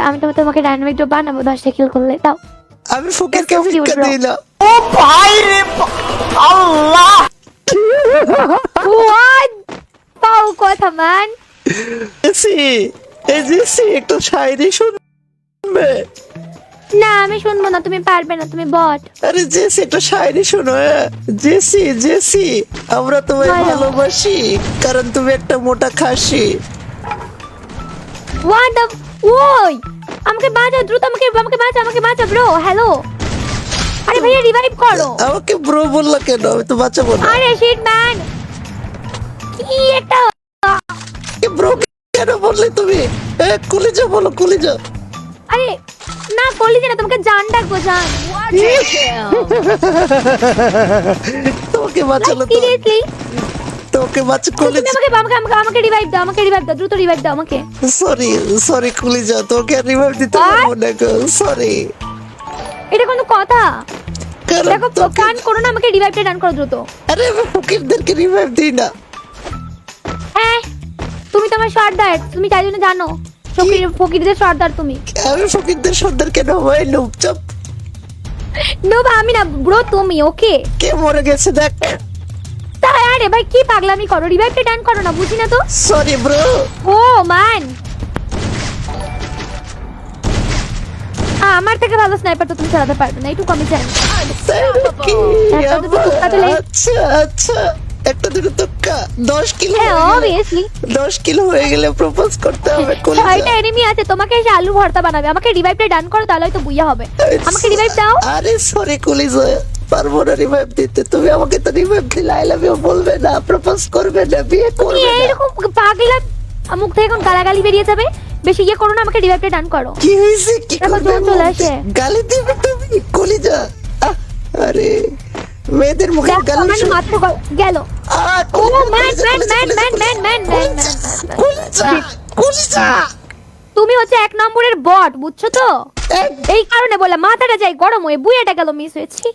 আমি তোমাকে dynamic drop বানাবো 10টা কিল করলে দাও। আমি ফকিরকে ভিক্ষা দিই না। ও ভাই রে আল্লাহ হোয়াট পাও কথা মান। জেসি এই জেসি একটু শায়রি শুনবে? না আমি শুনবো না, তুমি পারবে না, তুমি বট। আরে জেসি একটু শায়রি শোনো। জেসি জেসি আমরা তোমায় ভালোবাসি কারণ তুমি একটা মোটা খাসি। হোয়াট দ্য ওই আমাকে বাঁচাও দ্রুত, আমাকে বাঁচাও ব্রো। হ্যালো আরে ভাইয়া রিভাইভ করো। আমাকে ব্রো বললা কেন? আমি তো বাঁচাবো না। আরে শিট ম্যান কি একটা ব্রো কেন বললে তুমি? কলিজা বলো কলিজা। আরে না কলিজা না, তোমাকে জান ডাকবো জান। তোমাকে বাঁচালো তো। সিরিয়াসলি তোকে বাঁচা কলিজা। আমাকে রিভাইভ দাও, দ্রুত রিভাইভ দাও আমাকে। সরি কলিজা, তোকে রিভাইভ দিতে পারবো না গো, সরি। এটা কোনো কথা? দেখো কান করো না, আমাকে রিভাইভটা ডান করো দ্রুত। আরে আমি ফকিরদেরকে রিভাইভ দিই না। হ্যাঁ তুমি তোমার সর্দার, তুমি তাই জন্য জানো ফকিরদের সর্দার তুমি। আমি ফকিরদের সর্দার কেন ভাই? চুপ। নো আমি না ব্রো, তুমি। ওকে কে মরে গেছে দেখ। তাই আরে ভাই কি পাগলামি করো, রিভাইভটা ডান করো না, বুঝি না তো। Sorry bro. ও মান আমার থেকে ভালো স্নাইপার তো তুমি চালাতে পারবে না, একটু কমে জানি। আচ্ছা একটা দুটো টক্কা 10 কিলো। হ্যাঁ অবভিয়াসলি 10 কিলো হয়ে গেলে প্রপোজ করতে হবে। ছয়টা এনিমি আছে, তোমাকে এসে আলু ভর্তা বানাবে। আমাকে রিভাইভটা ডান করো, তাহলে হয়তো বুইয়া হবে। আমাকে রিভাইভ দাও। আরে সরি কলিজা, পারবো না রিভাইভ দিতে। তুমি আমাকে তো রিভাইভ দিলে আই লাভ ইউ বলবে না, প্রপোজ করবে না, বিয়ে করবে না। এরকম পাগলা মুখ থেকে এখন গালাগালি বেরিয়ে যাবে। বেশি ইয়ে করো না, আমাকে রিভাইভটা ডান করো। কি হইছে? কি করবে? চলে আসে গালি দিবে তুমি কলিজা। আরে মেয়েদের মুখে গালি মানে মাত্র গেল। ও ম্যান কলিজা তুমি হচ্ছে 1 নম্বরের বট, বুঝছো তো? এই কারণে বলে মাথাটা যাই গরম হয়ে বুইয়াটা গেল, মিস হয়েছি।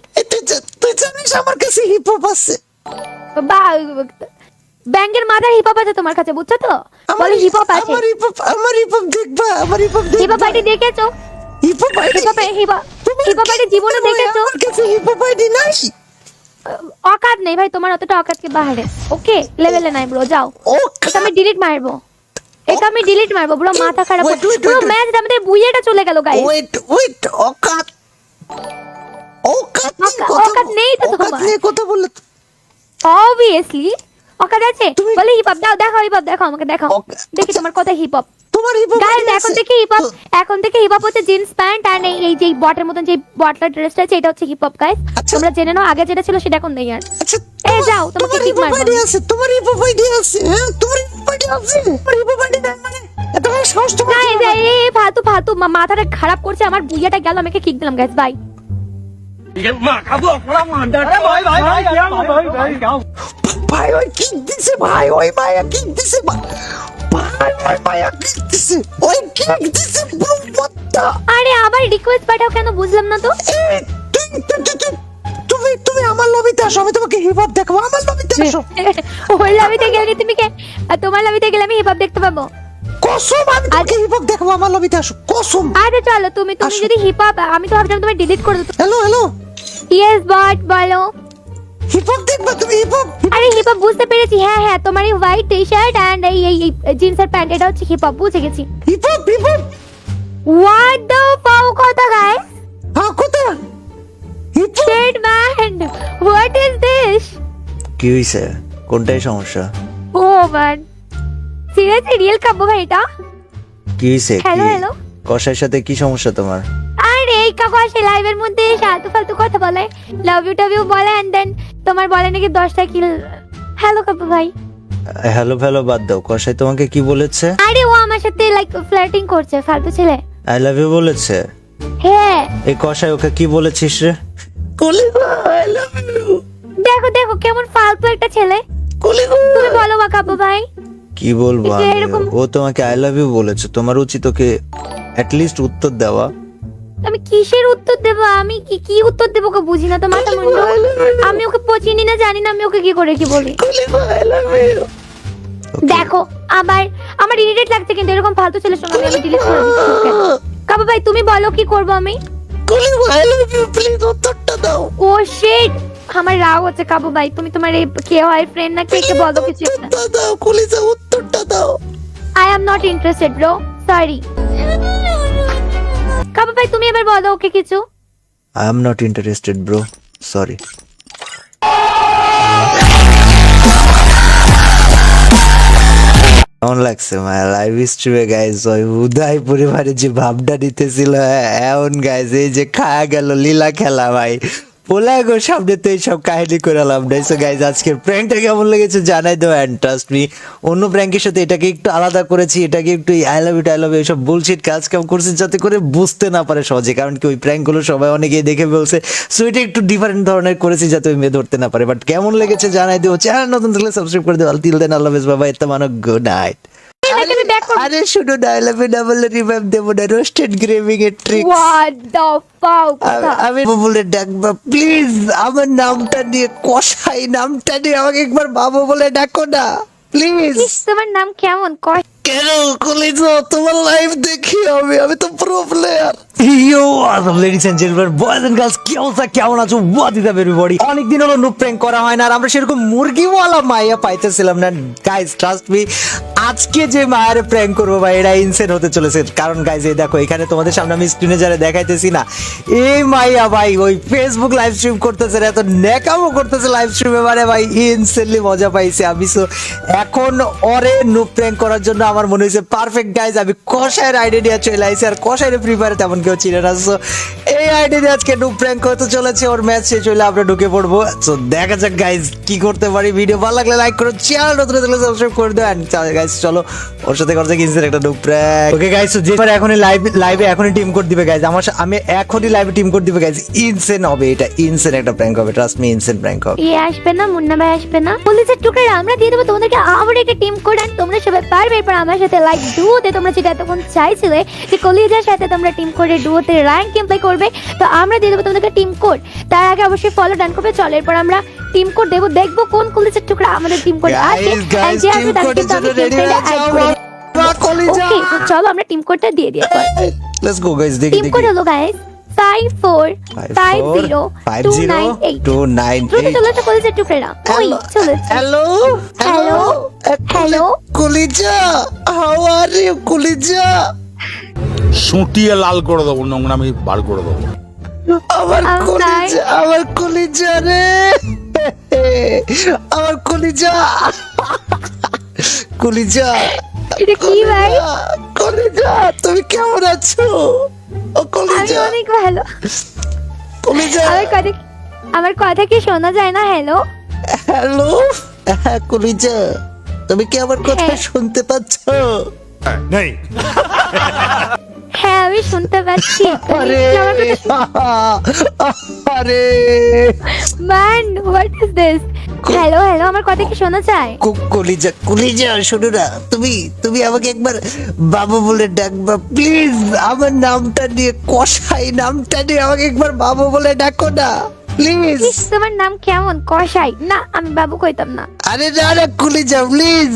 তুই জানিস আমার কাছে হিপ হপ আছে? ব্যাঙ্গের মাথার হিপ হপ আছে তোমার কাছে, বুঝছো তো? বলে হিপ হপ আছে। আমার হিপ হপ দেখবা? আমার hip hop hip hop ID দেখেছো? হিপ হপ আইডি জীবনে দেখেছো? আমার কাছে হিপ হপ আইডি নাই। অকাত নেই ভাই তোমার, অতটা অকাতকে বাইরে। ওকে লেভেলে নাই ব্রো, যাও। এটা আমি ডিলিট মারবো, ব্রো। মাথা খারাপ পুরো ম্যাচ আমাদের বুইয়াটা চলে গেল গাইস। ওয়েট অকাত নেই তো তোমার। কথা বললে অবভিয়াসলি অকাত আছে। বলে হিপ হপ দাও, দেখো আমাকে দেখাও, দেখি তোমার কথা হিপ হপ। তোমার হিপ হপ গাইস এখন থেকে হিপ হপ হচ্ছে জিন্স প্যান্ট আর এই যে বটের মতন যে বটলার ড্রেসটা আছে, এটা হচ্ছে হিপ হপ গাইস। তোমরা জেনে নাও, আগে যেটা ছিল সেটা এখন নেই আর। এই যাও, তোমাকে কিক মারবো। তোমার হিপ হপ আইডি আছে? হ্যাঁ তোমার হিপ হপ আইডি আছে? তোমার হিপ হপ আইডি মানে এত সাহস তোমার? এই ফালতু মাথাটা খারাপ করছে আমার, বুইয়াটা গেল, আমাকে কিক দিলাম গাইস। বাই। ভাই ওই কিক দিছে, ভাই ওই মায়া কিক দিছে, আরে আবার রিকোয়েস্ট পাঠাও কেন, বুঝলাম না তো। তুমি আমার লবিতে আসো, আমি তোমাকে হিপ হপ দেখাবো। আমার লবিতে আসো। ওর লবিতে গেলে তুমি কে, আর তোমার লবিতে গেলে আমি হিপ হপ দেখতে পাবো? কসম আমি তোমাকে হিপ হপ দেখাবো। আমার লবিতে আসো, কসম। আরে চলো, তুমি যদি হিপ হপ, আমি তো ভাবছিলাম তুমি ডিলিট করে দাও। হ্যালো ইয়েস বট বলো। হিপ হপ দেখবা তুমি? Hip hop? আরে হিপ হপ বুঝতে পেরেছি। হ্যাঁ তোমার এই হোয়াইট টি-শার্ট এন্ড এই জিন্সের প্যান্ট, এটা হচ্ছে হিপ হপ, বুঝে গেছি। হিপ হপ হোয়াট দ্য পাও কথা গাইস। হ্যাঁ কথা heap hop. Shit man, what is this? কি হইছে? কোনটাই সমস্যা? Oh man seriously real Kabya ভাই এটা? কি হইছে? হ্যালো কষাইয়ের সাথে কি সমস্যা তোমার? আরে এই কাকু আসে লাইভের মধ্যে ফালতু কথা বলে, লাভ ইউ টাভ ইউ বলে, এন্ড দেন তোমার বলে নাকি 10টা কিল। হ্যালো কাব্য ভাই। হ্যালো বাদ দাও। কষাই তোমাকে কি বলেছে? আরে ও আমার সাথে লাইক ফ্লার্টিং করছে, ফালতু ছেলে। আই লাভ ইউ বলেছে? হ্যাঁ। এই কষাই ওকে কি বলেছিস রে? কলিজা আই লাভ ইউ। দেখো কেমন ফালতু একটা ছেলে। কলিজা তুমি বলো কাব্য ভাই। কি বলবো ও তোমাকে আই লাভ ইউ বলেছে, তোমার উচিত ওকে অ্যাট লিস্ট উত্তর দেওয়া। আমি কিসের উত্তর দেব? আমি কি উত্তর দেব ওকে বুঝি না তো, মাথা মুন্ডু। আমি ওকে পচিনি না, জানি না আমি ওকে কি করে কি বলি। দেখো আবার আমার ইরিটেট লাগছে, কিন্তু এরকম ফালতু ছেলের সঙ্গে আমি ডিলিট করে দিচ্ছি। বলো কি করবো আমি? কলি আই লাভ ইউ প্লিজ উত্তরটা দাও। ও শিট, আমার রাগ হচ্ছে কাবু ভাই। তুমি তোমার এই কে হয় ফ্রেন্ড না কে বলো কিছু একটা। উত্তরটা দাও কলিজা, উত্তরটা দাও। I am not interested bro, sorry. কাবু ভাই তুমি এবার বলো ওকে কিছু। I am not interested bro, sorry. কেমন লাগছে মায়া লাইভ স্ট্রিমে গাইজ? ওই উদয় পরিবারে যে ভাবটা নিতেছিল এমন গাইজ, এই যে খায়া গেল লীলা খেলা ভাই। পোলায় গো সামনে তো এইসব কাহিনী করে লাভ নাই। সো গাইজ আজকের প্র্যাঙ্কটা কেমন লেগেছে জানাই দাও, অ্যান্ড ট্রাস্ট মি অন্য প্র্যাঙ্কের সাথে এটাকে একটু আলাদা করেছি, এটাকে একটু আই লাভ ইউ এইসব বুলশিট কাজ কাম করছি যাতে করে বুঝতে না পারে সহজে, কারণ কি ওই প্র্যাঙ্কগুলো সবাই অনেকেই দেখে বলছে। সো এটা একটু ডিফারেন্ট ধরনের করেছি যাতে ওই মেয়ে ধরতে না পারে। বাট কেমন লেগেছে জানাই দিও, চ্যানেল নতুন থাকলে সাবস্ক্রাইব করে দিও। টিল দেন আল্লাহ হাফেজ, বাবা, এত মানো, গুড নাইট। আরে শুনো না, I love you double revive দেবো না, রোস্টেড গ্রেভিং এর ট্রিক। What the fuck. আমি বলে ডাকবা প্লিজ, আমার নামটা নিয়ে কষাই নামটা নিয়ে আমাকে একবার বাবু বলে ডাকো না প্লিজ। তোমার নাম কেমন কয়? কেন কলিজা, তোমার লাইভ দেখি আমি তো প্রো প্লেয়ার। ইয়ো আদম ladies and gentleman, boys and girls, কি অবস্থা, কেমন আছো? What is up everybody? অনেকদিন হলো নুক প্র্যাঙ্ক করা হয় না, আর আমরা সেরকম মুরগিওয়ালা মাইয়া পাইতেছিলাম না। গাইস ট্রাস্ট মি, আজকে যে মায়ের প্র্যাঙ্ক করবো ভাই এটা ইনসেন হতে চলেছে। কারণ গাইস এই দেখো এখানে তোমাদের সামনে আমি স্ক্রিনে যারা দেখাইতেছি না, এই মাইয়া ভাই ওই ফেসবুক লাইভ স্ট্রিম করতেছে, এত নেকামো করতেছে লাইভ স্ট্রিমে, মানে ভাই ইনসেনলি মজা পাইছি আমি। সো এখন ওরে নুক প্র্যাঙ্ক করার জন্য আমার মনে হয়েছে পারফেক্ট গাইজ। আমি কষায়ের আইডিয়া চলে আইছি, আর কষায়ের ফ্রি ফায়ারে তেমন কেউ চিনে না। সো এই আইডিয়া আজকে নুক প্র্যাঙ্ক করতে চলেছে, ওর ম্যাচ শেষ হইলে আমরা ঢুকে পড়বো। সো দেখা যাক গাইজ কি করতে পারি। ভিডিও ভালো লাগলে লাইক করো, চ্যানেল নতুন থাকলে সাবস্ক্রাইব করে দাও। এন্ড গাইজ চলো ওর সাথে করতে কিনছেন একটা noob prank. Okay guys, so যেবার এখনই লাইভে এখনই টিম কোড দিবে গাইজ, আমি এখনই লাইভে টিম কোড দিবে গাইজ। ইনসেন হবে এটা, ইনসেন একটা প্র্যাঙ্ক হবে, ট্রাস্ট মি ইনসেন প্র্যাঙ্ক হবে। এ আসবে না, মুন্না ভাই আসবে না, পুলিশের টুকরা আমরা দিয়ে দেবো তোমাদেরকে আবার একটা টিম কোড। আর তোমরা সবাই পারবে এরপর আমার সাথে লাইক ডুয়োতে, তোমরা যেটা এতক্ষণ চাইছিলে যে কলিজার সাথে তোমরা টিম কোডে ডুয়োতে র্যাঙ্ক গেম প্লে করবে, তো আমরা দিয়ে দেবো তোমাদেরকে টিম কোড। তার আগে অবশ্যই ফলো ডান করবে। চলো এরপর আমরা টিম কোড দেবো, দেখবো কোন কলিজার টুকরা আমাদের টিম কোড আছে। গাইস টিম কোডের জন্য রেডি হয়ে যাও কলিজা। ওকে, তো চলো আমরা টিম কোডটা দিয়ে দিই। লেটস গো গাইস, দেখি টিম কোড হলো গাইস 5450298298। চলো তো কলিজার টুকরা, ওই চলো। হ্যালো হ্যালো হ্যালো কলিজা, হাউ আর ইউ কলিজা? সুটিয়ে লাল করে দেবো, নোংরামি বার করে দেবো। আমার কলিজা রে, আমার কলিজা, কলিজা, এটা কি ভাই? কলিজা তুমি কেমন আছো? ও আমি কলিজা, অনেক ভালো। কলিজা, আমার কথা কি শোনা যায় না? হ্যালো হ্যালো, হ্যাঁ কলিজা, তুমি কি আমার কথা শুনতে পাচ্ছ? নেই। হ্যাঁ আমি শুনতে পাচ্ছি। আরে আরে man, what is this? Hello hello, আমার কথা কি শোনা যায়? কলিজা, কলিজা শোনো না, তুমি আমাকে একবার বাবু বলে ডাকবা প্লিজ। আমার নামটা নিয়ে কষাই নামটা নিয়ে আমাকে একবার বাবু বলে ডাকো না প্লিজ। তোমার নাম কেমন? কষাই না, আমি বাবু কইতাম না। আরে না না কলিজা প্লিজ।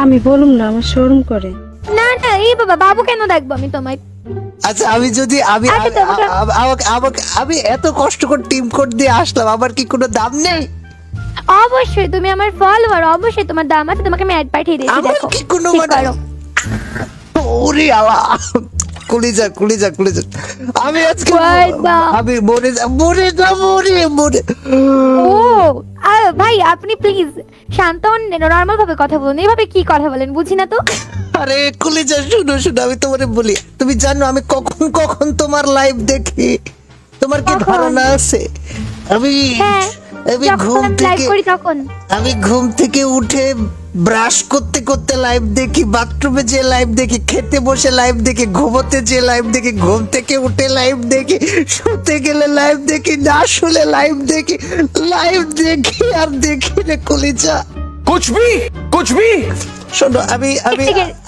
আমি বলুম না, আমার শরম করে। না না, এই বাবা বাবু কেন ডাকবো আমি তোমায়? আচ্ছা আমি যদি আমি আমি এত কষ্ট করে টিম কোড দিয়ে আসলাম, আমার কি কোনো দাম নেই? অবশ্যই তুমি আমার ফলোয়ার, অবশ্যই তোমার দাম আছে। তোমাকে আমি অ্যাড পাঠিয়ে দিয়েছি, আমার দেখো কি কোনো ঠিক মানে করো। ওরে আল্লাহ, কলিজা কলিজা কলিজা, আমি আজকে আমি মরে যাব। ও ভাই আপনি প্লিজ শান্ত হন, নরমাল ভাবে কথা বলুন। এইভাবে কি কথা বলেন বুঝি না তো। আরে কলিজা শুনো শুনো, আমি তোমারে বলি, তুমি জানো আমি কখন কখন তোমার লাইভ দেখি? তোমার কি ধারণা আছে? আমি আমি ঘুম থেকে উঠে ব্রাশ করতে করতে লাইভ দেখি, বাথরুমে যে লাইভ দেখি, খেতে বসে লাইভ দেখি, ঘুমোতে যে লাইভ দেখি, ঘুম থেকে উঠে লাইভ দেখি, শুতে গেলে লাইভ দেখি, না শুলে লাইভ দেখি, লাইভ দেখি আর দেখি রে কলিজা। কুছ ভি শোনো,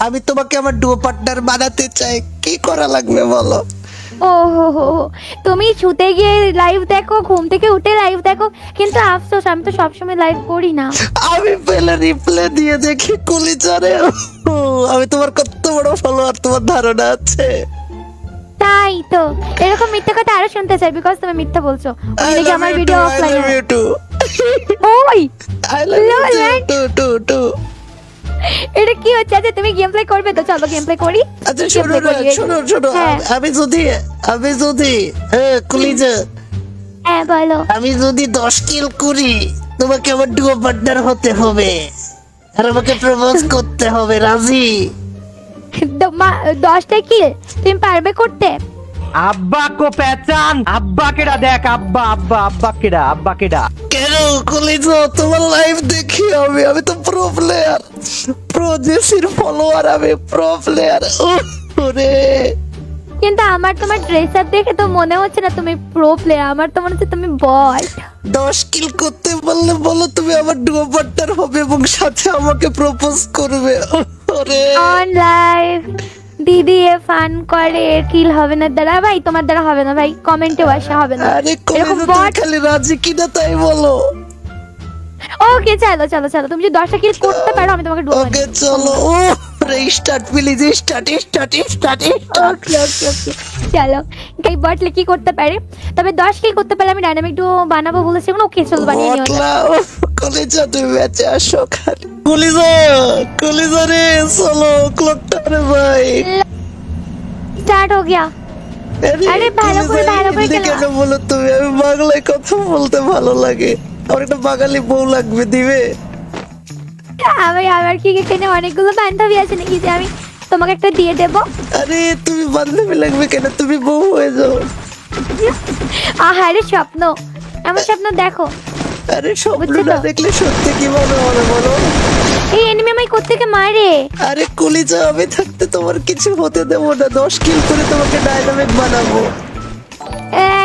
আমি তোমাকে আমার ডুও পার্টনার বানাতে চাই, কি করা লাগবে বলো? ও হো হো, তুমি শুতে গিয়ে লাইভ দেখো, ঘুম থেকে উঠে লাইভ দেখো, কিন্তু আফসোস আমি তো সবসময় লাইভ করি না। আমি পেলে রিপ্লে দিয়ে দেখি কলিজারে। আমি তোমার কত বড় ফলোয়ার তোমার ধারণা আছে? তাই তো এরকম মিথ্যা কথা আরো শুনতে চাই, বিকজ তুমি মিথ্যা বলছো। ওই নাকি আমার ভিডিও অফলাইন। ওই লল ম্যান, এটা কি হচ্ছে? আচ্ছা তুমি গেম প্লে করবে তো, চলো গেম প্লে করি। আচ্ছা শোনো না, শোনো হ্যাঁ। আমি যদি কলিজা হ্যাঁ বলো। আমি যদি 10 কিল করি, তোমাকে আমার ডুও পার্টনার হতে হবে আর আমাকে প্রপোজ করতে হবে, রাজি? 10টা কিল তুমি পারবে করতে? আব্বা কো পেচান, আব্বা কেডা দেখ, আব্বা আব্বা আব্বা কেডা কেন কলিজা, তোমার লাইভ দেখি আমি তো প্রো প্লেয়ার, প্রো জেসির ফলোয়ার, আমি প্রো প্লেয়ার। ওরে কিন্তু আমার তোমার ড্রেস আপ দেখে তো মনে হচ্ছে না তুমি প্রো প্লেয়ার, আমার তো মনে হচ্ছে তুমি বট। 10 কিল করতে পারলে বলো তুমি আমার ডুও পার্টনার হবে এবং সাথে আমাকে প্রপোজ করবে। ওরে অন লাইভ দিদি এ ফান করে, কিল হবে না দ্বারা ভাই, তোমার দ্বারা হবে না ভাই, কমেন্টে আসা হবে না। আরে এরকম কলিজা, তুমি বট। খালি রাজি কিনা তাই বলো। ওকে চলো চলো চলো, তুমি যদি 10টা কিল করতে পারো আমি তোমাকে ডুবো। ওকে চলো। ও restart please, start. Okay okay okay চলো। এই বটলে কি করতে পারে? তবে 10 কিল করতে পারলে আমি ডাইনামিক ডুও বানাবো বলেছি। ওকে চলো বানিয়ে নিও। বটলা, কলিজা তুমি ম্যাচে আসো খালি। কলিজা রে চলো, ক্লকটা রে ভাই। স্টার্ট হো গিয়া। আরে ভালো করে হিন্দি খেলো। কেন বলো তুমি? আমি বাংলায় কথা বলতে ভালো লাগে, আমার একটা বাঙালি বউ লাগবে, দিবে? আমার কি এখানে অনেকগুলো বান্ধবী আছে নাকি যে আমি তোমাকে একটা দিয়ে দেবো? আরে তুমি বান্ধবী লাগবে কেন, তুমি বউ হয়ে যাও। আহারে স্বপ্ন, আমার স্বপ্ন দেখো। আরে স্বপ্ন বুঝছো না তো? দেখলে সত্যি কিভাবে হবে বলো? এই এনিমি আমায় কোত্থেকে মারে? আরে কলিজা, আমি থাকতে তোমার কিছু হতে দেবো না, 10 কিল করে তোমাকে ডাইনামিক বানাবো।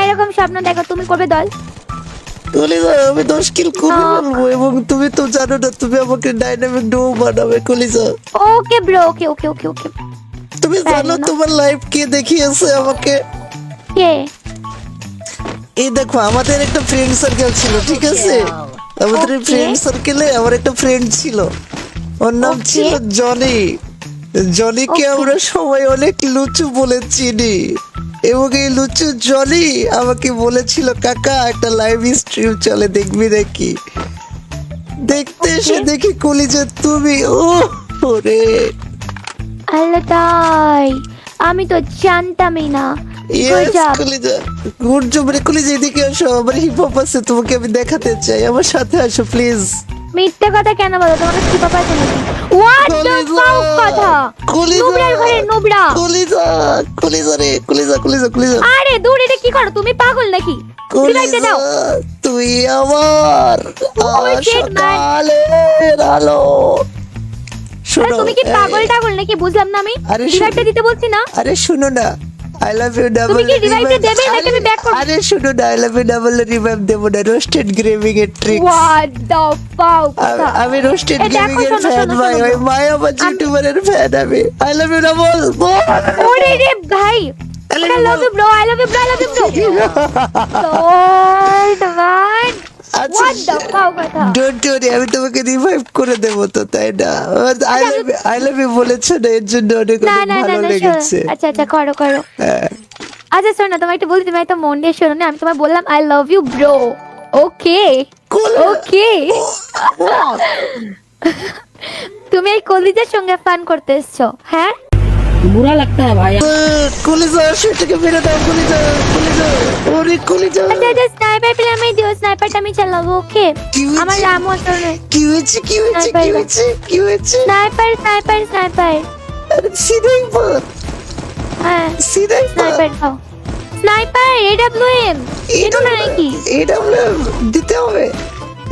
এরকম স্বপ্ন দেখো, তুমি করবে দল। কলিজা আমি 10 কিল করে ফেলবো এবং তুমি তো জানো না, তুমি আমাকে ডাইনামিক ডো বানাবে কলিজা। Okay bro, okay okay okay okay. তুমি জানো না। তোমার লাইভ কে দেখিয়েছে আমাকে? কে? এই দেখো, আমাদের একটা ফ্রেন্ড সার্কেল ছিল, ঠিক আছে? আমাদের Okay. ফ্রেন্ড সার্কেলে আমার একটা ফ্রেন্ড ছিল, ওর নাম Okay. ছিল জনি। জনিকে Okay. আমরা সবাই অনেক লুচু বলে চিনি এবং এই লুচু জনি আমাকে বলেছিল, কাকা একটা লাইভ স্ট্রিম চলে, দেখবি নাকি? দেখতে এসে Okay. দেখি কলিজা তুমি। ওরে আল্লাহ, তাই আমি তো জানতামই না। Yes Good job. কলিজা, গুড জব রে কলিজা, এদিকে আসো, আমার হিপ হপ আছে, তোমাকে আমি দেখাতে চাই, আমার সাথে আসো প্লিজ। মিথ্যে কথা কেন বলো? তোমার কি পাপা আছে নাকি? হোয়াট দ্য ফাক কথা? নুবরার ঘরে নুবরা। কলিজা রে, কলিজা। আরে দূর, এটা কি করো তুমি? পাগল নাকি? রিভাইভটা দাও। তুই আমার shit, man. সকালের আলো। আরে শোনো, তুমি কি পাগল টাগল নাকি? বুঝলাম না আমি। আরে রিভাইভটা দিতে বলছি না? আরে শুনো না, আই লাভ ইউ ডাবল। তুমি কি revive টা দেবে নাকি আমি back করব? আরে শুনো না, I love you double revive দেব না, রোস্টেড গ্রেভিং এর ট্রিক্স। হোয়াট দ্য ফাক কথা? আমি রোস্টেড এই দেখো, গেমিং এর শোনো, ফ্যান শোনো, ভাই, শোনো। ওই মায়াবাজ ইউটিউবারের ফ্যান আমি। I love you double. ওরে রে ভাই, I love you bro, I love you bro, I love you bro. Lord man, what the fuck কথা? ডোন্ট ওয়ারি, আমি তোমাকে রিভাইভ করে দেব তো, তাই না? আই লাভ ইউ বলেছো না, এর জন্য অনেক না অনেক না না ভালো না, লেগেছে। আচ্ছা আচ্ছা করো করো। হ্যাঁ। আচ্ছা শোনো, তোমায় একটু বলি, তুমি একটা মন দিয়ে শোনো না। আমি তোমায় বললাম I love you bro, okay okay? তুমি এই কলিজার সঙ্গে ফান করতে এসছো, হ্যাঁ? बुरा लगता है भाई। কলিজা সেটাকে মেরে দাও, কলিজা। ওরে কলিজা, আচ্ছা আচ্ছা, স্নাইপার পেলে আমি দিও, স্নাইপারটা আমি চালাবো, ওকে? কি হয়েছে? আমার রাম আসলে কি হয়েছে? স্নাইপার। আরে সিধাই বল, হ্যাঁ সিধাই বল। স্নাইপার দাও, স্নাইপার এডব্লিউএম এটা না নাকি? এটা দিতে হবে,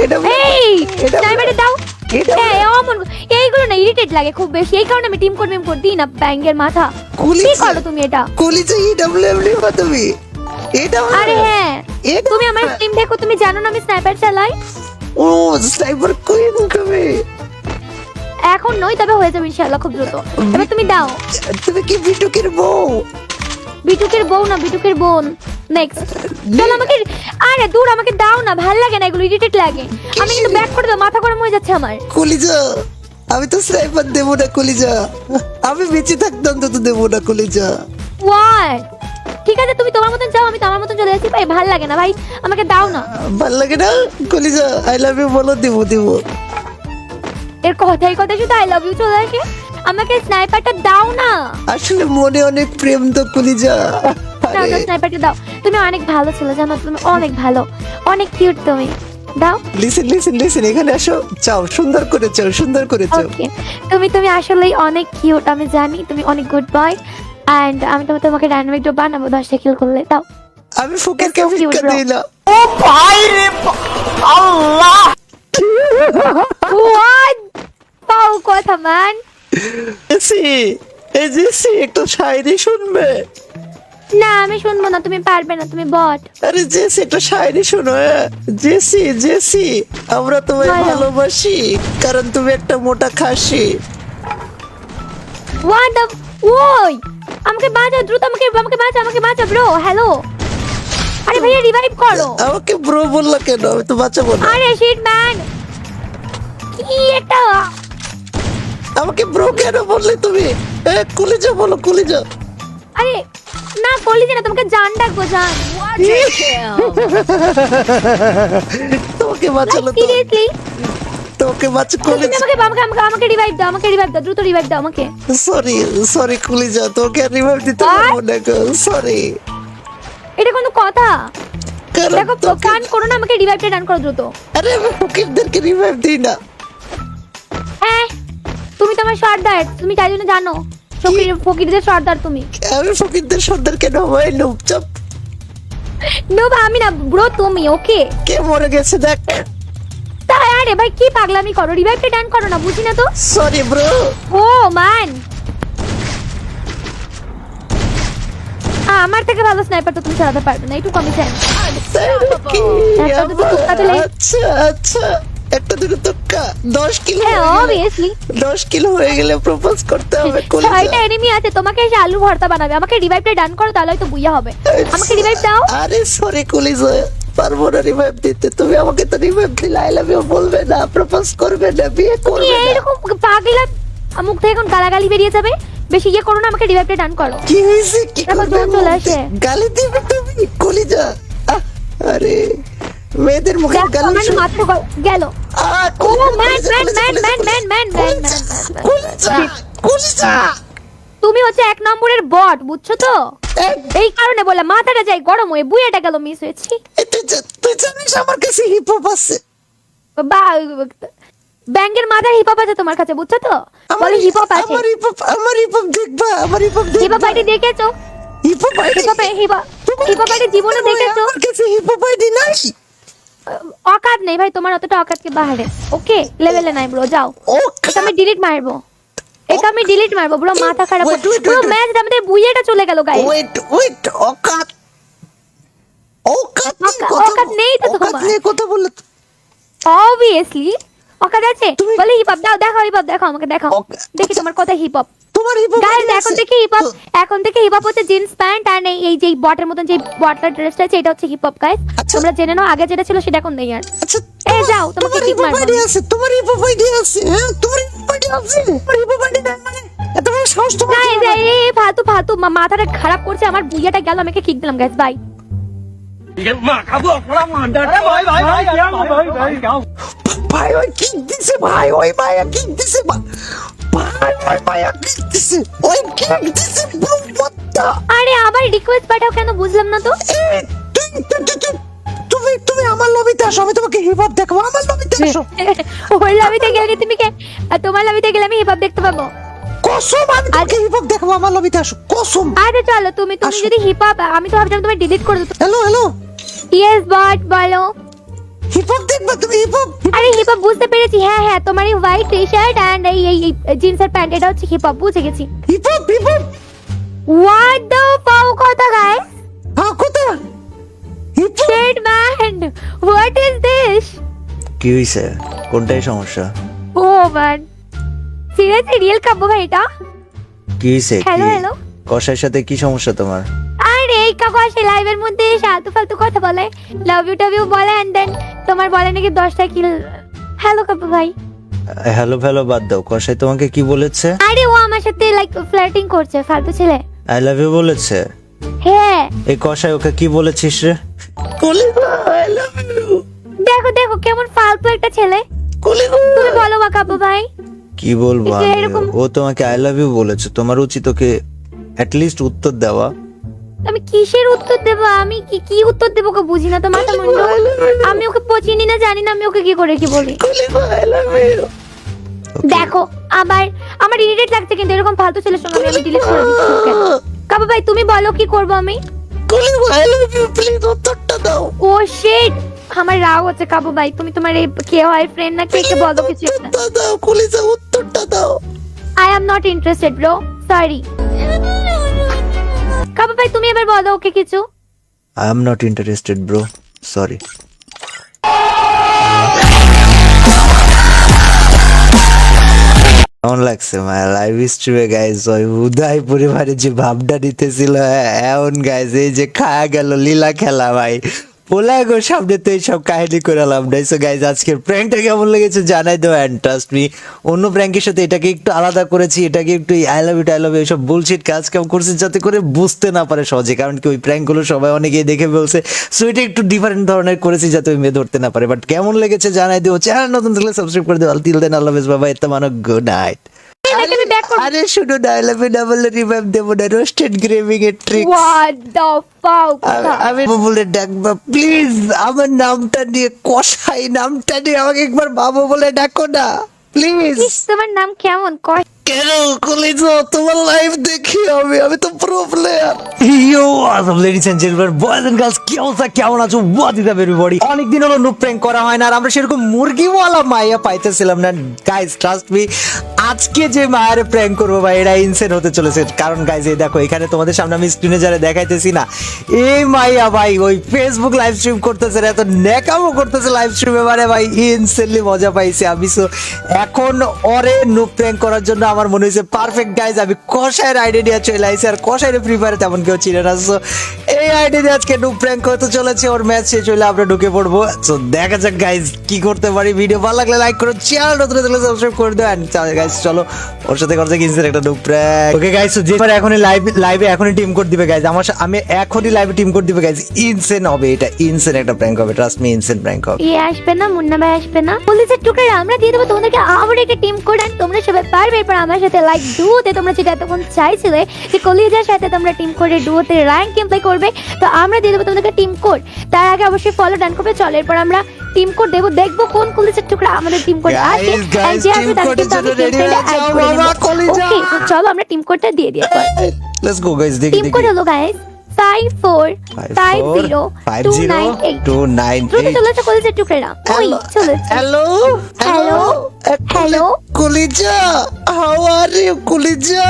এটা এই এটা স্নাইপারটা দাও। এটা এই অমন এইগুলো না ইরিটেট লাগে খুব বেশি, এই কারণে আমি টিম করে দিই না, ব্যাঙ্গের মাথা। কি করো তুমি এটা? কলিজা ইডব্লিউএম লিখো তুমি। এটা আরে হ্যাঁ, এটা তুমি আমার টিম দেখো, তুমি জানো না আমি স্নাইপার চালাই। ও স্নাইপার কুইন কবে? এখন নই, তবে হয়ে যাবে ইনশাআল্লাহ খুব দ্রুত। এবার তুমি দাও। তুমি কি বিটুকের বউ? বিটুকের বউ না, বিটুকের বোন। নেক্সট চল আমাকে। আরে দূর, আমাকে দাও না, ভাল লাগে না এগুলো, ইরিটেট লাগে। আমি কিন্তু ব্যাক করে দাও, মাথা গরম হয়ে যাচ্ছে আমার। কলিজা আমি তো স্নাইপার দেবো না কলিজা, আমি বেঁচে থাকতাম তো দেবো না কলিজা। হোয়াট? ঠিক আছে তুমি তোমার মতন যাও, আমি তোমার মতন চলে যাচ্ছি ভাই, ভাল লাগে না ভাই, আমাকে দাও না। ভাল লাগে না কলিজা, আই লাভ ইউ বলো, দিব দিব। এর কথাই কথা শুধু আই লাভ ইউ চলে আসে, আমাকে স্নাইপারটা দাও না। আসলে মনে অনেক প্রেম তো কলিজা। দাও দাও, স্নাইপারটা দাও, তুমি অনেক ভালো ছিল জানো, তুমি অনেক ভালো, অনেক কিউট তুমি, দাও। লিসেন লিসেন লিসেন, এখানে আসো, চাও সুন্দর করে চাও, সুন্দর করে চাও। ওকে, তুমি আসলেই অনেক কিউট, আমি জানি তুমি অনেক গুড বয়, এন্ড আমি তোমাকে ডাইনামিক ড্রপ বানাবো 10টা কিল করলে, দাও। আমি ফকিরকে That's so cute, ভিক্ষা bro. দিই না। What? পাও কথা ম্যান। জেসি, এই জেসি একটু শায়রি শুনবে? না আমি শুনবো না, তুমি পারবে না, তুমি বট। আরে জেসি একটু শায়রি শোনো। জেসি জেসি, আমরা তোমায় বলো। ভালোবাসি কারণ তুমি একটা মোটা খাসি। What the? ওই আমাকে বাঁচাও দ্রুত, আমাকে বাঁচা ব্রো। হ্যালো, আরে ভাইয়া রিভাইভ করো। আমাকে ব্রো বললা কেন? আমি তো বাঁচাবো না। আরে শিট ম্যান, কি এটা? আমাকে ব্রো কেন বললে তুমি? কলিজা বলো, কলিজা। আরে না কলিজা না, তোমাকে জান ডাকবো, জান। তোমাকে বাঁচালো তো, সিরিয়াসলি তোমাকে বাঁচা তুমি কলিজা। আমাকে রিভাইভ দাও, দ্রুত রিভাইভ দাও আমাকে। সরি সরি কলিজা, তোমাকে আর রিভাইভ দিতে What? পারবো না গো, সরি। এটা কোনো কথা? কারণ দেখো তোকে- কান করো না, আমাকে রিভাইভটা ডান করো দ্রুত। আরে আমি ফকিরদেরকে রিভাইভ দিই না। হ্যাঁ তুমি তো আমার সর্দার, তুমি তাই জন্য জানো, ফকিরদের সর্দার তুমি। আমি ফকিরদের সর্দার কেন হয়? চুপ। নো আমি না ব্রো, তুমি। ওকে কে মরে গেছে দেখ। তাই আরে ভাই কি পাগলামি করো, রিভাইভটা ডান করো না, বুঝি না তো। Sorry bro. ও ম্যান, আমার থেকে ভালো স্নাইপার তো তুমি চালাতে পারবে না, একটু কমই চাই। আচ্ছা আচ্ছা, একটা দুটো তোক্কা 10 কিলো হ্যাঁ হয়ে গেলে- অবভিয়াসলি 10 কিলো হয়ে গেলে প্রপোজ করতে হবে কলিজা। 6টা এনিমি আছে, তোমাকে এসে আলু ভর্তা বানাবে, আমাকে রিভাইভটা ডান করো, তাহলে তো বুইয়া হবে। আমাকে রিভাইভ দাও। আরে সরি কলিজা, পারবো না রিভাইভ দিতে। তুমি আমাকে তো রিভাইভ দিলে আই লাভ ইউ বলবে না, প্রপোজ করবে না, বিয়ে তুমি করবে না। এরকম পাগলা, মুখ থেকে এখন গালাগালি বেরিয়ে যাবে, বেশি ইয়ে করো না, আমাকে রিভাইভটা ডান করো। কি হয়েছে? কি দেখো, করবে? জোর চলে আসে। গালি দিবে তুমি কলিজা? আরে মেয়েদের মুখে দেখো গালি আমার মাত্র গেল। ও ম্যান কলিজা। তুমি হচ্ছে 1 নম্বরের বট, বুঝছো তো? এই কারণে বলে মাথাটা যাই গরম হয়ে বুইয়াটা গেল, মিস হয়েছি। তুই জানিস আমার কাছে হিপ হপ আছে? ব্যাংকের মাথার হিপ হপ আছে তোমার কাছে, বুঝছো তো? বলে হিপ হপ আছে। আমার হিপ হপ দেখবা, আমার hip hop hip hop ID দেখেছো? Hip hop hip hop ID জীবনে দেখেছো? আমার কাছে হিপ হপ আইডি নাই। অকাত নেই ভাই তোমার, অতটা অকাতকে বাহারে। ওকে লেভেলে নাই ব্রো, যাও। এটা আমি ডিলিট মারবো, ব্রো, মাথা খারাপ। Wait, wait, bro wait. Match আমাদের বুইয়াটা চলে গেল গাইস। ওয়েট অকাত অকাত নেই তো তোমার। অকাত নিয়ে কথা বললে তো। অবভিয়াসলি অকাত আছে। তুমি- বলে হিপ হপ দাও, দেখাও হিপ হপ, দেখাও আমাকে, দেখাও দেখি তোমার কথা হিপ হপ। তোমার হিপ হপ গাইস এখন থেকে হিপ হপ হচ্ছে জিন্স প্যান্ট আর এই যে বটের মতন যে বটটার ড্রেসটা আছে, এটা হচ্ছে হিপ হপ গাইস। আচ্ছা। তোমরা জেনে নাও, আগে যেটা ছিল সেটা এখন নেই আর। আচ্ছা এই যাও, তোমাকে তোমার কিক হিপ হপ মারবো। আইডি আছে, তোমার হিপ হপ আইডি আছে, হ্যাঁ তোমার হিপ হপ আইডি আছে, তোমার হিপ হপ আইডি নাই মানে এত বড় সাহস তোমার? না কিভাবে? এই ফালতু মাথাটা খারাপ করছে আমার, বুইয়াটা গেল, আমাকে কিক দিলাম গাইস, বাই। ভাই ওই কিক দিছে, ভাই ওই মায়া কিক দিছে, ভাই মায়া কিক দিছে, ওই কিক দিছে ব্রো, বত্তা। আরে আবার রিকোয়েস্ট পাঠাও কেন, বুঝলাম না তো। তুমি আমার লবিতে আসো, আমি তোমাকে হিপ হপ দেখাবো, আমার লবিতে আসো। ওর লবিতে গেলে তুমি কে, আর তোমার লবিতে গেলে আমি হিপ হপ দেখতে পাবো? কসম আমি তোমাকে হিপ হপ দেখাবো, আমার লবিতে আসো, কসম। আরে চলো, তুমি আসো। যদি হিপ হপ, আমি তো ভাবছিলাম তুমি ডিলিট করে দিতে। হ্যালো ইয়েস বট বলো। হিপ হপ দেখবা তুমি? হিপ হপ আরে হিপ হপ বুঝতে পেরেছি, হ্যাঁ তোমার এই হোয়াইট টি শার্ট এন্ড এই জিন্সের প্যান্ট, এটা হচ্ছে হিপ হপ, বুঝে গেছি। Hip hop what the pow কথা গাইস, হ্যাঁ কথা heap hop. Shit man, what is this? কি হইছে? কোনটাই সমস্যা? Oh man, seriously real Kabya ভাই এটা? কি হইছে? হ্যালো কষাইয়ের সাথে কি সমস্যা তোমার? আরে এই কাব্য আসে লাইভের মধ্যে ফালতু কথা বলে, লাভ ইউ টাভ ইউ বলে, এন্ড দেন তোমার বলে নাকি 10টা কিল। হ্যালো কাব্য ভাই। হ্যালো বাদ দাও, কষাই তোমাকে কি বলেছে? আরে ও আমার সাথে লাইক ফ্লার্টিং করছে, ফালতু ছেলে। আই লাভ ইউ বলেছে? হ্যাঁ এই কষাই ওকে কি বলেছিস রে? দেখো দেখো কেমন ফালতু একটা ছেলে। তুমি বলো বা কাবু ভাই। কি বলবো এই যে আমি? এরকম- ও তোমাকে আই লাভ ইউ বলেছে, তোমার উচিত ওকে লিস্ট উত্তর দেওয়া। আমি কিসের উত্তর দেবো? আমি কি কি উত্তর দেবো ওকে বুঝি না তো মাথা মুন্ডু। আমি ওকে পচিনি না, জানি না আমি ওকে কি করে কি বলি। দেখো আবার আমার ইরিটেট লাগছে কিন্তু এরকম ফালতু ছেলের সঙ্গে আমি ডিলিট করে দিচ্ছি ওকে। কাবু ভাই তুমি বলো কি করবো আমি? ও শিট, আমার রাগ হচ্ছে কাবু ভাই। তুমি তোমার এই কে হয় ফ্রেন্ড না কে কে বলো কিছু একটা। I am not interested bro, sorry. কাবু ভাই তুমি এবার বলো ওকে কিছু। I am not interested bro, sorry. কেমন লাগছে মায়া লাইভ স্ট্রিমে গাইজ? ওই উদয় পরিবারে যে ভাবটা নিতেছিল এমন গাইজ, এই যে খায়া গেল লীলা খেলা ভাই। পোলা গো সামনে তো এইসব কাহিনী করে লাভ নাই। সো গাইজ আজকের প্র্যাঙ্কটা কেমন লেগেছে জানাই দাও, অ্যান্ড ট্রাস্ট মি অন্য প্র্যাঙ্কের সাথে এটাকে একটু আলাদা করেছি, এটাকে একটু আই লাভ ইউ এইসব বুলশিট কাজ কাম করছি যাতে করে বুঝতে না পারে সহজে, কারণ কি ওই প্র্যাঙ্কগুলো সবাই অনেকেই দেখে বলছে। সো এটা একটু ডিফারেন্ট ধরনের করেছি যাতে ওই মেয়ে ধরতে না পারে। বাট কেমন লেগেছে জানাই দিও, চ্যানেল নতুন থাকলে সাবস্ক্রাইব করে দিও। তিল দেন আল্লাহ হাফেজ, বাবা এত মানো, গুড নাইট। আমি ব্যাক করব। আরে শুনো না, আমি ডাবল রিভাইভ দেবো না, রোস্টেড গ্রেভিং এর ট্রিক। What the fuck. আমি বলে ডাকবা প্লিজ, আমার নামটা নিয়ে কষাই নামটা নিয়ে আমাকে একবার বাবু বলে ডাকো না প্লিজ। তোমার নাম কেমন? কেন কলেজো তোমার লাইভ দেখি আমি তো pro player. Yo Assam ladies and gentleman, boys and girls, কি অবস্থা, কেমন আছো? What is up everybody? অনেকদিন হলো নুপ প্র্যাঙ্ক করা হয় না, আর আমরা সেরকম মুরগিওয়ালা মাইয়া পাইতেছিলাম না। গাইস ট্রাস্ট মি, আজকে যে মায়ের প্র্যাঙ্ক করবো ভাই এটা ইনসেন হতে চলেছে। কারণ গাইস এই দেখো এখানে তোমাদের সামনে আমি স্ক্রিনে যারা দেখাইতেছি না, এই মাইয়া ভাই ওই ফেসবুক লাইভ স্ট্রিম করতেছে, এত নেকামো করতেছে লাইভ স্ট্রিমে, মানে ভাই ইনসেনলি মজা পাইছি আমি। সো এখন ওরে নুপ প্র্যাঙ্ক করার জন্য আমার মনে হয়েছে পারফেক্ট গাইজ। আমি কষায়ের আইডিয়া চলে আইছি, আর কষায়ের ফ্রি ফায়ারে তেমন কেউ চিনে না। সো এই আইডিয়া আজকে নুপ প্র্যাঙ্ক হতে চলেছে, ওর ম্যাচ শেষ হইলে আমরা ঢুকে পড়বো। সো দেখা যাক গাইজ কি করতে পারি। ভিডিও ভালো লাগলে লাইক করো, চ্যানেল নতুন হলে সাবস্ক্রাইব করে দাও। এন্ড গাইজ চলো ওর সাথে করতে কিনছে একটা noob prank. Okay guys, so যেবার এখনই লাইভে এখনই টিম কোড দিবে গাইজ, আমি এখনই লাইভে টিম কোড দিবে গাইজ। ইনসেন হবে এটা, ইনসেন একটা প্র্যাঙ্ক হবে, ট্রাস্ট মি ইনসেন প্র্যাঙ্ক হবে। ইয়ে আসবে না, মুন্না ভাই আসবে না, পুলিশের টুকরা আমরা দিয়ে দেবো তোমাদেরকে আবার একটা টিম কোড। আর তোমরা সবাই পারবে এরপর আমার সাথে লাইক ডুওতে তোমরা যেটা এতক্ষণ চাইছিলে যে কলিজার সাথে তোমরা টিম করে ডুওতে র্যাঙ্ক গেম প্লে করবে, তো আমরা দিয়ে দেবো তোমাদেরকে টিম কোড। তার আগে অবশ্যই ফলো ডান করবে। চলো এরপর আমরা টিম কোড দেবো, দেখবো কোন কলিজার টুকরা আমাদের টিম কোড আসে। Guys, যে team আসবে তাকে code কিন্তু এর আমি জন্য টিম ready কোডে হয়ে অ্যাড যাও, করে বাবা, নেব। কলিজা। ওকে, তো চলো আমরা টিম কোডটা দিয়ে দিই। লেটস গো গাইজ, দেখি টিম কোড হলো গাইস 5450298298। 298 দ্রুত চলেছে কলিজার টুকরা। ওই চলেছে। হ্যালো হ্যালো হ্যালো কলিজা, হাউ আর ইউ কলিজা?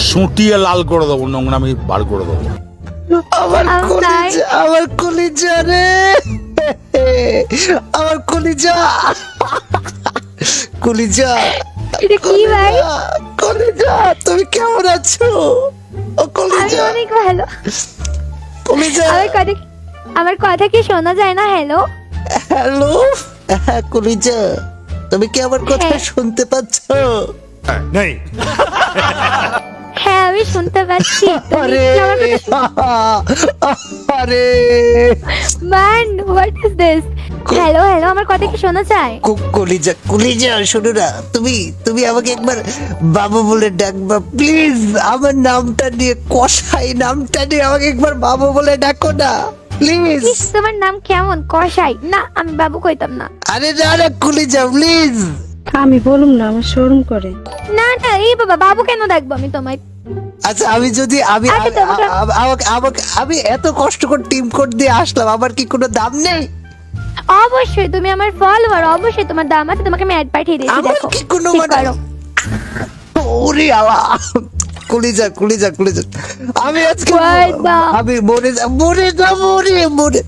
সুটিয়ে লাল করে দেবো, নোংরামি বার করে দেবো। আমার I'm কলিজা, আমার কলিজা রে, আমার কলিজা, কলিজা, এটা কি ভাই? কলিজা তুমি কেমন আছো? ও আমি কলিজা, অনেক ভালো। কলিজা, আমার কথা কি শোনা যায় না? হ্যালো হ্যালো, হ্যাঁ কলিজা, তুমি কি আমার কথা হ্যাঁ। শুনতে পাচ্ছ? হ্যাঁ আমি শুনতে পাচ্ছি। আরে আরে man what is this? Hello hello, আমার কথা কি শোনা যায়? কলিজা, কলিজা শোনো না, তুমি আমাকে একবার বাবু বলে ডাকবা প্লিজ। আমার নামটা নিয়ে কষাই নামটা নিয়ে আমাকে একবার বাবু বলে ডাকো না প্লিজ। তোমার নাম কেমন? কষাই না, আমি বাবু কইতাম না। আরে না না কলিজা প্লিজ। আমি বলুম না, আমার শোরুম করে। না না, এই বাবা বাবু কেন ডাকবো আমি তোমায়? আচ্ছা আমি যদি আচ্ছা, তোমাকে- আমি এত কষ্ট করে টিম কোড দিয়ে আসলাম, আমার কি কোনো দাম নেই? অবশ্যই তুমি আমার ফলোয়ার, অবশ্যই তোমার দাম আছে। তোমাকে আমি অ্যাড পাঠিয়ে দিয়েছি, আমার দেখো কি কোনো ঠিক মানে করো। ওরে আল্লাহ, কলিজা কলিজা কলিজা, আমি আজকে বাবা। আমি মরে মরে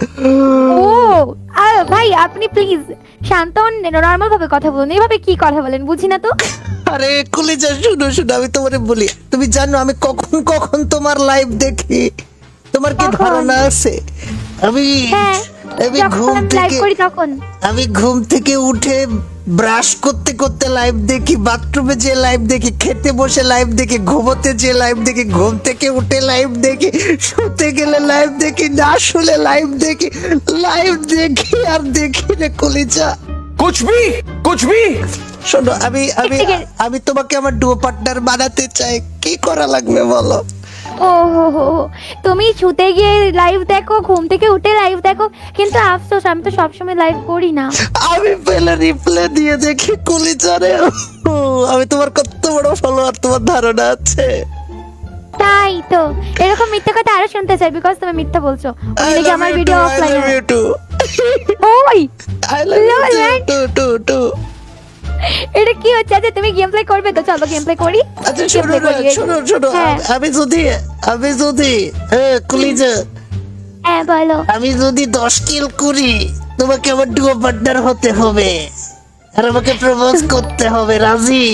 ও ভাই আপনি প্লিজ শান্ত হন, নরমাল ভাবে কথা বলুন। এইভাবে কি কথা বলেন বুঝি না তো। আরে কলিজা শুনো শুনো, আমি তোমারে বলি, তুমি জানো আমি কখন কখন তোমার লাইভ দেখি? তোমার কি কখন? ধারণা আছে? আমি হ্যাঁ। আমি যখন ঘুম আমি লাইভ থেকে করি তখন। আমি ঘুম থেকে উঠে ব্রাশ করতে করতে লাইভ দেখি, বাথরুমে যে লাইভ দেখি, খেতে বসে লাইভ দেখি, ঘুমোতে যে লাইভ দেখি, ঘুম থেকে উঠে লাইভ দেখি, শুতে গেলে লাইভ দেখি, না শুলে লাইভ দেখি, লাইভ দেখি আর দেখি রে কলিজা। कुछ भी শোনো, আমি আমি ঠিক আছে। আমি তোমাকে আমার ডুও পার্টনার বানাতে চাই, কি করা লাগবে বলো? ও হো হো হো। তুমি শুতে গিয়ে লাইভ দেখো, ঘুম থেকে উঠে লাইভ দেখো, কিন্তু আফসোস আমি তো সবসময় লাইভ করি না। আমি পেলে রিপ্লে দিয়ে দেখি কলিজা রে। আমি তোমার কত বড় ফলোয়ার তোমার ধারণা আছে? তাই তো, এরকম মিথ্যা কথা আরো শুনতে চাই, বিকজ তুমি মিথ্যা বলছো। ওই দেখি আমার ভিডিও অফলাইন। ওই I love you Lol, too, man. too. এটা কি হচ্ছে? আচ্ছা তুমি গেম প্লে করবে তো, চলো গেম প্লে করি। আচ্ছা শোনো Gameplay না, করি। শোনো হ্যাঁ। আমি যদি কলিজা, হ্যাঁ বলো। আমি যদি 10 কিল করি, তোমাকে আমার ডুও পার্টনার হতে হবে আর আমাকে প্রপোজ করতে হবে, রাজি?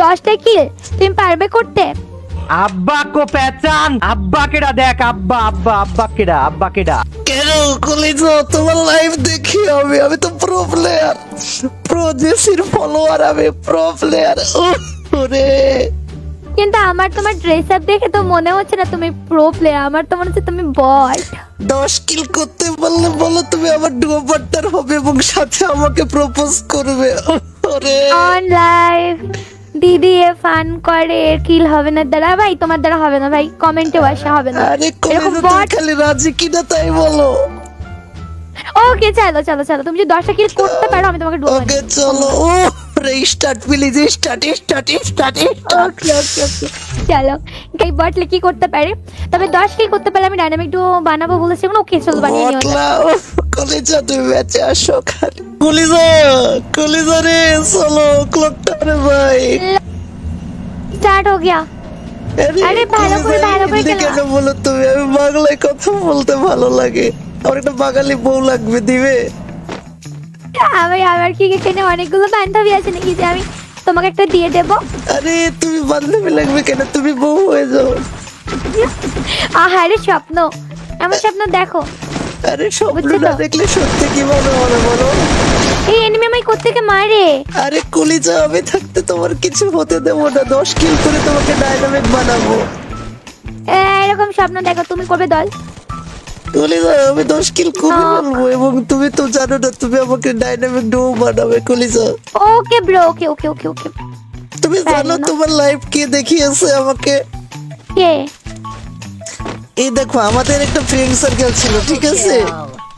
10টা কিল তুমি পারবে করতে? আব্বা কো পেচান, আব্বা কেডা দেখ, আব্বা আব্বা আব্বা কেডা, আব্বা কেডা। কেন কলিজা, তোমার লাইভ দেখি আমি তো প্রো প্লেয়ার, প্রো জেসির ফলোয়ার, আমি প্রো প্লেয়ার। ওরে কিন্তু আমার তোমার ড্রেস আপ দেখে তো মনে হচ্ছে না তুমি প্রো প্লেয়ার, আমার তো মনে হচ্ছে তুমি বট। 10 কিল করতে পারলে বলো তুমি আমার ডুও পার্টনার হবে এবং সাথে আমাকে প্রপোজ করবে। ওরে অন লাইভ দিদি এ ফান করে, কিল হবে না দাঁড়া ভাই, তোমার দ্বারা হবে না ভাই, কমেন্টে আসা হবে না আরে এরকম কলিজা, তুমি বট। খালি রাজি কিনা তাই বলো। ওকে চলো চলো চলো, তুমি যদি 10টা কিল করতে পারো আমি তোমাকে ডুবো। ওকে চলো। ও রে start please, start. Okay okay okay চলো। এই বটলে কি করতে পারে? তবে 10 কিল করতে পারলে আমি ডাইনামিক ডুও বানাবো বলেছি। ওকে চলো বানিয়ে নিও। বটলা, কলিজা তুমি ম্যাচে আসো খালি। কলিজা রে চলো, ক্লকটা রে ভাই। স্টার্ট হো গিয়া। আরে ভালো করে হিন্দি খেলো। কেন বলো তুমি? আমি বাংলায় কথা বলতে ভালো লাগে, আমার একটা বাঙালি বউ লাগবে, দিবে? আমার কি এখানে অনেকগুলো বান্ধবী আছে নাকি যে আমি তোমাকে একটা দিয়ে দেব? আরে তুমি বান্ধবী লাগবে কেন, তুমি বউ হয়ে যাও। আহারে স্বপ্ন, আমার স্বপ্ন দেখো। আরে স্বপ্ন বুঝছো না তো? দেখলে সত্যি কিভাবে হবে বলো? এই এনিমি আমায় কোত্থেকে মারে? আরে কলিজা, আমি থাকতে তোমার কিছু হতে দেবো না, 10 কিল করে তোমাকে ডাইনামিক বানাবো। এরকম স্বপ্ন দেখো, তুমি করবে দল। কলিজা, আমি 10 কিল করে না। বলবো এবং তুমি তো জানো না, তুমি আমাকে ডাইনামিক ডুও বানাবে কলিজা। Okay bro, okay okay okay okay. তুমি জানো না। তোমার লাইফ কে দেখিয়েছে আমাকে? কে? এই দেখো, আমাদের একটা ফ্রেন্ড সার্কেল ছিল, ঠিক আছে?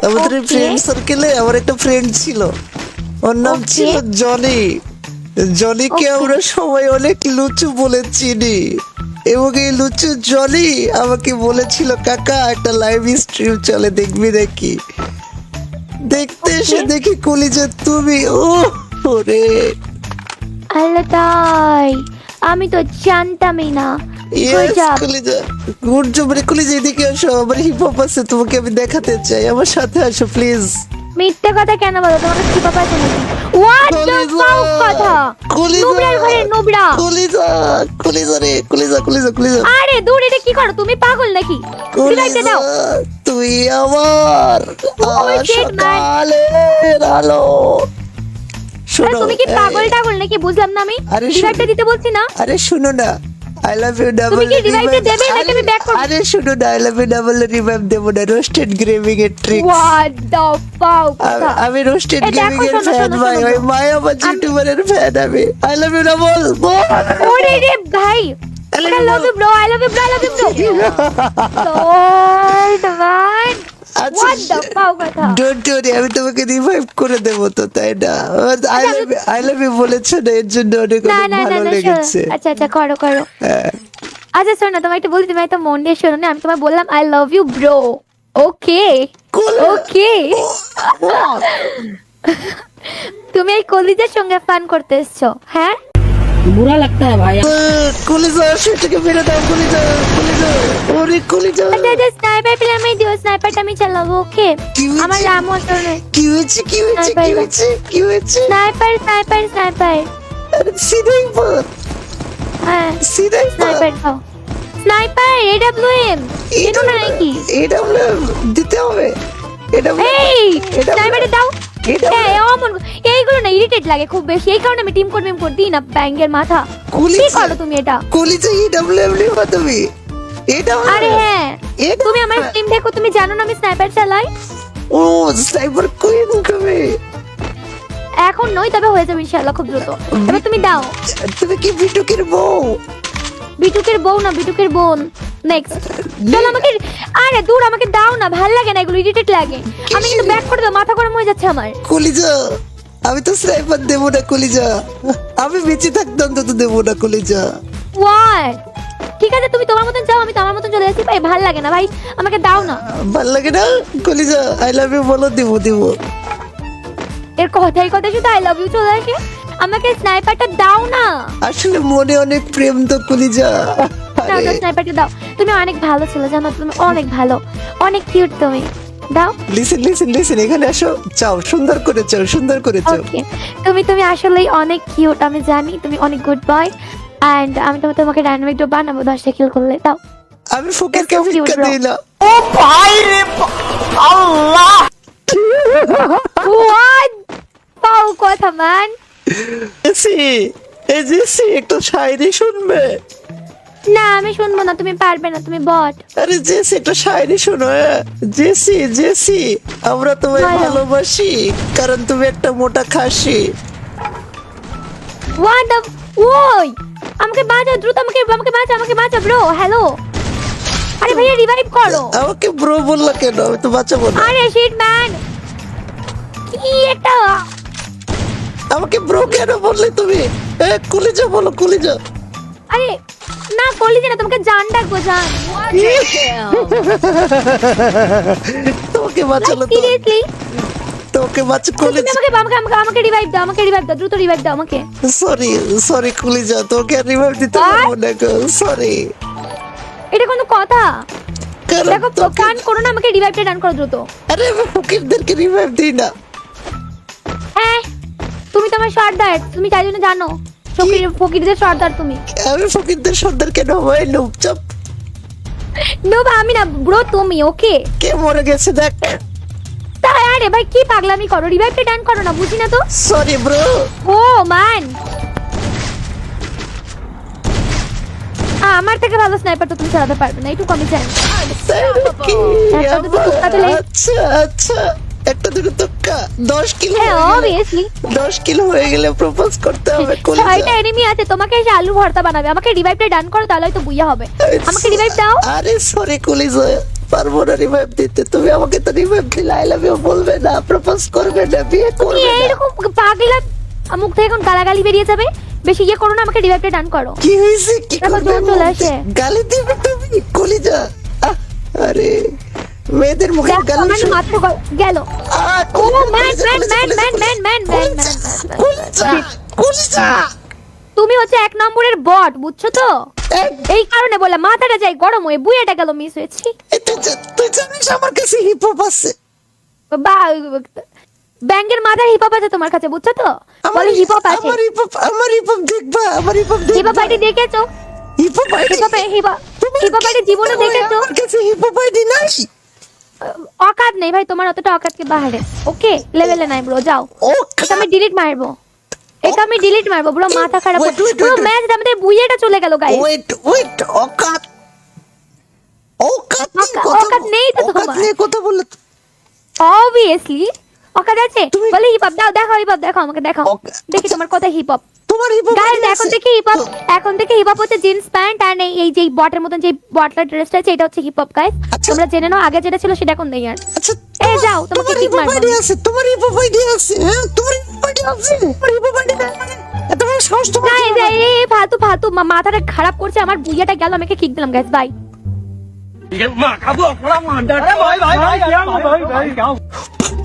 আমাদের Okay. ফ্রেন্ড সার্কেলে আমার একটা ফ্রেন্ড ছিল, ওর নাম Okay. ছিল জনি। জনিকে Okay. আমরা সবাই অনেক লুচু বলে চিনি এবং এই লুচু জনি আমাকে বলেছিল, কাকা একটা লাইভ স্ট্রিম চলে, দেখবি নাকি? দেখতে এসে Okay. দেখি কলিজা তুমি। ওরে আল্লাহ, তাই আমি তো জানতামই না। Good job. কলিজা, গুড জব রে কলিজা, এদিকে আসো, আমার হিপ হপ আছে, তোমাকে আমি দেখাতে চাই, আমার সাথে আসো প্লিজ। মিথ্যে কথা কেন বলো? তোমার কি পাপা আছে নাকি? হোয়াট দ্য ফাক কথা? নুবরার ঘরে নুবরা। কলিজা রে, কলিজা। আরে দূর, এটা কি করো তুমি? পাগল নাকি? রিভাইভটা দাও। তুই আমার shit, man. সকালের আলো। আরে শোনো, তুমি কি পাগল টাগল নাকি? বুঝলাম না আমি। আরে রিভাইভটা দিতে বলছি না। আরে শুনো না, আই লাভ ইউ ডাবল। কি revive-টা দেবে নাকি আমি back করবো? আরে শুনো না, I love you double revive দেবো না, রোস্টেড গ্রেভিং এর ট্রিক। হোয়াট দ্য ফাক কথা? আমি রোস্টেড এই দেখো, গেমিং এর শোনো, ফ্যান শোনো, ভাই, শোনো। ওই মায়াবাজ ইউটিউবারের ফ্যান আমি। I love you double. ওরে রে ভাই, I love you bro, I love you bro, I love you bro. Lord man, what the fuck কথা? ডোন্ট ওরি, আমি তোমাকে রিভাইভ করে দেবো তো, তাই না? আই লাভ ইউ বলেছো না, এর জন্য অনেক না অনেক না না ভালো না, লেগেছে। শোনো। আচ্ছা আচ্ছা, করো করো। হ্যাঁ। আচ্ছা শোনো না, তোমায় একটা বলি, তুমি একটা মন দিয়ে শোনো না। আমি তোমায় বললাম I love you bro. Okay okay. তুমি এই কলিজার সঙ্গে ফান করতে এসছো, হ্যাঁ? बुरा लगता है भाई। কলিজা, সেটাকে মেরে দাও কলিজা। ওরে কলিজা, আচ্ছা আচ্ছা, স্নাইপার পেলে আমি দিও, স্নাইপারটা আমি চালাবো, ওকে? কি হয়েছে? আমার রামও আসলে কি হয়েছে? Sniper sniper sniper. আরে সিনাইপার, হ্যাঁ সিনাইপার। স্নাইপার দাও। স্নাইপার এডব্লিউএম এটা নাকি এডব্লিউএম দিতে হবে এই স্নাইপারটা দাও এই অমন এইগুলো না ইরিটেট লাগে খুব বেশি এই কারণে আমি টিম কোড করতে না ব্যাঙ্গের মাথা কি করো তুমি এটা কলিজা এডব্লিউএম নিবা তুমি এটা আরে হ্যাঁ তুমি আমার টিম দেখো তুমি জানো না আমি স্নাইপার চালাই ও স্নাইপার কুইন তুমি এখন নয় তবে হয়ে যাবে ইনশাআল্লাহ খুব দ্রুত এবার তুমি দাও তুমি কি বিটুকের বউ বিটুকের বউ না বিটুকের বোন নেক্সট চল আমাকে আরে দূর আমাকে দাও না ভাল লাগে না এগুলো ইরিটেট লাগে আমি কিন্তু ব্যাক করে দাও মাথা গরম হয়ে যাচ্ছে আমার কলিজা আমি তো স্নাইপার দেব না কলিজা আমি বেঁচে থাকতাম তো দেব না কলিজা ওয়াই ঠিক আছে তুমি তোমার মতন যাও আমি তোমার মতন চলে আসি ভাই ভাল লাগে না ভাই আমাকে দাও না ভাল লাগে না কলিজা আই লাভ ইউ বলো দেব এর কথাই কথা শুধু আই লাভ ইউ চলে আসে আমাকে স্নাইপারটা দাও না আসলে মনে অনেক প্রেম তো কলিজা দাও দাও স্নাইপারটা দাও তুমি অনেক ভালো ছিল জানো তুমি অনেক ভালো অনেক কিউট তুমি দাও লিসেন এখানে আসো চাও সুন্দর করে চাও ওকে তুমি আসলেই অনেক কিউট আমি জানি তুমি অনেক গুড বয় এন্ড আমি তোমাকে ডাইনামিক ড্রপ বানাবো 10টা কিল করলে দাও আমি ফকিরকে ভিক্ষা দেই না হোয়াট পাও কথা ম্যান জেসি একটু শায়রি শুনবে না আমি শুনবো না তুমি পারবে না তুমি বট আরে জেসি একটু শায়রি শোনো জেসি আমরা তোমায় ভালোবাসি কারণ তুমি একটা মোটা খাসি হোয়াট দ্য ওই আমাকে বাঁচাও দ্রুত আমাকে বাঁচাও ব্রো হ্যালো আরে ভাইয়া রিভাইভ করো আমাকে ব্রো বললা কেন আমি তো বাঁচাবো না আরে শিট ম্যান কি এটা আমাকে ব্রো কেন বললে তুমি কলিজা বলো কলিজা আরে না কলিজা না তোমাকে জান ডাকবো জান তোমাকে বাঁচালো তো সিরিয়াসলি তোমাকে বাঁচা কলিজা আমাকে রিভাইভ দাও দ্রুত রিভাইভ দাও আমাকে সরি কলিজা তোকে রিভাইভ দিতে পারবো না সরি এটা কোনো কথা কারণ দেখো কান করো না আমাকে রিভাইভটা ডান করো দ্রুত আরে আমি ফকিরদেরকে রিভাইভ দিই না হ্যাঁ তুমি তো আমার সর্দার তুমি তাই জন্য জানো ফকিরদের সর্দার তুমি আমি ফকিরদের সর্দার কেন হয় চুপ নো আমি না ব্রো তুমি ওকে কে মরে গেছে দেখ তাই আরে ভাই কি পাগলামি করো রিভাইভটা ডান করো না বুঝি না তো সরি ব্রো ও ম্যান আমার থেকে ভালো স্নাইপার তো তুমি চালাতে পারবে না এইটুকু আমি জানি আচ্ছা একটা দুটো তুক্কা 10 কিলো হ্যাঁ অবভিয়াসলি 10 কিলো হয়ে গেলে প্রপোজ করতে হবে ছয়টা এনিমি আছে তোমাকে এসে আলু ভর্তা বানাবে আমাকে রিভাইভটা ডান করো তাহলে তো বুইয়া হবে আমাকে রিভাইভ দাও আরে সরি কলিজা পারবো না রিভাইভ দিতে তুমি আমাকে তো রিভাইভ দিলে আই লাভ ইউ বলবে না প্রপোজ করবে না বিয়ে করবে না এরকম পাগলা মুখ থেকে এখন গালাগালি বেরিয়ে যাবে বেশি ইয়ে করো না আমাকে রিভাইভটা ডান করো কি হইছে কি করবে চলে আসে গালি দিবে তুমি কলিজা আরে মেয়েদের মুখে গালি আমার মাথা গেল ও ম্যান কলিজা তুমি হচ্ছে 1 নম্বরের বট বুঝছো তো এই কারণে বলে মাথাটা যাই গরম হয়ে বুইয়াটা গেল মিস হয়েছি তুই জানিস আমার কাছে হিপ হপ আছে বা ব্যাঙ্গের মাথার হিপ হপ আছে তোমার কাছে বুঝছো তো বলে হিপ হপ আছে আমার হিপ হপ দেখবা আমার hip hop hip hop ID দেখেছো hip hop hip hop ID জীবনে দেখেছো আমার কাছে হিপ হপ আইডি নাই অকাত নেই ভাই তোমার অতটা অকাতকে বাহারে ওকে লেভেলে নাই ব্রো যাও এটা আমি ডিলিট মারবো ব্রো মাথা খারাপ পুরো ম্যাচ আমাদের বুইয়াটা চলে গেল গাইস ওয়েট অকাত অকাত নেই তো তোমার কথা বললে অবভিয়াসলি অকাত আছে বলে হিপ হপ দাও দেখো আমাকে দেখাও দেখি তোমার কথা হিপ হপ তোমার হিপ হপ গাইস এখন থেকে হিপ হপ হচ্ছে জিন্স প্যান্ট আর এই যে বটের মতন যে বটলার ড্রেসটা আছে এটা হচ্ছে হিপ হপ গাইস তোমরা জেনে নাও আগে যেটা ছিল সেটা এখন নেই আর আচ্ছা এই যাও তোমাকে কিক মারবো তোমার হিপ হপ আইডি আছে হ্যাঁ তোমার হিপ হপ আইডি আছে তোমার হিপ হপ আইডি এত বড় সাহস তোমার এই ফালতু মাথাটা খারাপ করছে আমার বুইয়াটা গেল আমাকে কিক দিলাম গাইস বাই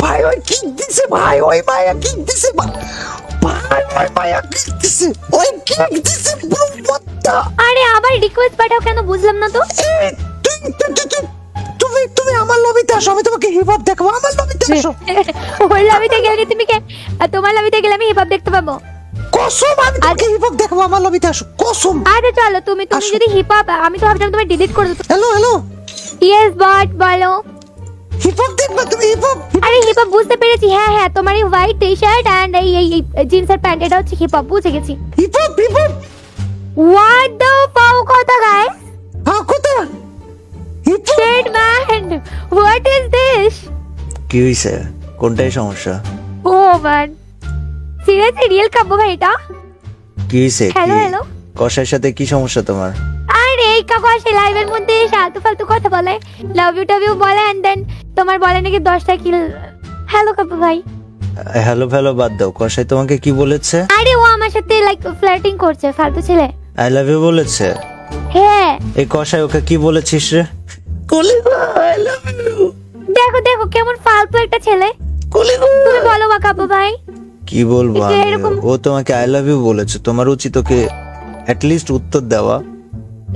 ভাই ওই কিক দিছে ভাই ওই মায়া কিক দিছে ভাই ওই কিক দিছে বড়টা আরে আবার রিকোয়েস্ট পাঠাও কেন বুঝলাম না তো তুমি আমার লবিতে আসো আমি তোমাকে হিপ হপ দেখাবো আমার লবিতে আসো ওর লবিতে গেলে তুমি কে তোমার লবিতে গেলে আমি হিপ হপ দেখতে পাবো কসম আমি তোমাকে হিপ হপ দেখাবো আমার লবিতে আসো কসম। আরে চলো তুমি আসো। যদি হিপ হপ, আমি তো ভাবছিলাম তুমি ডিলিট করে দিতে। হ্যালো হ্যালো ইয়েস বাট বলো। হিপ হপ দেখবা তুমি হিপ হপ? আরে হিপ হপ বুঝতে পেরেছি, হ্যাঁ হ্যাঁ, তোমার এই হোয়াইট টি শার্ট এন্ড এই জিন্সের প্যান্ট, এটা হচ্ছে হিপ হপ, বুঝে গেছি। Hip hop hip hop what the pow কথা গাইস, হ্যাঁ কোথা hip hop? Shit man, what is this? কি হইছে? কোনটাই সমস্যা? Oh man, seriously real Kabya ভাই এটা? কি হইছে? হ্যালো কি হ্যালো। কষার সাথে কি সমস্যা তোমার? আরে এই কাকু আসে লাইভের মধ্যে ফালতু ফালতু কথা বলে, লাভ ইউ টাভ ইউ বলে, এন্ড দেন তোমার বলে নাকি 10টা কিল। হ্যালো কাব্য ভাই। হ্যালো হ্যালো বাদ দাও, কষাই তোমাকে কি বলেছে? আরে ও আমার সাথে লাইক ফ্লার্টিং করছে, ফালতু ছেলে। আই লাভ ইউ বলেছে? হ্যাঁ এই কষাই ওকে কি বলেছিস রে? কলিজা আই লাভ ইউ। দেখো দেখো কেমন ফালতু একটা ছেলে। কলিজা তুমি বলো বা কাব্য ভাই। কি বলবো এটা আমি? এরকম- ও তোমাকে আই লাভ ইউ বলেছে, তোমার উচিত ওকে অ্যাট লিস্ট উত্তর দেওয়া।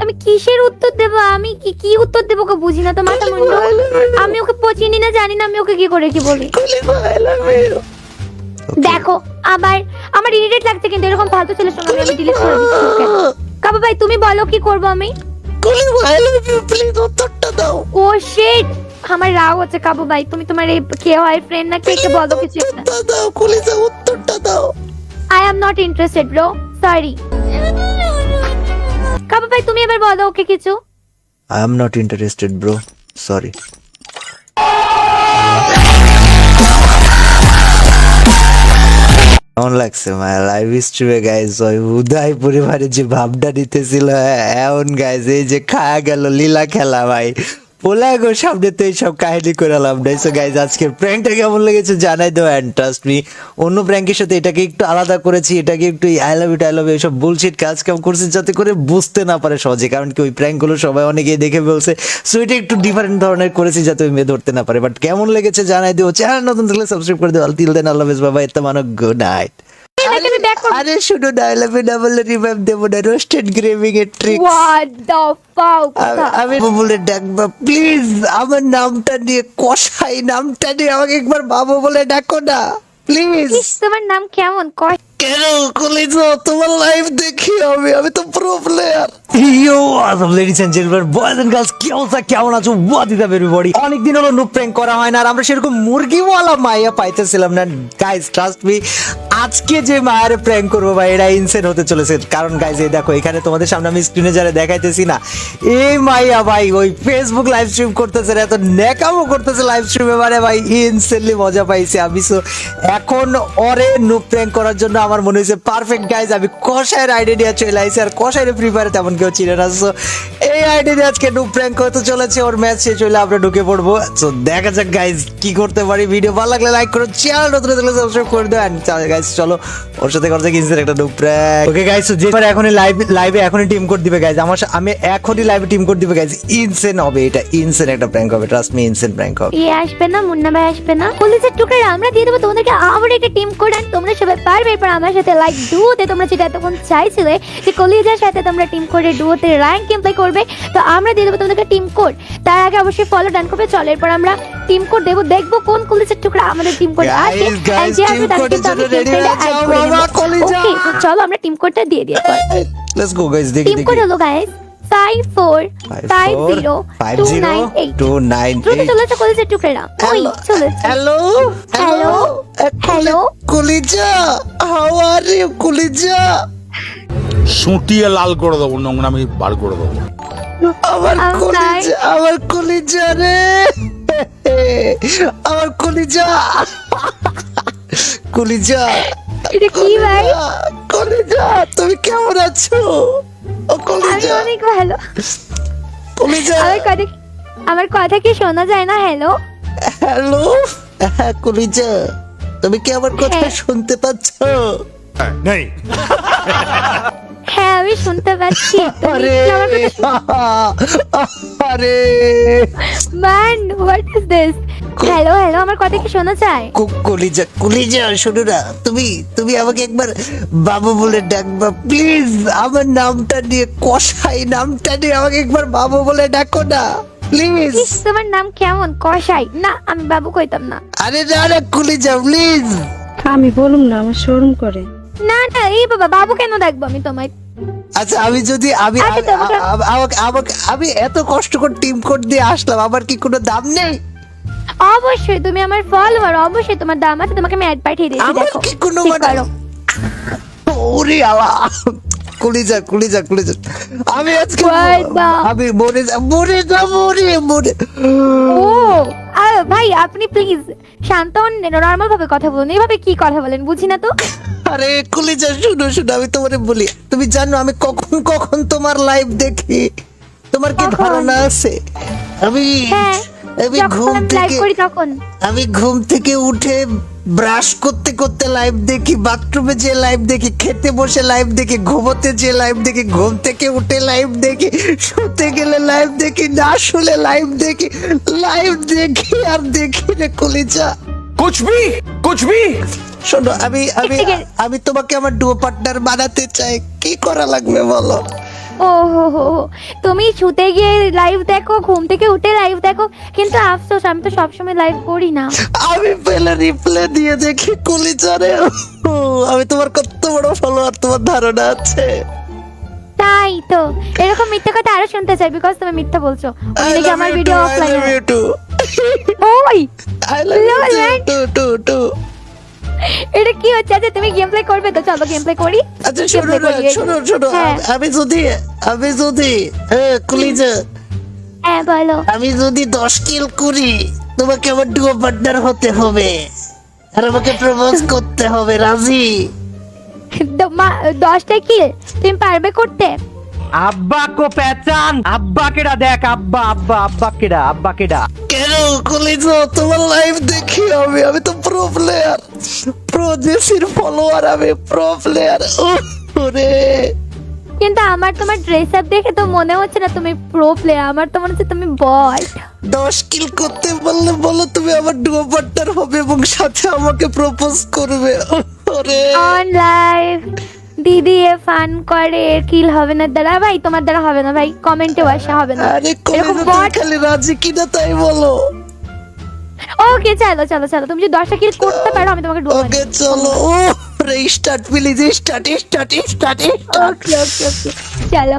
আমি কিসের উত্তর দেব? আমি কি কি উত্তর দেবো ওকে বুঝি না তো, মাথা মুন্ডু। আমি ওকে পচিনি না, জানি না আমি ওকে কি করে কি বলি। দেখো আবার আমার ইরিটেট লাগছে, কিন্তু এরকম ফালতু ছেলের সঙ্গে আমি ডিলিট করে দিচ্ছি ওকে। কাব্য ভাই তুমি বলো কি করব আমি? আই লাভ ইউ প্লিজ উত্তরটা দাও। ও শিট, আমার রাগ হচ্ছে কাব্য ভাই, তুমি তোমার এই কে হয় ফ্রেন্ড না কে কে বলো কিছু একটা। উত্তরটা দাও কলিজা, উত্তরটা দাও। I am not interested bro, sorry. Kabya ভাই তুমি এবার বলো ওকে কিছু। I am not interested bro, sorry. কেমন লাগছে মাই লাইভ স্ট্রিমে গাইজ? ওই উদয় পরিবারের যে ভাবটা নিতেছিল এমন গাইজ, এই যে খায়া গেল লীলা খেলা ভাই, পোলা গো সামনে তো এইসব কাহিনী করে লাভ নাই। সো গাইজ আজকের প্র্যাঙ্কটা কেমন লেগেছে জানাই দাও, অ্যান্ড ট্রাস্ট মি অন্য প্র্যাঙ্কের সাথে এটাকে একটু আলাদা করেছি, এটাকে একটু আই লাভ ইউ এইসব বুলশিট কাজ কাম করছি যাতে করে বুঝতে না পারে সহজে, কারণ কি ওই প্র্যাঙ্কগুলো সবাই অনেকেই দেখে বলছে। সো এটা একটু ডিফারেন্ট ধরনের করেছি যাতে ওই মেয়ে ধরতে না পারে। বাট কেমন লেগেছে জানাই দিও, চ্যানেল নতুন থাকলে সাবস্ক্রাইব করে দিও। টিল দেন আল্লাহ হাফেজ, বাবা, এতে মানো গুড নাইট। এটাকে আমি ব্যাক করব। আরে শুনো না, I love you double revive দেবো না, রোস্টেড গ্রেভিং এর ট্রিক্স। হোয়াট দ্য ফাক কথা। আমি বলে ডাকবা প্লিজ, আমার নামটা নিয়ে কষাই নামটা নিয়ে আমাকে একবার বাবু বলে ডাকো না প্লিজ। ইস, তোমার নাম কেমন কয়? কেন কলিজা তোমার লাইভ দেখি আমি তো pro player. Yo Assam ladies and gentleman, boys and girls, কি অবস্থা, কেমন আছো? What is up everybody? অনেকদিন হলো নুপ প্র্যাঙ্ক করা হয় না, আর আমরা সেরকম মুরগিওয়ালা মাইয়া পাইতেছিলাম না। গাইস ট্রাস্ট মি, আজকে যে মায়ের প্র্যাঙ্ক করবো ভাই এটা ইনসেন হতে চলেছে। কারণ গাইস এই দেখো এখানে তোমাদের সামনে আমি স্ক্রিনে যারা দেখাইতেছি না, এই মাইয়া ভাই ওই ফেসবুক লাইভ স্ট্রিম করতেছে, এত নেকামো করতেছে লাইভ স্ট্রিমে, মানে ভাই ইনসেনলি মজা পাইছি আমি। সো এখন ওরে নুপ প্র্যাঙ্ক করার জন্য আমার মনে হয়েছে পারফেক্ট গাইজ, আমি কষায়ের আইডিয়া চলে আইছি, আর কষায়ের ফ্রি ফায়ারে তেমন কেউ চিনে না। সো এই আইডিয়া আজকে নুপ প্র্যাঙ্ক হতে চলেছে, ওর ম্যাচ শেষ হইলে আমরা ঢুকে পড়বো। সো দেখা যাক গাইজ কি করতে পারি। ভিডিও ভালো লাগলে লাইক করো, চ্যানেল নতুন থাকলে সাবস্ক্রাইব করে দাও। এন্ড গাইজ চলো ওর সাথে করতে কিনছেন একটা noob prank. Okay guys, so যে এখনই লাইভে এখনই টিম কোড দিবে গাইজ, আমি এখনই লাইভে টিম কোড দিবে গাইজ। ইনসেন হবে এটা, ইনসেন একটা প্র্যাঙ্ক হবে, ট্রাস্ট মি, ইনসেন প্র্যাঙ্ক হবে। ইয়ে আসবে না, মুন্না ভাই আসবে না, পুলিশের টুকরা আমরা দিয়ে দেবো তোমাদেরকে আবার একটা টিম কোড, এন্ড তোমরা সবাই পারবে। এরপর আমার সাথে লাইক ডুওতে তোমরা যেটা এতক্ষণ চাইছিলে যে কলিজার সাথে তোমরা টিম করে ডুওতে র্যাঙ্ক গেম প্লে করবে, তো আমরা দিয়ে দেবো তোমাদেরকে টিম কোড। তার আগে অবশ্যই ফলো ডান করবে। চলো এরপর আমরা টিম কোড দেবো, দেখবো কোন কলিজার টুকরা আমাদের টিম কোড আসে, Guys, and যে আসবে team তাকে code কিন্তু আমি এর টিম জন্য কোডে ready অ্যাড হয়ে করে যাও, বাবা, দেবো। কলিজা। ওকে, তো চলো আমরা টিম কোডটা দিয়ে দিই। লেটস গো গাইজ, দেখি টিম কোড হলো গাইস 5450298298। দ্রুত চলেছে কলিজার টুকরা, ওই চলেছে। হ্যালো হ্যালো হ্যালো কলিজা, হাউ আর ইউ কলিজা? সুটিয়ে লাল করে দেবো, নোংরামি বার করে দেবো। আমার I'm কলিজা, আমার কলিজা রে, আমার কলিজা, কলিজা, এটা কি ভাই? কলিজা তুমি কেমন আছো? ও আমি কলিজা, অনেক ভালো। কলিজা, আমার কথা কি শোনা যায় না? হ্যালো হ্যালো, হ্যাঁ কলিজা, তুমি কি আমার কথা হ্যাঁ। শুনতে পাচ্ছ? হ্যাঁ আমি শুনতে পাচ্ছি। আরে আরে man what is this? Hello hello, আমার কথা কি শোনা যায়? কলিজা, কলিজা শোনো না, তুমি আমাকে একবার বাবু বলে ডাকবা প্লিজ। আমার নামটা নিয়ে কষাই নামটা নিয়ে আমাকে একবার বাবু বলে ডাকো না প্লিজ। ইস, তোমার নাম কেমন কষাই? না আমি বাবু কইতাম না। আরে না না কলিজা প্লিজ। আমি বলুম না, আমার শরম করে। না না, এই বাবা, বাবু কেন দেখবো আমি তোমায়? আচ্ছা আমি যদি আমি আচ্ছা, তোমাকে- আমি এত কষ্ট করে টিম কোড দিয়ে আসলাম, আমার কি কোনো দাম নেই? অবশ্যই তুমি আমার ফলোয়ার, অবশ্যই তোমার দাম আছে। তোমাকে আমি অ্যাড পাঠিয়ে দিয়েছি, আমার দেখো কি কোনো check মানে- করো। ওরে আল্লাহ, কলিজা কলিজা কলিজা, আমি আজকে বাবা। আমি মরে মরে ও ভাই, আপনি প্লিজ শান্ত হন, নর্মাল ভাবে কথা বলুন। এইভাবে কি কথা বলেন বুঝি না তো। আরে কলিজা শুনো শুনো, আমি তোমারে বলি, তুমি জানো আমি কখন কখন তোমার লাইভ দেখি? তোমার কি কখন? ধারণা আছে? আমি হ্যাঁ, আমি যখন ঘুম আমি লাইভ থেকে করি তখন। আমি ঘুম থেকে উঠে ব্রাশ করতে করতে লাইভ দেখি, বাথরুমে যে লাইভ দেখি, খেতে বসে লাইভ দেখি, ঘুমোতে যে লাইভ দেখি, ঘুম থেকে উঠে লাইভ দেখি, শুতে গেলে লাইভ দেখি, না শুলে লাইভ দেখি, লাইভ দেখি আর দেখি রে কলিজা। कुछ भी শোনো, আমি আমি ঠিক আছে। আমি তোমাকে আমার ডুও পার্টনার বানাতে চাই, কি করা লাগবে বলো? ও হো হো হো। তুমি শুতে গিয়ে লাইভ দেখো, ঘুম থেকে উঠে লাইভ দেখো, কিন্তু আফসোস আমি তো সবসময় লাইভ করি না। আমি পেলে রিপ্লে দিয়ে দেখি কলিজা রে। আমি তোমার কত বড় ফলোয়ার, তোমার ধারণা আছে? তাই তো, এরকম মিথ্যা কথা আরো শুনতে চাই, বিকজ তুমি মিথ্যা বলছো। I ওইদিকে love আমার you video too, I offline. love you too. ওই I love you Lol, man. too. এটা কি হচ্ছে? আচ্ছা তুমি গেম প্লে করবে তো, চলো গেম প্লে করি। আচ্ছা শোনো Gameplay না, করি। শোনো হ্যাঁ। আমি যদি কলিজা, হ্যাঁ বলো। আমি যদি 10 কিল করি, তোমাকে আমার ডুও পার্টনার হতে হবে আর আমাকে প্রপোজ করতে হবে, রাজি? 10টা কিল তুমি পারবে করতে? আব্বা কো পেচান, আব্বা কেডা দেখ, আব্বা আব্বা আব্বা কেডা, আব্বা কেডা? কেন কলিজা, তোমার লাইভ দেখি আমি তো প্রো প্লেয়ার, প্রো জেসির ফলোয়ার, আমি প্রো প্লেয়ার। ওরে কিন্তু আমার তোমার ড্রেস আপ দেখে তো মনে হচ্ছে না তুমি প্রো প্লেয়ার, আমার তো মনে হচ্ছে তুমি বট। 10 কিল করতে পারলে বলো তুমি আমার ডুও পার্টনার হবে এবং সাথে আমাকে প্রপোজ করবে। ওরে অন লাইভ দিদি এ ফান করে, কিল হবে না দাদা ভাই, তোমার দ্বারা হবে না ভাই, কমেন্টে আসা হবে না। আরে এরকম কলিজা, তুমি বট। খালি রাজি কিনা তাই বলো। ওকে চলো চলো চলো, তুমি যদি 10টা কিল করতে পারো আমি তোমাকে ডুবো। ওকে চলো। ও রে start please, start. Okay okay okay চলো।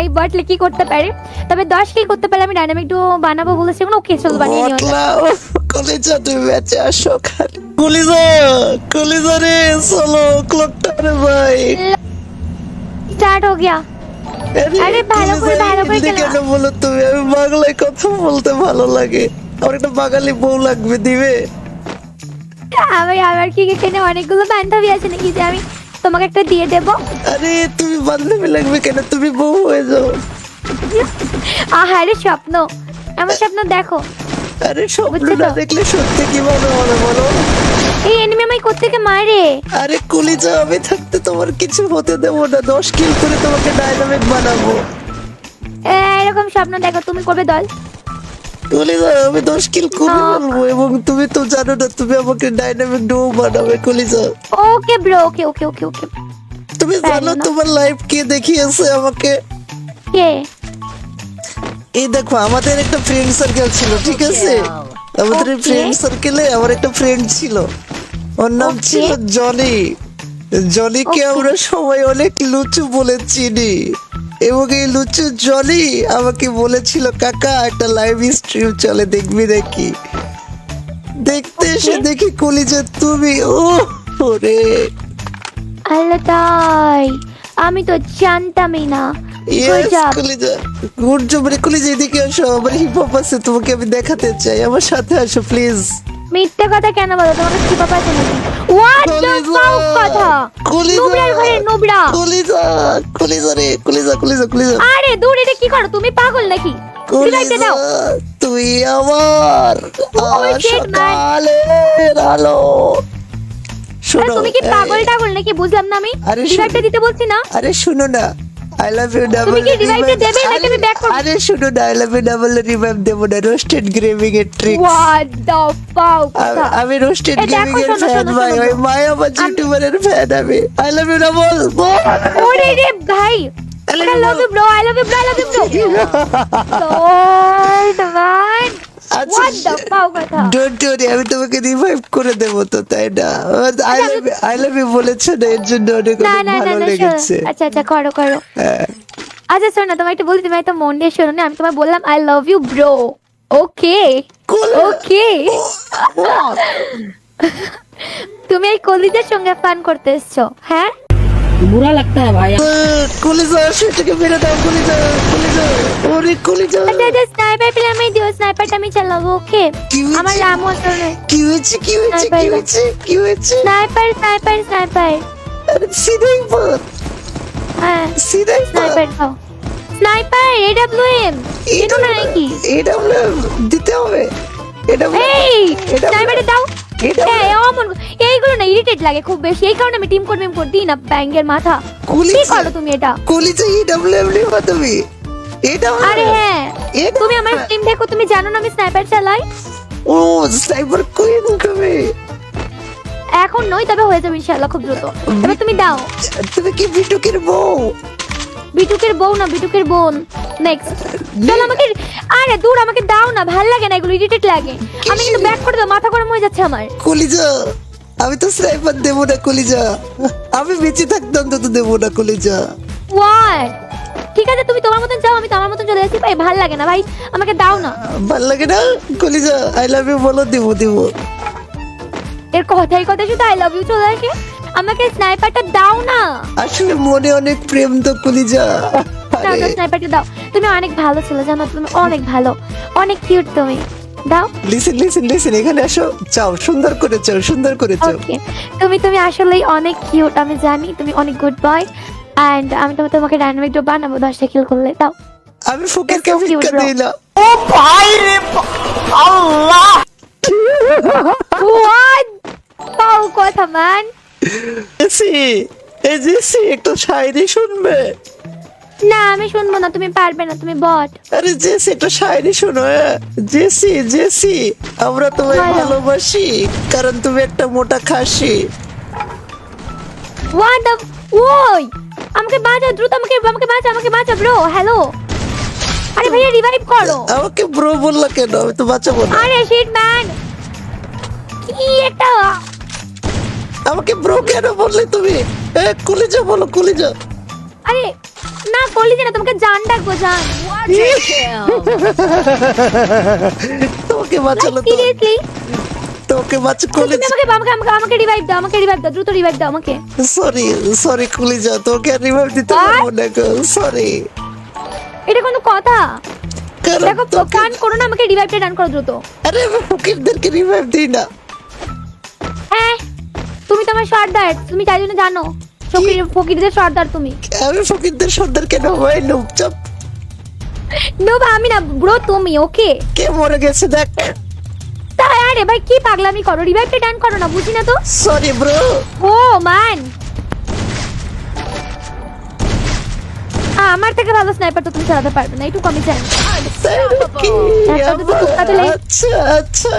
এই বটলে কি করতে পারে? তবে 10 কিল করতে পারলে আমি ডাইনামিক ডুও বানাবো বলেছি, ওকে চল বানিয়ে নিও। বটলা, কলিজা তুমি ম্যাচে আসো খালি। কলিজা রে চলো, ক্লকটা রে ভাই। স্টার্ট হো গিয়া। আরে ভালো করে হিন্দি খেলো। কেন বলো তুমি? আমি বাংলায় কথা বলতে ভালো লাগে, আমার একটা বাঙালি বউ লাগবে, দিবে? আমার কি এখানে অনেকগুলো বান্ধবী আছে নাকি যে আমি তোমাকে একটা দিয়ে দেবো? আরে তুমি বান্ধবী লাগবে কেন, তুমি বউ হয়ে যাও। আহারে স্বপ্ন, আমার স্বপ্ন দেখো। আরে স্বপ্ন বুঝছো না তো? দেখলে সত্যি কিভাবে হবে বলো? এই এনিমি আমায় কোত্থেকে মারে? আরে কলিজা, আমি থাকতে তোমার কিছু হতে দেবো না, 10 কিল করে তোমাকে ডায়নামিক বানাবো। এরকম স্বপ্ন দেখো, তুমি করবে দল। কলিজা, আমি 10 কিল করে বলবো এবং তুমি তো জানো না, তুমি আমাকে ডায়নামিক ডুও বানাবে কলিজা। Okay bro, okay okay okay okay. তুমি জানো না। তোমার লাইফ কে দেখিয়েছে আমাকে? কে? এই দেখো, আমাদের একটা ফ্রেন্ড সার্কেল ছিল, ঠিক আছে? আমাদের Okay. ফ্রেন্ড সার্কেলে আমার একটা ফ্রেন্ড ছিল, ওর নাম Okay. ছিল জনি। জনিকে Okay. আমরা সবাই অনেক লুচু বলে চিনি এবং এই লুচু জনি আমাকে বলেছিল, কাকা একটা লাইভ স্ট্রিম চলে, দেখবি নাকি? দেখতে এসে Okay. দেখি কলিজা তুমি। ও ওরে আল্লাহ, তাই আমি তো জানতামই না। Good yes job. কলিজা, গুড জব রে কলিজা, এদিকে আসো, আমার হিপ হপ আছে, তোমাকে আমি দেখাতে চাই, আমার সাথে আসো প্লিজ। মিথ্যে কথা কেন বলো? তোমার কি পাপা আছে নাকি? হোয়াট দ্য কলিজা, ফাক কথা? কলিজা, নুবরার ঘরে নুবরা। কলিজা রে, কলিজা। আরে দূর, এটা কি করো তুমি? পাগল নাকি? রিভাইভটা দাও। তুই আমার Oh shit, man. সকালের আলো। আরে শোনো, তুমি কি পাগল টাগল নাকি? বুঝলাম না আমি। আরে রিভাইভটা দিতে বলছি না। আরে শুনো না, আই লাভ ইউ ডাবল। কি revive দেবে নাকি আমি back করব? আরে শুনো না, I love you double revive দেবো না, রোস্টেড গ্রেভিং এর ট্রিক্স। হোয়াট দ্য ফাক কথা? আমি রোস্টেড এই দেখো, গেমিং এর শোনো, ফ্যান শোনো, ভাই, শোনো। ওই মায়াবা ইউটিউবারের ফ্যান আমি। I love you double. ওরে রে ভাই, I love you bro, I love you bro, I love you bro. Lord man, আচ্ছা what the পাও কথা। ডোন্ট ওয়ারি, আমি তোমাকে রিভাইভ করে দেব তো, তাই না? আই লাভ ইউ বলেছো না, এর জন্য অনেক না অনেক না না ভালো না, লেগেছে। আচ্ছা আচ্ছা, করো করো। হ্যাঁ। আচ্ছা শোনো না, তোমায় একটু বলি, তুমি একটু মন দিয়ে শোনো না, আমি তোমায় বললাম I love you bro. Okay okay, তুমি এই কলিজার সঙ্গে ফান করতে এসছো, হ্যাঁ? बुरा लगता है भाई। কলিজা সেটাকে মেরে দাও, কলিজা কলিজা, ওরে কলিজা। আচ্ছা আচ্ছা, স্নাইপার পেলে আমি দিও, স্নাইপারটা আমি চালাবো, ওকে? কি হয়েছে? আমার রামও আসলে কি হয়েছে কি হয়েছে কি হয়েছে কি হয়েছে? স্নাইপার স্নাইপার স্নাইপার, আরে সিধাই পথ, হ্যাঁ সিধাই পথ। স্নাইপার দাও, স্নাইপার এডব্লিউএম এটা না নাকি? এটা দিতে হবে, এটা এই এটা স্নাইপারটা দাও। এটা এই অমন এইগুলো না ইরিটেট লাগে খুব বেশি, এই কারণে আমি টিম কোড দিই না, ব্যাঙ্গের মাথা। কলিজা। কি করো তুমি এটা? কলিজা ইডব্লিউএম নিবা তুমি? এটা আরে হ্যাঁ, এটা তুমি আমার টিম দেখো, তুমি জানো না আমি স্নাইপার চালাই। ও স্নাইপার কুইন কবে? এখন নয়, তবে হয়ে যাবে ইনশাআল্লাহ খুব দ্রুত। এবার তুমি দাও। তুমি কি বিটুকের বউ? বিটুকের বউ না, বিটুকের বোন। নেক্সট চলো আমাকে, আরে দূর, আমাকে দাও না, ভাল লাগে না এগুলো, ইরিটেট লাগে। আমি কিন্তু ব্যাক করে দাও, মাথা গরম হয়ে যাচ্ছে আমার। কলিজা আমি তো স্নাইপার দেবো না কলিজা, আমি বেঁচে থাকতাম তো দেবো না কলিজা। হোয়াট? ঠিক আছে তুমি তোমার মতন যাও, আমি তো আমার মতন চলে যাচ্ছি। ভাই ভাল লাগে না ভাই, আমাকে দাও না। ভাল লাগে না কলিজা? আই লাভ ইউ বলো, দেবো দেবো। এর কথাই কথা শুধু আই লাভ ইউ চলে আসে। আমাকে স্নাইপারটা দাও না। আসলে মনে অনেক প্রেম তো কলিজা। দাও দাও, স্নাইপারটা দাও। তুমি অনেক ভালো ছেলে জানো, তুমি অনেক ভালো, অনেক কিউট তুমি। দাও। লিসেন লিসেন লিসেন, এখানে আসো, চাও সুন্দর করে চাও, সুন্দর করে চাও। ওকে, তুমি আসলেই অনেক কিউট, আমি জানি তুমি অনেক গুড বয়। এন্ড আমি তোমাকে ডাইনামিক ড্রপ বানাবো 10টা কিল করলে। দাও। আমি ফকিরকে It's so cute, ভিক্ষা bro. দিই না। হোয়াট? পাও কথা ম্যান। জেসি, এই জেসি একটু শায়রি শুনবে? না আমি শুনবো না, তুমি পারবে না, তুমি বট। আরে জেসি একটু শায়রি শোনো। জেসি জেসি, আমরা তোমায় বলো। ভালোবাসি কারণ তুমি একটা মোটা খাসি। হোয়াট দ্য, ওই আমাকে বাঁচাও দ্রুত, আমাকে বাঁচাও ব্রো। হ্যালো, আরে ভাইয়া রিভাইভ করো। আমাকে ব্রো বললা কেন? আমি তো বাঁচাবো না। আরে শিট ম্যান, কি একটা। আমাকে ব্রো কেন বললে তুমি? কলিজা বলো, কলিজা। আরে না কলিজা না, তোমাকে জান ডাকবো, জান। তোমাকে বাঁচালো তো, সিরিয়াসলি তোমাকে বাঁচা তুমি কলিজা। আমাকে রিভাইভ দাও, দ্রুত রিভাইভ দাও আমাকে। সরি সরি কলিজা, তোকে রিভাইভ দিতে পারবো না গো, সরি। এটা কোনো কথা? কারণ দেখো তোকে, কান করো না, আমাকে রিভাইভটা ডান করো দ্রুত। আরে আমি ফকিরদেরকে রিভাইভ দিই না। হ্যাঁ তুমি তো আমার সর্দার, তুমি তাই জন্য জানো ফকিরদের সর্দার তুমি। আমি ফকিরদের সর্দার কেন হয়? চুপ। নো আমি না ব্রো, তুমি। ওকে কে মরে গেছে দেখ। তাই আরে ভাই কি পাগলামি করো, রিভাইভটা ডান করো না, বুঝি না তো। Sorry bro. ও ম্যান, আমার থেকে ভালো স্নাইপার তো তুমি চালাতে পারবে না, এইটুকু আমি জানি। একটা দুটো তুক্কা তো লেগে- আচ্ছা আচ্ছা,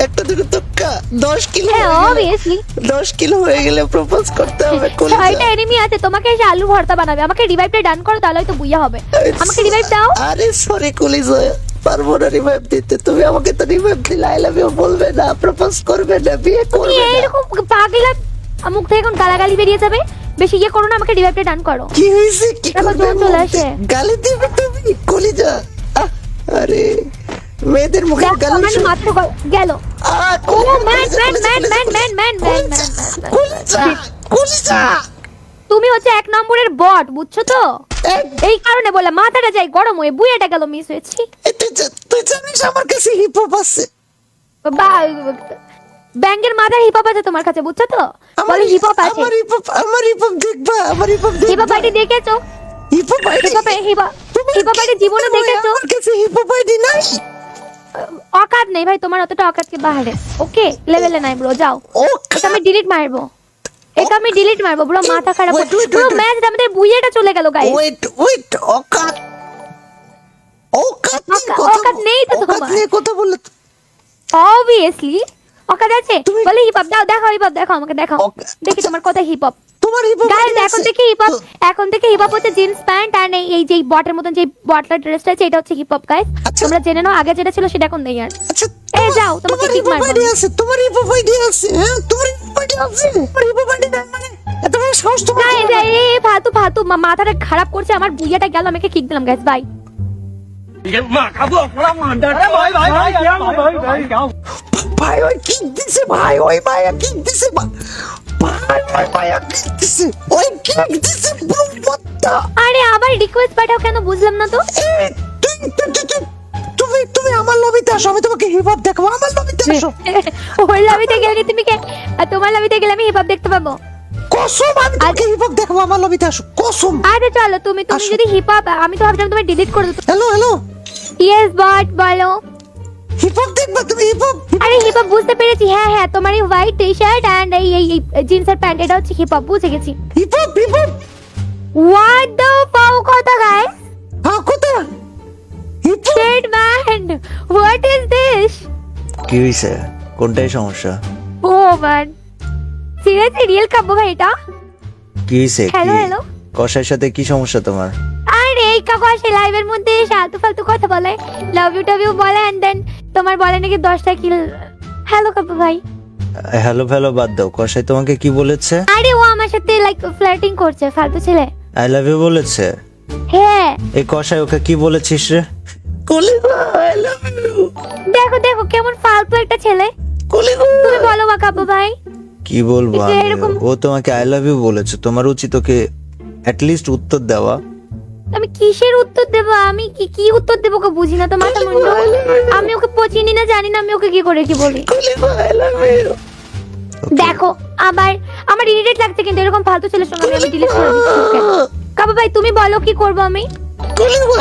একটা দুটো তুক্কা 10 কিলো হ্যাঁ হয়ে গেলে- অবভিয়াসলি 10 কিলো হয়ে গেলে প্রপোজ করতে হবে কলিজা। 6টা এনিমি আছে, তোমাকে এসে আলু ভর্তা বানাবে। আমাকে রিভাইভটা ডান করো, তাহলে হয়তো বুইয়া হবে। আমাকে রিভাইভ দাও। আরে সরি কলিজা, পারবো না রিভাইভ দিতে। তুমি আমাকে তো রিভাইভ দিলে আই লাভ ইউ বলবে না, প্রপোজ করবে না, বিয়ে তুমি করবে না। এইরকম পাগলা, মুখ থেকে এখন গালাগালি বেরিয়ে যাবে। বেশি ইয়ে করো না, আমাকে রিভাইভটা ডান করো। কি হয়েছে? কি দেখো, করবে? জন চলে আসে। গালি দিবে তুমি কলিজা? আরে মেয়েদের মুখে দেখো, গালি আমার মাথা গেল। ও ম্যান কলিজা কলিজা। তুমি হচ্ছে 1 নম্বরের বট, বুঝছো তো? এই কারণে বলে মাথাটা যাই গরম হয়ে বুইয়াটা গেল, মিস হয়েছি। তুই জানিস আমার কাছে হিপ হপ আছে? ব্যাঙ্গের মাথার হিপ হপ আছে তোমার কাছে, বুঝছো তো? বলে হিপ হপ আছে। আমার হিপ হপ দেখবা, আমার hip hop hip hop ID দেখেছো? Hip hop hip hop ID জীবনে দেখেছো? আমার কাছে হিপ হপ আইডি নাই। অকাত নেই ভাই তোমার, অতটা অকাতকে বাহারে। ওকে লেভেলে নাই ব্রো, যাও। ও এটা আমি ডিলিট মারবো, ব্রো। মাথা খারাপ Wait, wait, পুরো wait, wait. ম্যাচ আমাদের বুইয়াটা চলে গেল গাইস। ওয়েট অকাত অকাত নেই তো তোমার। অকাত নিয়ে কথা বললে তো। অবভিয়াসলি অকাত আছে। তুমি- বলে হিপ হপ দাও, দেখো হিপ হপ, দেখো আমাকে দেখাও, দেখি তোমার কথা হিপ হপ। তোমার হিপ হপ গাইস এখন থেকে হিপ হপ হচ্ছে জিন্স প্যান্ট, আর এই যে বটের মতন যে বটলার ড্রেসটা আছে, এটা হচ্ছে হিপ হপ গাইস। আচ্ছা। তোমরা জেনে নাও, আগে যেটা ছিল সেটা এখন নেই আর। আচ্ছা এই হ্যাঁ যাও, তোমাকে তোমার ঠিক হিপ হপ মারবো আইডি আছে, তোমার হিপ হপ আইডি আছে, হ্যাঁ তোমার হিপ হপ আইডি আছে, তোমার হিপ হপ আইডি মানে এত বড় সাহস তোমার? গাইস এই ফালতু ফালতু মাথাটা খারাপ করছে আমার, বুইয়াটা গেল, আমাকে কিক দিলাম গাইস, বাই। ভাই ওই কিক দিছে, ভাই ওই ভাই কিক দিছে, ভাই ভাই ভাই কিক দিছে, ওই কিক দিছে বড়টা। আরে আবার রিকোয়েস্ট পাঠাও কেন, বুঝলাম না তো। তুমি আমার লবিতে আসো, আমি তোমাকে হিপ হপ দেখাবো, আমার লবিতে আসো। ওর লবিতে গেলে তুমি কে, আর তোমার লবিতে গেলে আমি হিপ হপ দেখতে পাবো? কসম আমি তোমাকে হিপ হপ দেখাবো, আমার লবিতে আসো, কসম। আরে চলো, তুমি আসো। যদি হিপ হপ, আমি তো ভাবছিলাম তুমি ডিলিট করে দাও। হ্যালো হ্যালো, ইয়েস বাট বলো। হিপ হপ দেখবা তুমি, হিপ হপ? আরে হিপ হপ বুঝতে পেরেছি, হ্যাঁ হ্যাঁ, তোমার এই হোয়াইট টি শার্ট এন্ড এই জিন্সের প্যান্ট, এটা হচ্ছে হিপ হপ, বুঝে গেছি। Hip hop hip hop. What the pow কথা গাইস, হ্যাঁ কোথা? Hip hop shit man, what is this? কি হইছে? কোনটাই সমস্যা? Oh man, seriously real Kabya ভাই এটা? কি হইছে? হ্যালো হ্যালো, কষার সাথে কি সমস্যা তোমার? আরে এই কাকু আসে লাইভের মধ্যে ফালতু ফালতু কথা বলে, লাভ ইউ টাভ ইউ বলে, এন্ড দেন তোমার বলে নাকি 10টা কিল। হ্যালো কাব্য ভাই। হ্যালো হ্যালো বাদ দাও, কষাই তোমাকে কি বলেছে? আরে ও আমার সাথে লাইক ফ্লার্টিং করছে, ফালতু ছেলে। আই লাভ ইউ বলেছে? হ্যাঁ এই কষাই ওকে কি বলেছিস রে? কলিজা আই লাভ ইউ। দেখো দেখো কেমন ফালতু একটা ছেলে। কলিজা তুমি বলো বা কাব্য ভাই। কি বলবো এটা আমি? এরকম- ও তোমাকে আই লাভ ইউ বলেছে, তোমার উচিত ওকে অ্যাট লিস্ট উত্তর দেওয়া। আমি কিসের উত্তর দেবো, আমি কি কি উত্তর দেবো ওকে বুঝি না তো, মাথা মুন্ডু। আমি ওকে পচিনি না, জানি না আমি ওকে কি করে কি বলি। দেখো আবার আমার ইরিটেট লাগছে, কিন্তু এরকম ফালতু ছেলের সঙ্গে আমি ডিলিট করে দিচ্ছি ওকে। কাব্য ভাই তুমি বলো কি করবো আমি?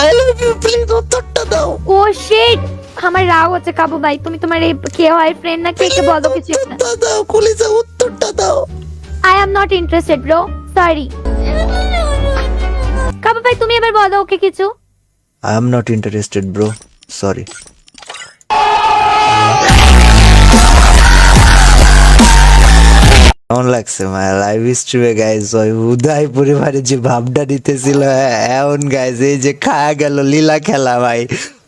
আই লাভ ইউ প্লিজ উত্তরটা দাও। ও শিট, আমার রাগ হচ্ছে। কাব্য ভাই তুমি তোমার এই কে হয় ফ্রেন্ড না কে কে বলো কিছু একটা। উত্তরটা দাও কলিজা, উত্তরটা দাও। I am not interested bro, sorry. Kabya ভাই তুমি এবার বলো ওকে কিছু। I am not interested bro, sorry. কেমন লাগছে মায়া লাইভ স্ট্রিমে গাইজ? ওই উদয় পরিবারের যে ভাবটা দিতেছিল এমন গাইজ, এই যে খায়া গেল লীলা খেলা ভাই,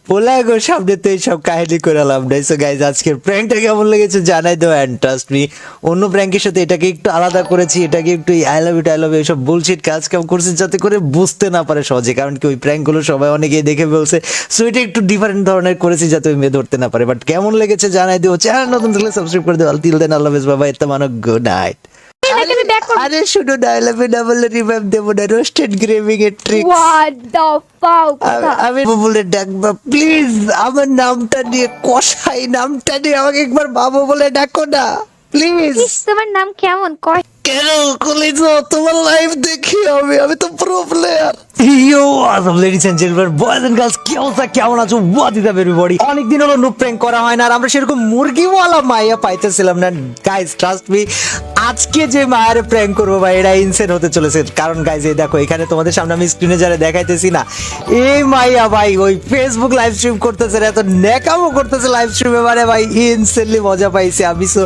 পোলায় গো সামনে তো এইসব কাহিনী করে লাভ নাই। সো গাইজ আজকের প্র্যাঙ্কটা কেমন লেগেছে জানাই দাও, অ্যান্ড ট্রাস্ট মি অন্য প্র্যাঙ্কের সাথে এটাকে একটু আলাদা করেছি, এটাকে একটু আই লাভ ইউ এইসব বুলশিট কাজ কাম করছি যাতে করে বুঝতে না পারে সহজে, কারণ কি ওই প্র্যাঙ্কগুলো সবাই অনেকেই দেখে বলছে। সো এটা একটু ডিফারেন্ট ধরনের করেছি যাতে ওই মেয়ে ধরতে না পারে। বাট কেমন লেগেছে জানাই দিও, চ্যানেল নতুন থাকলে সাবস্ক্রাইব করে দিও। তিল দেন আল্লাহ হাফেজ, বাবা, এত মানো, গুড নাইট। নাকি আমি ব্যাক করব? আরে শুনো না, I love you double revive দেবো না, রোস্টেড গ্রেভিং এর ট্রিক। What the fuck. আমি বলে ডাকবা প্লিজ, আমার নামটা নিয়ে, কষাই নামটা নিয়ে আমাকে একবার বাবু বলে ডাকো না প্লিজ। তোমার নাম কেমন কয়? কেন কলিজা, তোমার লাইভ দেখি আমি তো pro player. Yo Assam ladies and gentleman, boys and girls, কি অবস্থা, কেমন আছো? What is up everybody? অনেকদিন হলো নুপ প্র্যাঙ্ক করা হয় না, আর আমরা সেরকম মুরগিওয়ালা মাইয়া পাইতেছিলাম না। গাইস ট্রাস্ট মি, আজকে যে মায়ের প্র্যাঙ্ক করবো ভাই, এটা ইনসেন হতে চলেছে। কারণ গাইস এই দেখো, এখানে তোমাদের সামনে আমি স্ক্রিনে যারা দেখাইতেছি না, এই মাইয়া ভাই ওই ফেসবুক লাইভ স্ট্রিম করতেছে, এত নেকামো করতেছে লাইভ স্ট্রিমে, মানে ভাই ইনসেনলি মজা পাইছি আমি। সো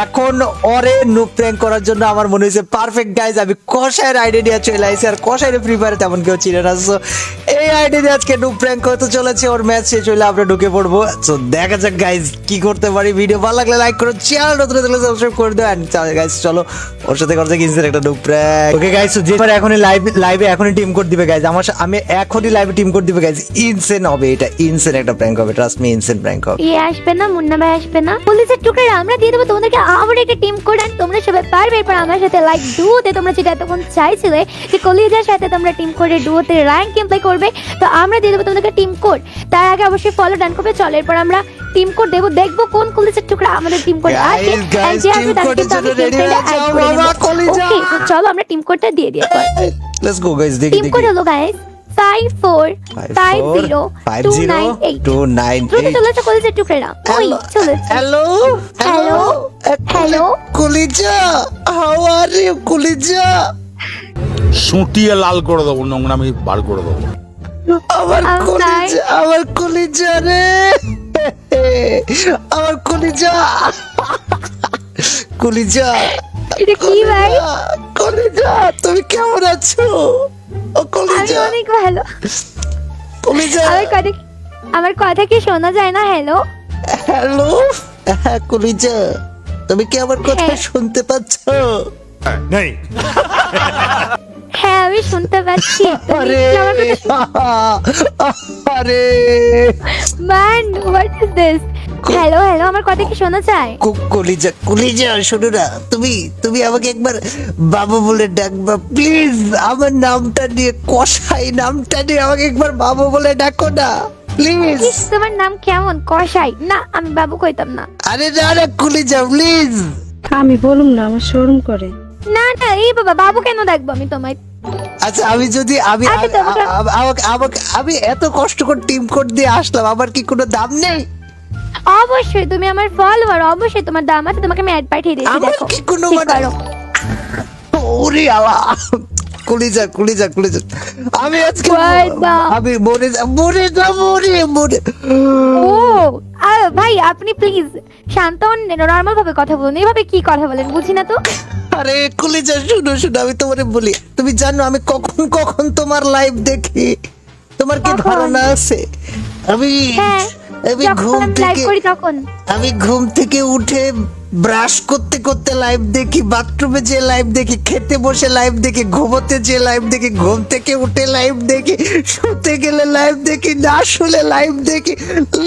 এখন ওরে নুপ প্র্যাঙ্ক করার জন্য আমার মনে হয়েছে পারফেক্ট গাইজ, আমি কষায়ের আইডিয়া চলে আইছি, আর কষায়ের ফ্রি ফায়ার তেমন কেউ চিনে না। সো এই আইডিয়া দিয়ে আজকে নুপ প্র্যাঙ্ক করতে চলেছে, ওর ম্যাচ শেষ হইলে আমরা ঢুকে পড়বো। সো দেখা যাক গাইজ কি করতে পারি। ভিডিও ভালো লাগলে লাইক করো, চ্যানেল নতুন থাকলে সাবস্ক্রাইব করে দাও। এন্ড গাইজ চলো ওর সাথে করতে কিনছেন একটা নুপ প্র্যাঙ্ক। ওকে গাইজ, যে এখনই লাইভে এখনই টিম কোড দিবে গাইজ, আমি এখনই লাইভে টিম কোড দিবে গাইজ। ইনসেন হবে এটা, ইনসেন একটা প্র্যাঙ্ক হবে, ট্রাস্ট মি, ইনসেন প্র্যাঙ্ক হবে। ইয়ে আসবে না, মুন্না ভাই আসবে না, পুলিশের টুকরা আমরা দিয়ে দেবো তোমাদেরকে আবার একটা টিম কোড, এন্ড তোমরা সবাই পারবে। এরপর আমার সাথে লাইক ডুওতে তোমরা যেটা এতক্ষণ চাইছিলে যে কলিজার সাথে তোমরা টিম কোডে ডুওতে র্যাঙ্ক গেম প্লে করবে, তো আমরা দিয়ে দেবো তোমাদেরকে টিম কোড। তার আগে অবশ্যই ফলো ডান করবে। চলো এরপর আমরা টিম কোড দেবো, দেখবো কোন কলিজার টুকরা আমাদের টিম কোড আছে। Guys, team code এর জন্য ready হয়ে যাও, বাবা, কলিজা। ওকে তো চলো আমরা টিম কোডটা দিয়ে দিই একবার। লেটস গো গাইজ, দেখি টিম কোড হলো গাইস 5450298298। চলেছে কলিজার টুকরা, ওই চলেছে। হ্যালো হ্যালো হ্যালো কলিজা, হাউ আর ইউ কলিজা? সুটিয়ে লাল করে দেবো, নোংরামি বার করে দেবো। আমার I'm কলিজা, আমার কলিজা রে, আমার কলিজা, কলিজা, এটা কি ভাই? কলিজা তুমি কেমন আছো? ও আমি কলিজা, অনেক ভালো। কলিজা, আমার কথা কি শোনা যায় না? হ্যালো হ্যালো, হ্যাঁ কলিজা, তুমি কি আমার কথা হ্যাঁ। শুনতে পাচ্ছ? হ্যাঁ আমি শুনতে পাচ্ছি। তুমি আরে কি আমার কথা আরে man what is this? Hello hello, আমার কথা কি শোনা যায়? কলিজা কলিজা, শোনো না, তুমি তুমি আমাকে একবার বাবু বলে ডাকবা প্লিজ। আমার নামটা নিয়ে, কষাই নামটা নিয়ে আমাকে একবার বাবু বলে ডাকো না প্লিজ। ইস, তোমার নাম কেমন কষাই? না আমি বাবু কইতাম না। আরে না না কলিজা প্লিজ। আমি বলুম না, আমার শোরুম করে। না না এই বাবা, বাবু কেন ডাকবো আমি তোমায়? আচ্ছা আমি যদি আমি আচ্ছা, তোমাকে- আমি এত কষ্ট করে টিম কোড দিয়ে আসলাম, আমার কি কোনো দাম নেই? অবশ্যই তুমি আমার ফলোয়ার, অবশ্যই তোমার দাম আছে। তোমাকে আমি অ্যাড পাঠিয়ে দিয়েছি, আমার দেখো কি কোনো ঠিক মানে করো। ওরে আল্লাহ, কলিজা কলিজা কলিজা, আমি আজকে ওয়াইদা। আমি মরে যা মরে যা মরে মরে ও ভাই আপনি প্লিজ শান্ত হন, নরমাল ভাবে কথা বলুন। এইভাবে কি কথা বলেন বুঝি না তো। আরে কলিজা শুনো শুনো, আমি তোমারে বলি, তুমি জানো আমি কখন কখন তোমার লাইভ দেখি? তোমার কি কখন? ধারণা আছে? আমি হ্যাঁ আমি যখন ঘুম আমি লাইভ থেকে করি তখন। আমি ঘুম থেকে উঠে ব্রাশ করতে করতে লাইভ দেখি, বাথরুমে যে লাইভ দেখি, খেতে বসে লাইভ দেখি, ঘুমোতে যে লাইভ দেখি, ঘুম থেকে উঠে লাইভ দেখি, শুতে গেলে লাইভ দেখি, না শুলে লাইভ দেখি,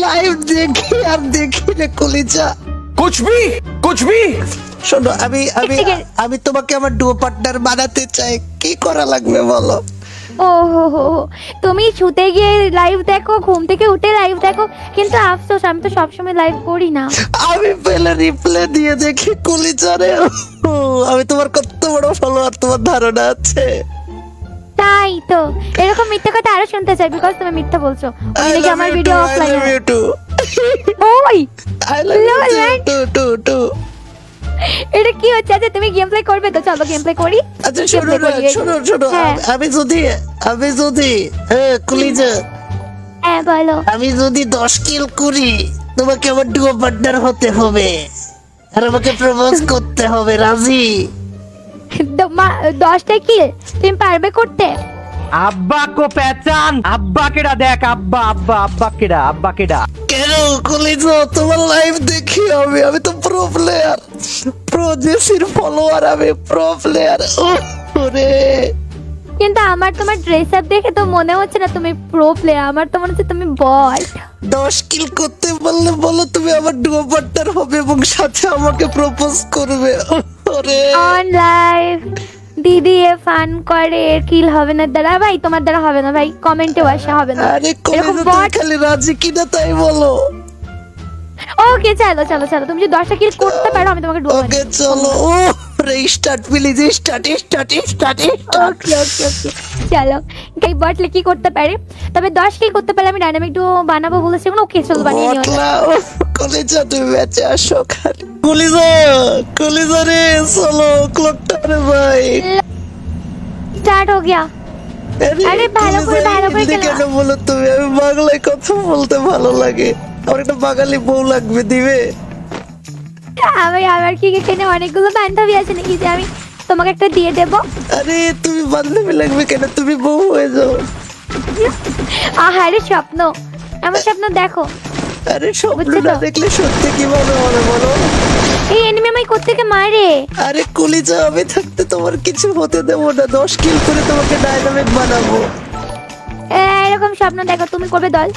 লাইভ দেখি আর দেখি রে কলিজা। कुछ भी শোনো, আমি আমি ঠিক আছে। আমি তোমাকে আমার ডুও পার্টনার বানাতে চাই, কি করা লাগবে বলো? ও হো হো হো। তুমি শুতে গিয়ে লাইভ দেখো, ঘুম থেকে উঠে লাইভ দেখো, কিন্তু আফসোস আমি তো সবসময় লাইভ করি না। আমি পেলে রিপ্লে দিয়ে দেখি কলিজা রে। আমি তোমার কত বড় ফলোয়ার, তোমার ধারণা আছে? তাই তো, এরকম মিথ্যা কথা আরো শুনতে চাই, বিকজ তুমি মিথ্যা বলছো। I নাকি love আমার you video too, I offline. love you too. ওই I love you Lol, man. too. এটা কি হচ্ছে? আচ্ছা তুমি গেম প্লে করবে তো, চলো গেম প্লে করি। আচ্ছা Game শোনো play না, করি, এই তো। শোনো শোনো, হ্যাঁ। আমি যদি কলিজা, হ্যাঁ বলো। আমি যদি 10 কিল করি, তোমাকে আমার ডুও পার্টনার হতে হবে আর আমাকে প্রপোজ করতে হবে, রাজি? 10টা কিল তুমি পারবে করতে? আব্বা কো পেচান, আব্বা কেডা দেখ, আব্বা আব্বা আব্বা কেডা, আব্বা কেডা? কেন কলিজা, তোমার লাইভ দেখি আমি তো প্রো প্লেয়ার, প্রো জেসির ফলোয়ার, আমি প্রো প্লেয়ার। ওরে কিন্তু আমার তোমার ড্রেস আপ দেখে তো মনে হচ্ছে না তুমি প্রো প্লেয়ার, আমার তো মনে হচ্ছে তুমি বট। 10 কিল করতে পারলে বলো তুমি আমার ডুও পার্টনার হবে এবং সাথে আমাকে প্রপোজ করবে। ওরে অন লাইভ দিদি এ ফান করে, এর কিল হবে না দ্বারা ভাই, তোমার দ্বারা হবে না ভাই, কমেন্টেও আসা হবে না আরে এরকম কলিজা, তুমি বট। খালি রাজি কিনা তাই বলো। ওকে চলো চলো চলো, তুমি যদি 10টা কিল করতে পারো আমি তোমাকে ডুবো। ওকে চলো। ও রে start please, start. Okay okay okay চলো। এই বটলে কি করতে পারে? তবে 10 কিল করতে পারলে আমি ডাইনামিক ডুও বানাবো বলেছি। ওকে চলো বানিয়ে নিও। বটলা, কলিজা তুমি ম্যাচে আসো খালি। কলিজা রে চলো, ক্লকটা রে ভাই। স্টার্ট হো গিয়া। আরে ভালো করে হিন্দি খেলো। কেন বলো তুমি? আমি বাংলায় কথা বলতে ভালো লাগে, আমার একটা বাঙালি বউ লাগবে, দিবে? আমার কি এখানে অনেকগুলো বান্ধবী আছে নাকি যে আমি তোমাকে একটা দিয়ে দেবো? আরে তুমি বান্ধবী লাগবে কেন, তুমি বউ হয়ে যাও। আহারে স্বপ্ন, আমার স্বপ্ন দেখো। আরে স্বপ্ন বুঝছো না তো? দেখলে সত্যি কি মনে হবে বলো? এই এনিমি আমায় কোত্থেকে মারে? আরে কলিজা, আমি থাকতে তোমার কিছু হতে দেবো না, 10 কিল করে তোমাকে ডাইনামিক বানাবো। এরকম স্বপ্ন দেখো, তুমি করবে দল।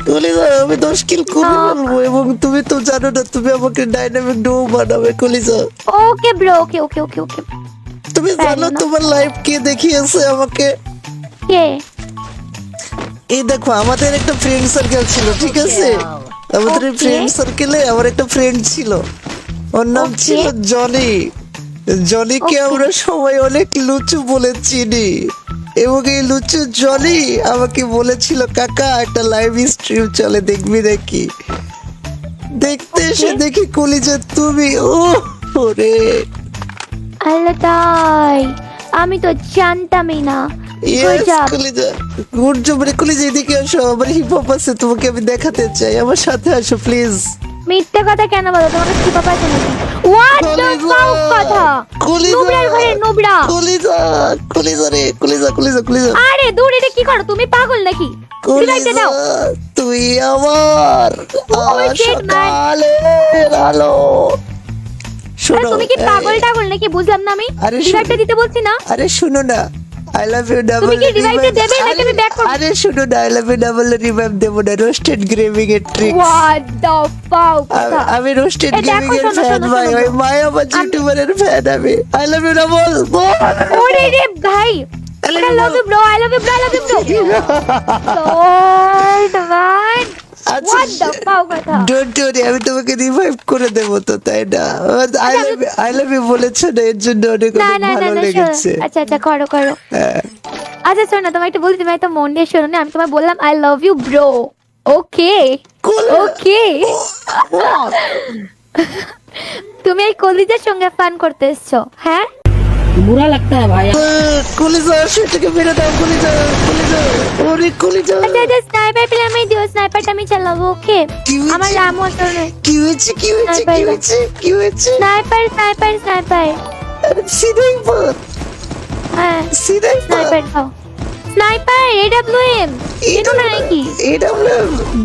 কলিজা, আমি 10 কিল করে ফেলবো এবং তুমি তো জানো না, তুমি আমাকে ডাইনামিক ডুও বানাবে কলিজা। Okay bro, okay okay okay okay. তুমি জানো না। তোমার লাইভ কে দেখিয়েছে আমাকে? কে? এই দেখো, আমাদের একটা ফ্রেন্ড সার্কেল ছিল, ঠিক আছে? আমাদের Okay. ফ্রেন্ড সার্কেলে আমার একটা ফ্রেন্ড ছিল, ওর নাম Okay. ছিল জনি। জনিকে Okay. আমরা সবাই অনেক লুচু বলে চিনি এবং এই লুচু জনি আমাকে বলেছিল, কাকা একটা লাইভ স্ট্রিম চলে, দেখবি নাকি? দেখতে এসে Okay. দেখি কলিজা তুমি। ওরে আল্লাহ, তাই আমি তো জানতামই না। Good yes job. কলিজা, গুড জব রে কলিজা, এদিকে আসো, আমার হিপ হপ আছে, তোমাকে আমি দেখাতে চাই, আমার সাথে আসো প্লিজ। মিথ্যে কথা কেন বলো? তোমাকে কি পাপা আছে নাকি? হোয়াট দ্য কলিজা, ফাক কথা কলিজা, নোবরার ঘরে নোবরা কলিজা, কলিজা রে, কলিজা, কলিজা, কলিজা, আরে দূর এটা কি করো তুমি পাগল নাকি রিভাইভটা কলিজা, দাও তুই আমার shit, man. সকালের আলো। আরে শোনো, তুমি কি পাগল টাগল নাকি বুঝলাম না আমি আরে রিভাইভটা দিতে বলছি না আরে শুনো না, আই লাভ ইউ ডাবল। তুমি কি revive দেবে নাকি আমি back করব? আরে শুনো না, I love you double revive দেব না, রোস্টেড গ্রেভিং এর ট্রিক্স। হোয়াট দ্য ফাক কথা আমি রোস্টেড এই দেখো, গেমিং এর শোনো, ফ্যান শোনো, ভাই, শোনো। ওই মায়াবাজ ইউটিউবারের ফ্যান আমি। I love you double. ওরে রে ভাই I love you bro I love you bro I love you bro Lord man what the fuck কথা ডোন্ট ওরি, আমি তোমাকে রিভাইভ করে দেব তো, তাই না? আই লাভ ইউ বলেছো না, এর জন্য অনেক না অনেক না না ভালো না লেগেছে। আচ্ছা আচ্ছা করো করো হ্যাঁ। আচ্ছা শোনো তোমায় একটু বলি তুমি একটা মন দিয়ে শোনো না আমি তোমায় বললাম I love you bro okay okay তুমি এই কলিজার সঙ্গে ফান করতে এসছো হ্যাঁ बुरा लगता है भाई। কলিজা, সেটাকে মেরে দাও, কলিজা, কলিজা, ওরে কলিজা। আচ্ছা আচ্ছা স্নাইপার পেলে আমি দিও স্নাইপারটা আমি চালাবো ওকে কি হয়েছে? আমার রামও আসলে কি হয়েছে, কি হয়েছে, কি হয়েছে, কি হয়েছে? স্নাইপার স্নাইপার স্নাইপার আরে সিধাই পথ, হ্যাঁ সিধাই পথ। স্নাইপার দাও স্নাইপার এডব্লিউএম এটা না নাকি এটা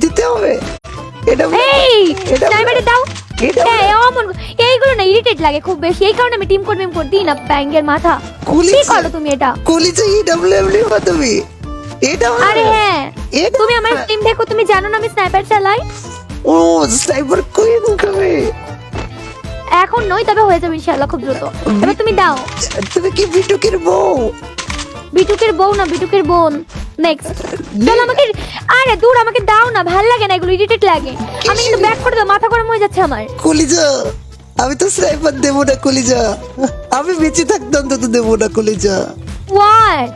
দিতে হবে, এটা এই এটা স্নাইপারটা দাও এটা এই অমন এইগুলো না ইরিটেট লাগে খুব বেশি এই কারণে আমি টিম কোড দিই না ব্যাঙ্গের মাথা কলিজা। কি করো তুমি এটা কলিজা ইডব্লিউএম নিবা তুমি? এটা আরে হ্যাঁ এটা তুমি আমার টিম দেখো তুমি জানো না আমি স্নাইপার চালাই ও স্নাইপার কুইন তুমি। এখন নয় তবে হয়ে যাবে ইনশাআল্লাহ খুব দ্রুত এবার তুমি দাও তুমি কি বিটুকের বউ? বিটুকের বউ না বিটুকের বোন নেক্সট চলো আমাকে আরে দূর আমাকে দাও না ভাল লাগে না এগুলো ইরিটেট লাগে আমি কিন্তু ব্যাক করে দাও মাথা গরম হয়ে যাচ্ছে আমার কলিজা, আমি তো স্নাইপার দেবো না কলিজা, আমি বেঁচে থাকতাম তো দেবো না কলিজা। হোয়াট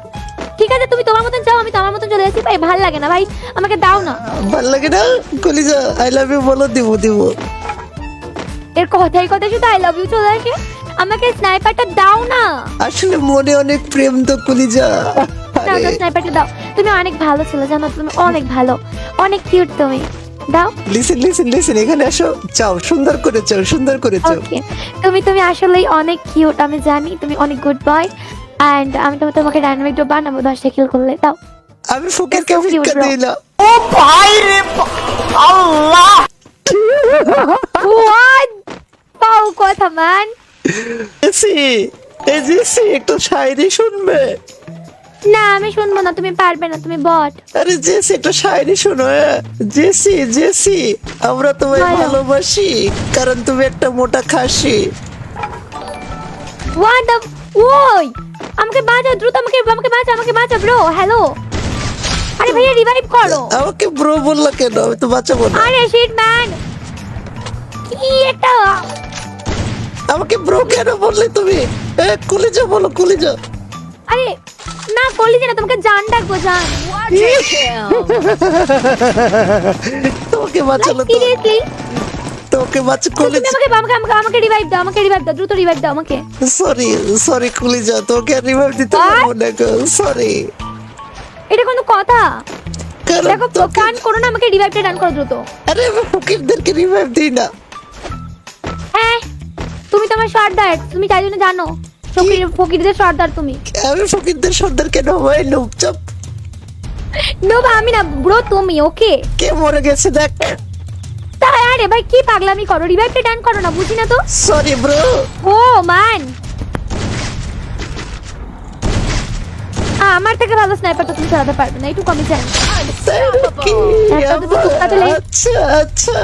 ঠিক আছে তুমি তোমার মতন যাও আমি তো আমার মতন চলে আসি ভাই ভাল লাগে না ভাই আমাকে দাও না ভাল লাগে না কলিজা? আই লাভ ইউ বলো, দেবো দেবো। এর কথাই কথা শুধু আই লাভ ইউ চলে আসে আমাকে স্নাইপারটা দাও না আসলে মনে অনেক প্রেম তো কলিজা। দাও দাও স্নাইপারটা দাও তুমি অনেক ভালো ছিল জানো তুমি অনেক ভালো অনেক কিউট তুমি দাও লিসেন লিসেন লিসেন, এখানে আসো, চাও সুন্দর করে চাও, সুন্দর করে চাও। ওকে তুমি তুমি আসলেই অনেক কিউট আমি জানি তুমি অনেক গুড বয় এন্ড আমি তোমাকে ডাইনামিক ড্রপ বানাবো 10টা কিল করলে দাও আমি ফকির কে That's so cute, ভিক্ষা bro. দিই না। হোয়াট পাও কথা ম্যান জেসি, এই জেসি একটু শায়রি শুনবে? না আমি শুনবো না তুমি পারবে না তুমি বট আরে জেসি একটা শায়রি শোনো। জেসি জেসি, আমরা তোমায় বলো। ভালোবাসি কারণ তুমি একটা মোটা খাসি। হোয়াট দ্য ওই আমাকে বাঁচাও দ্রুত আমাকে আমাকে বাঁচাও ব্রো হ্যালো আরে ভাইয়া রিভাইভ করো আমাকে ব্রো বললা কেন? আমি তো বাঁচাবো না। আরে শিট ম্যান কি একটা আমাকে ব্রো কেন বললে তুমি? কলিজা বলো, কলিজা। আরে না করলি না তোমাকে জান ডাকবো জান তোমাকে বাঁচালো তো, সিরিয়াসলি তোমাকে বাঁচা তুমি কলিজা। আমাকে রিভাইভ দাও দ্রুত রিভাইভ দাও আমাকে সরি সরি কলিজা, তোকে রিভাইভ দিতে What? পারবো না গো, সরি। এটা কোনো কথা কারণ দেখো তোকে, কান করো না আমাকে রিভাইভটা ডান করো দ্রুত আরে আমি ফকিরদেরকে রিভাইভ দিই না। হ্যাঁ তুমি তোমার সর্দার তুমি তাই জন্য জানো ফকিরদের সর্দার তুমি আমি ফকিরদের সর্দার কেন হয়? চুপ। নো আমি না ব্রো তুমি ওকে কে মরে গেছে দেখ। তাই আরে ভাই কি পাগলামি করো রিভাইভটা ডান করো না বুঝি না তো সরি ব্রো। ও ম্যান আমার থেকে ভালো স্নাইপার তো তুমি চালাতে পারবে না একটু কমই জানি একটা দুটো তুক্কা দিলে- আচ্ছা আচ্ছা,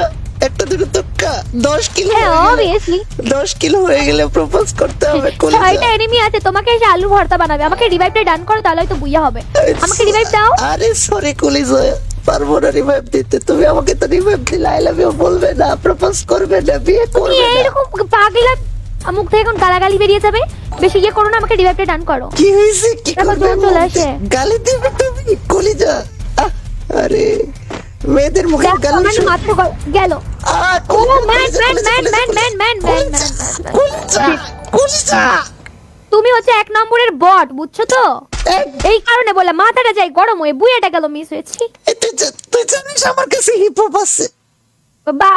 একটা দুটো তুক্কা 10 কিলো হ্যাঁ হয়ে গেলে- অবভিয়াসলি 10 কিলো হয়ে গেলে প্রপোজ করতে হবে কলিজা। ছয়টা এনিমি আছে তোমাকে এসে আলু ভর্তা বানাবে আমাকে রিভাইভটা ডান করো তাহলে হয়তো বুইয়া হবে আমাকে রিভাইভ দাও আরে সরি কলিজা, পারবো না রিভাইভ দিতে। তুমি আমাকে তো রিভাইভ দিলে আই লাভ ইউ বলবে না, প্রপোজ করবে না, বিয়ে তুমি করবে না। এইরকম পাগলা মুখ থেকে এখন গালাগালি বেরিয়ে যাবে বেশি ইয়ে করো না আমাকে রিভাইভটা ডান করো কি হয়েছে? কি দেখো, করবে? জ্বর চলে আসে। গালি দিবে তুমি কলিজা? আরে মেয়েদের মুখে দেখো, গালি আমার মাথা গেল ও ম্যান কলিজা। তুমি হচ্ছে 1 নম্বরের বট বুঝছো তো এই কারণে বলে মাথাটা যাই গরম হয়ে বুইয়াটা গেল মিস হয়েছি তুই জানিস আমার কাছে হিপ হপ আছে? বা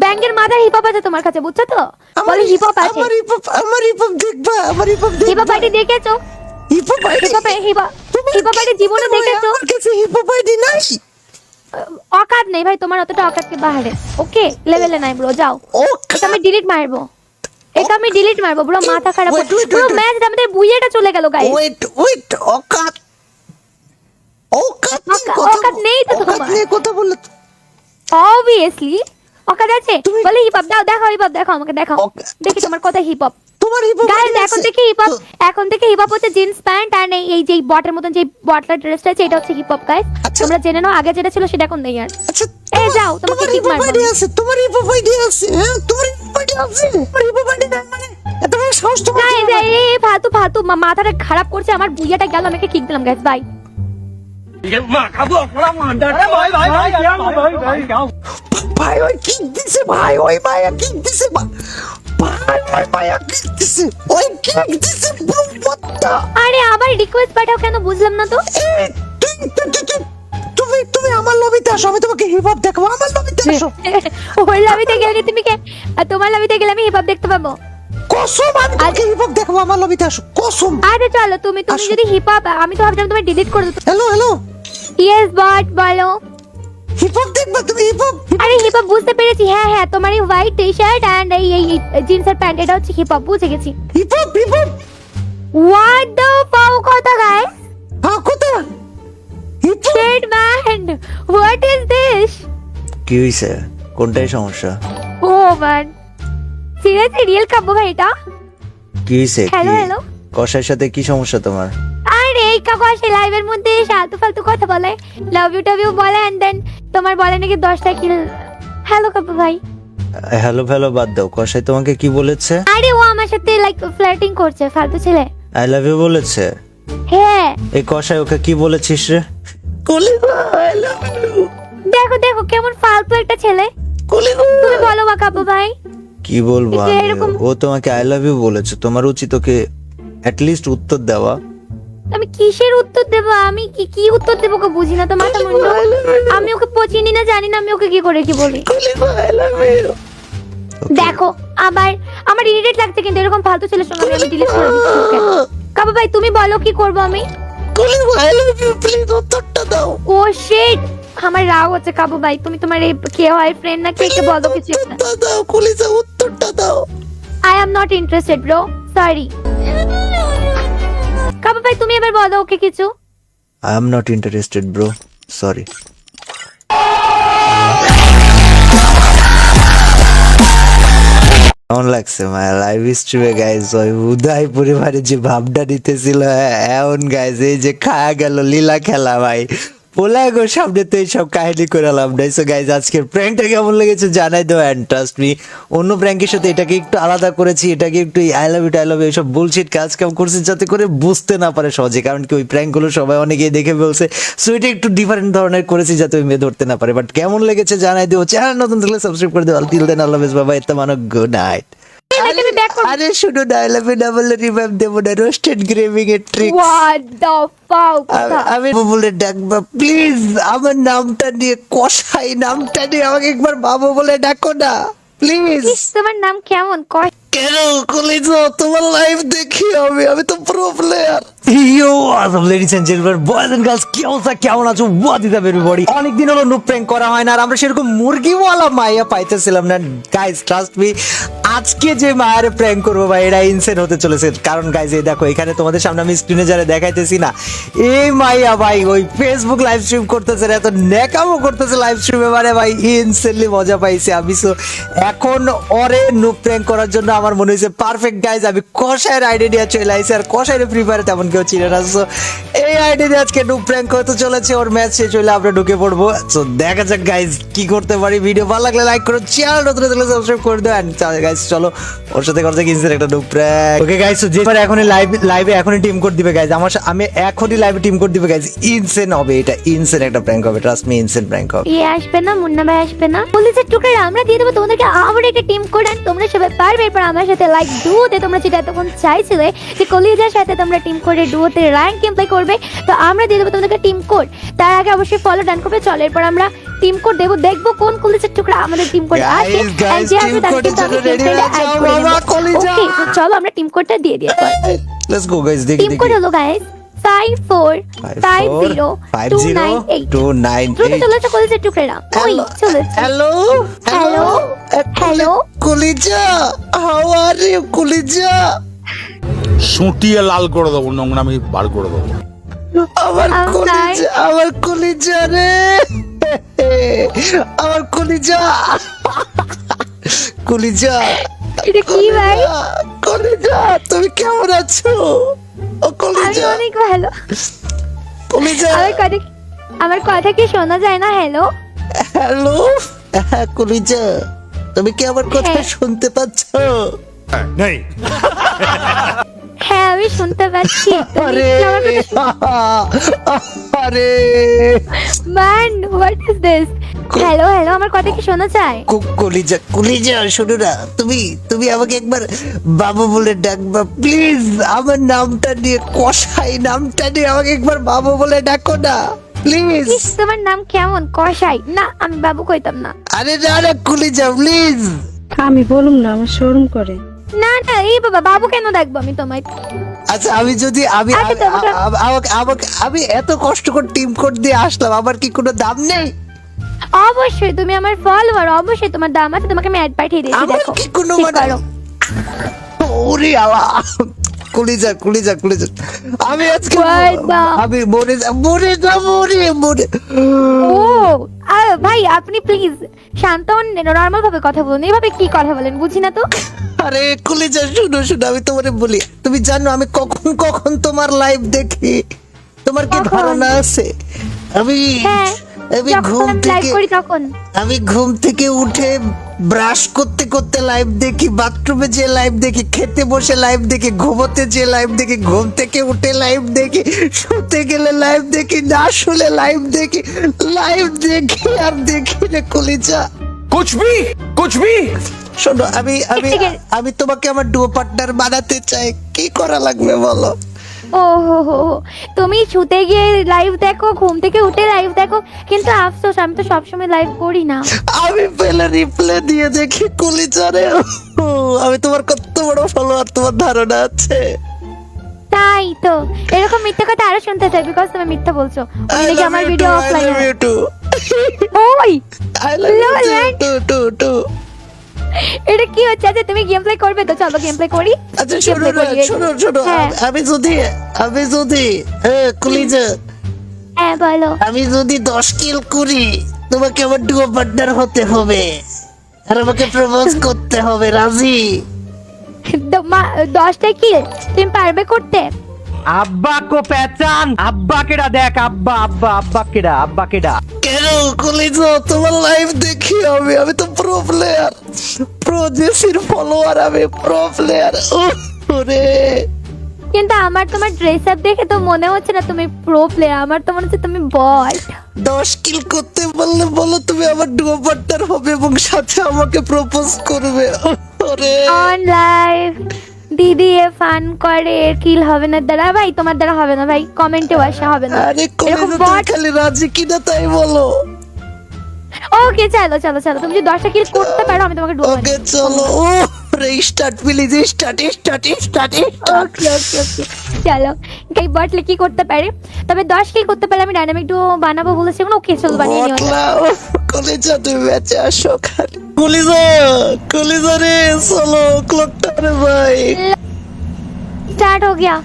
ব্যাঙ্গের মাথার হিপ হপ আছে তোমার কাছে, বুঝছো তো? বলে হিপ হপ আছে। আমার হিপ হপ দেখবা, আমার hip hop hip hop ID দেখেছো? Hip hop hip hop ID জীবনে দেখেছো? আমার কাছে হিপ হপ আইডি নাই। অকাত নেই ভাই তোমার, অতটা অকাতকে বাহারে। ওকে লেভেলে নাই ব্রো, যাও। এটা আমি ডিলিট মারবো, ব্রো। মাথা খারাপ পুরো ম্যাচ আমাদের বুইয়াটা চলে গেল গাইস। ওয়েট অকাত অকাত নেই তো তোমার। অকাত নিয়ে কথা বললে অবভিয়াসলি অকাত আছে। বলে হিপ হপ দাও, দেখাও হিপ হপ, দেখাও আমাকে, দেখাও দেখি তোমার কথা হিপ হপ। তোমার হিপ হপ গাইস এখন থেকে হিপ হপ হচ্ছে জিন্স প্যান্ট আর এই যে বটের মতন যে বটলার ড্রেসটা আছে, এটা হচ্ছে হিপ হপ গাইস। তোমরা জেনে নাও, আগে যেটা ছিল সেটা এখন নেই আর। আচ্ছা এই যাও, তোমাকে কিক মারবো। তোমার হিপ হপ আইডি আছে, হ্যাঁ তোমার হিপ হপ আইডি আছে। তোমার হিপ হপ আইডি মানে এত বড় সাহস তোমার? গাইস এই ফালতু মাথাটা খারাপ করছে আমার, বুইয়াটা গেল, আমাকে কিক দিলাম গাইস। বাই। ভাই ওই কিক দিছে, ভাই ওই মায়া কিক দিছে, ভাই ওই মায়া কিক দিছে, ওই কিক দিছে বত্তা। আরে আবার রিকোয়েস্ট পাঠাও কেন, বুঝলাম না তো। তুমি আমার লবিতে আসো, আমি তোমাকে হিপ হপ দেখাবো। আমার লবিতে আসো। ওর লবিতে গেলে তুমি কে, আর তোমার লবিতে গেলে আমি হিপ হপ দেখতে পাবো? কসম আমি তোমাকে হিপ হপ দেখাবো, আমার লবিতে আসো, কসম। আরে চলো, তুমি যদি হিপ হপ, আমি তো ভাবছিলাম তুমি ডিলিট করে দাও। হ্যালো ইয়েস বট বলো। হিপ হপ দেখবা তুমি? Hip hop? আরে হিপ হপ বুঝতে পেরেছি, হ্যাঁ তোমার এই হোয়াইট টি শার্ট এন্ড এই জিন্সের প্যান্ট, এটা হচ্ছে হিপ হপ, বুঝে গেছি। Hip hop what the pow কথা গাইস, হ্যাঁ কথা heap hop. Shit man, what is this? কি হইছে? কোনটাই সমস্যা? Oh man, seriously real Kabya ভাই এটা? কি হইছে? হ্যালো কষার সাথে কি সমস্যা তোমার? আরে এই কাকু আসে লাইভের মধ্যে ফালতু কথা বলে, লাভ ইউ টাভ ইউ বলে, এন্ড দেন তোমার বলে নাকি 10টা কিল। হ্যালো কাব্য ভাই। হ্যালো বাদ দাও, কষাই তোমাকে কি বলেছে? আরে ও আমার সাথে লাইক ফ্লার্টিং করছে, ফালতু ছেলে। আই লাভ ইউ বলেছে? হ্যাঁ। এই কষাই ওকে কি বলেছিস রে? I love you. দেখো কেমন ফালতু একটা ছেলে। তুমি বলো বা কাব্য ভাই। কি বলবো এটা আমি? এরকম- ও তোমাকে আই লাভ ইউ বলেছে, তোমার উচিত ওকে অ্যাট লিস্ট উত্তর দেওয়া। আমি কিসের উত্তর দেবো? আমি কি উত্তর দেবো ওকে বুঝি না তো, মাথা মুন্ডু। আমি ওকে চিনি না, জানি না, আমি ওকে কি করে কি বলি। দেখো আবার আমার ইরিটেট লাগছে কিন্তু এরকম ফালতু ছেলের সঙ্গে আমি ডিলিট করে দিচ্ছি ওকে। কাব্য ভাই তুমি বলো কি করবো আমি? আই লাভ ইউ প্লিজ উত্তরটা দাও। ও শিট, আমার রাগ হচ্ছে কাব্য ভাই। তুমি তোমার এই কে হয় ফ্রেন্ড না কে বলো কিছু একটা। দাও কলিজা, উত্তরটা দাও। I am not interested bro, sorry. Kabya ভাই তুমি এবার বলো ওকে কিছু। I am not interested bro, sorry. কেমন লাগছে মায়া লাইভ স্ট্রিমে গাইজ? ওই উদয় পরিবারে যে ভাবটা দিতেছিল, এমন গাইজ এই যে খায়া গেল লীলা খেলা ভাই। পোলায় গো সামনে তো এইসব কাহিনী করে লাভ নাই। সো গাইজ আজকের প্র্যাঙ্কটা কেমন লেগেছে জানাই দাও, অ্যান্ড ট্রাস্ট মি অন্য প্র্যাঙ্কের সাথে এটাকে একটু আলাদা করেছি, এটাকে একটু আই লাভ ইউ এইসব বুলশিট কাজ কাম করছি যাতে করে বুঝতে না পারে সহজে, কারণ কি ওই প্র্যাঙ্কগুলো সবাই অনেকেই দেখে বলছে। সো এটা একটু ডিফারেন্ট ধরনের করেছি যাতে ওই মেয়ে ধরতে না পারে। বাট কেমন লেগেছে জানাই দিও, চ্যানেল নতুন থাকলে সাবস্ক্রাইব করে দিও। টিল দেন আল্লাহ হাফেজ, বাবা, এত মানো, গুড নাইট। আমি ব্যাক করব। আরে শুনো না, I love you double revive দেবো না, রোস্টেড গ্রেভিং এর ট্রিক। What the fuck. আমি বলে ডাকবা প্লিজ, আমার নামটা নিয়ে, কষাই নামটা নিয়ে আমাকে একবার বাবু বলে ডাকো না প্লিজ। তোমার নাম কেমন কয়? কেন কলিজা তোমার লাইভ দেখি আমি তো pro player. Yo Assam ladies and gentleman, boys and girls, কি অবস্থা, কেমন আছো? What is up everybody? অনেকদিন হলো নুপ প্র্যাঙ্ক করা হয় না, আর আমরা সেরকম মুরগিওয়ালা মাইয়া পাইতেছিলাম না। গাইস ট্রাস্ট মি, আজকে যে মায়ের প্র্যাঙ্ক করবো ভাই, এটা ইনসেন হতে চলেছে। কারণ গাইস এই দেখো, এখানে তোমাদের সামনে আমি স্ক্রিনে যারা দেখাইতেছি না, এই মাইয়া ভাই ওই ফেসবুক লাইভ স্ট্রিম করতেছে, এত নেকামো করতেছে লাইভ স্ট্রিমে, মানে ভাই ইনসেনলি মজা পাইছি আমি। সো এখন ওরে নুপ প্র্যাঙ্ক করার জন্য আমার মনে হয়েছে পারফেক্ট গাইজ, আমি কষায়ের আইডিয়া চলে আইছি, আর কষায়ের ফ্রি ফায়ার তেমন কেউ চিনে না। সো এই আইডিয়া আজকে নুপ প্র্যাঙ্ক করতে চলেছে, ওর ম্যাচ শেষ হলে আমরা ঢুকে পড়বো। সো দেখা যাক গাইজ কি করতে পারি। ভিডিও ভালো লাগলে লাইক করো, চ্যানেল নতুন থাকলে সাবস্ক্রাইব করে দাও। এন্ড গাইজ চলো ওর সাথে করতে কিনছে একটা noob prank. Okay guys, so যেবার এখনই লাইভে এখনই টিম কোড দিবে গাইজ, আমি এখনই লাইভে টিম কোড দিবে গাইজ। ইনসেন হবে এটা, ইনসেন একটা প্র্যাঙ্ক হবে, ট্রাস্ট মি, ইনসেন প্র্যাঙ্ক হবে। আসবে না, মুন্না ভাই আসবে না, পুলিশের টুকরা আমরা দিয়ে দেবো তোমাদেরকে আবার একটা টিম কোড, এন্ড তোমরা সবাই পারবে। এরপর আমার সাথে লাইক ডুওতে তোমরা যেটা এতক্ষণ চাইছিলে যে কলিজার সাথে তোমরা টিম করে ডুওতে র্যাঙ্ক গেম প্লে করবে, তো আমরা দিয়ে দেবো তোমাদেরকে টিম কোড। তার আগে অবশ্যই ফলো ডান করবে। চলো এরপর আমরা টিম কোড দেবো, দেখবো কোন কলিজার টুকরা আমাদের টিম কোড আছে। Guys, যে team আসবে তাকে code কিন্তু এর আমি জন্য ready team হয়ে code-এ যাও, add করে বাবা, নেবো। কলিজা। Okay, তো চলো আমরা টিম কোডটা দিয়ে দিই একবার। লেটস গো গাইস, দেখি টিম কোড হলো গাইস 54502982। দ্রুত চলে এসো কলিজার টুকরা। ওই চলে এসো। হ্যালো হ্যালো হ্যালো কলিজা, হাউ আর ইউ কলিজা? সুটিয়ে লাল করে দেবো, নোংরামি বার করে দেবো। আমার I'm কলিজা, আমার কলিজা রে, আমার কলিজা, কলিজা, এটা কি ভাই? কলিজা, তুমি কেমন আছো? ও আমি কলিজা, অনেক ভালো। কলিজা, আমার কথা কি শোনা যায় না? হ্যালো হ্যালো, হ্যাঁ কলিজা, তুমি কি আমার কথা হ্যাঁ। শুনতে পাচ্ছ? হ্যাঁ আমি শুনতে পাচ্ছি। তুমি আরে কি আমার কথা আরে man what is this? Hello hello, আমার কথা কি শোনা যায়? কলিজা, কলিজা শোনো না, তুমি তুমি আমাকে একবার বাবু বলে ডাকবা প্লিজ। আমার নামটা নিয়ে, কষাই নামটা নিয়ে আমাকে একবার বাবু বলে ডাকো না প্লিজ। ইস, তোমার নাম কেমন কষাই? না আমি বাবু কইতাম না। আরে না না কলিজা প্লিজ। আমি বলুম না, আমার শরম করে। না না এই বাবা, বাবু কেন ডাকবো আমি তোমায়? আচ্ছা আমি যদি আমি আচ্ছা, তোমাকে- আমাকে আমাকে আমি এত কষ্ট করে টিম কোড দিয়ে আসলাম, আমার কি কোনো দাম নেই? অবশ্যই তুমি আমার ফলোয়ার, অবশ্যই তোমার দাম আছে। তোমাকে আমি অ্যাড পাঠিয়ে দিয়েছি, আমার দেখো কি কোনো check মানে করো। ওরে আল্লাহ, কলিজা কলিজা কলিজা, আমি আজকে কলিজা। আমি মরে যা মরে যা মরে মরে। ও ভাই আপনি প্লিজ শান্ত হন, নরমাল ভাবে কথা বলুন। এইভাবে কি কথা বলেন বুঝি না তো। আরে কলিজা শুনো শুনো, আমি তোমারে বলি, তুমি জানো আমি কখন কখন তোমার লাইভ দেখি? তোমার কি কখন? ধারণা আছে? আমি হ্যাঁ আমি যখন ঘুম আমি লাইভ থেকে করি তখন। আমি ঘুম থেকে উঠে ব্রাশ করতে করতে লাইভ দেখি, বাথরুমে যে লাইভ দেখি, খেতে বসে লাইভ দেখি, ঘুমোতে যে লাইভ দেখি, ঘুম থেকে উঠে লাইভ দেখি, শুতে গেলে লাইভ দেখি, না শুলে লাইভ দেখি, লাইভ দেখি আর দেখি রে কলিজা। কুছ ভি শোনো, আমি আমি ঠিক আছে। আমি তোমাকে আমার ডুও পার্টনার বানাতে চাই, কি করা লাগবে বলো? ও হো হো হো। তুমি শুতে গিয়ে লাইভ দেখো, ঘুম থেকে উঠে লাইভ দেখো, কিন্তু আফসোস আমি তো সবসময় লাইভ করি না। আমি পেলে রিপ্লে দিয়ে দেখি কলিজা রে। আমি তোমার কত বড় ফলোয়ার, তোমার ধারণা আছে? তাই তো এরকম মিথ্যা কথা আরো শুনতে চাই, বিকজ তুমি মিথ্যা বলছো। I ওই নাকি love আমার you video too, I offline. love you too. ওই I love you Lol, too, man. too. এটা কি হচ্ছে? আচ্ছা তুমি গেম প্লে করবে তো? চলো গেম প্লে করি। আচ্ছা শোনো Gameplay না, করি। শোনো শোনো, হ্যাঁ। আমি যদি কলিজা, হ্যাঁ বলো। আমি যদি 10 কিল করি, তোমাকে আমার ডুও পার্টনার হতে হবে আর আমাকে প্রপোজ করতে হবে, রাজি? 10টা কিল তুমি পারবে করতে? আব্বা কো পেচান, আব্বা কেডা দেখ, আব্বা আব্বা আব্বা কেডা, আব্বা কেডা? কেন কলিজা, তোমার লাইভ দেখি আমি তো প্রো প্লেয়ার, প্রো জেসির ফলোয়ার, আমি প্রো প্লেয়ার। ওরে কিন্তু আমার তোমার ড্রেস আপ দেখে তো মনে হচ্ছে না তুমি প্রো প্লেয়ার, আমার তো মনে হচ্ছে তুমি বট। 10 কিল করতে পারলে বলো তুমি আমার ডুও পার্টনার হবে এবং সাথে আমাকে প্রপোজ করবে। ওরে অন লাইভ দিদি এ ফান করে, এর কিল হবে না দ্বারা। ভাই তোমার দ্বারা হবে না ভাই, কমেন্টেও আসা হবে না। আরে এরকম কলিজা, তুমি বট। খালি রাজি কিনা তাই বলো। ওকে চলো চলো চলো, তুমি যদি 10টা কিল করতে পারো আমি তোমাকে ডুবো। ওকে চলো, ও রে start please, start. Okay okay okay চলো। এই বটলে কি করতে পারে? তবে 10 কিল করতে পারলে আমি ডাইনামিক ডুও বানাবো বলেছি। ওকে চলো বানিয়ে নিও। বটলা, কলিজা তুমি ম্যাচে আসো খালি। কলিজা রে চলো, ক্লকটা রে ভাই। স্টার্ট হো গিয়া।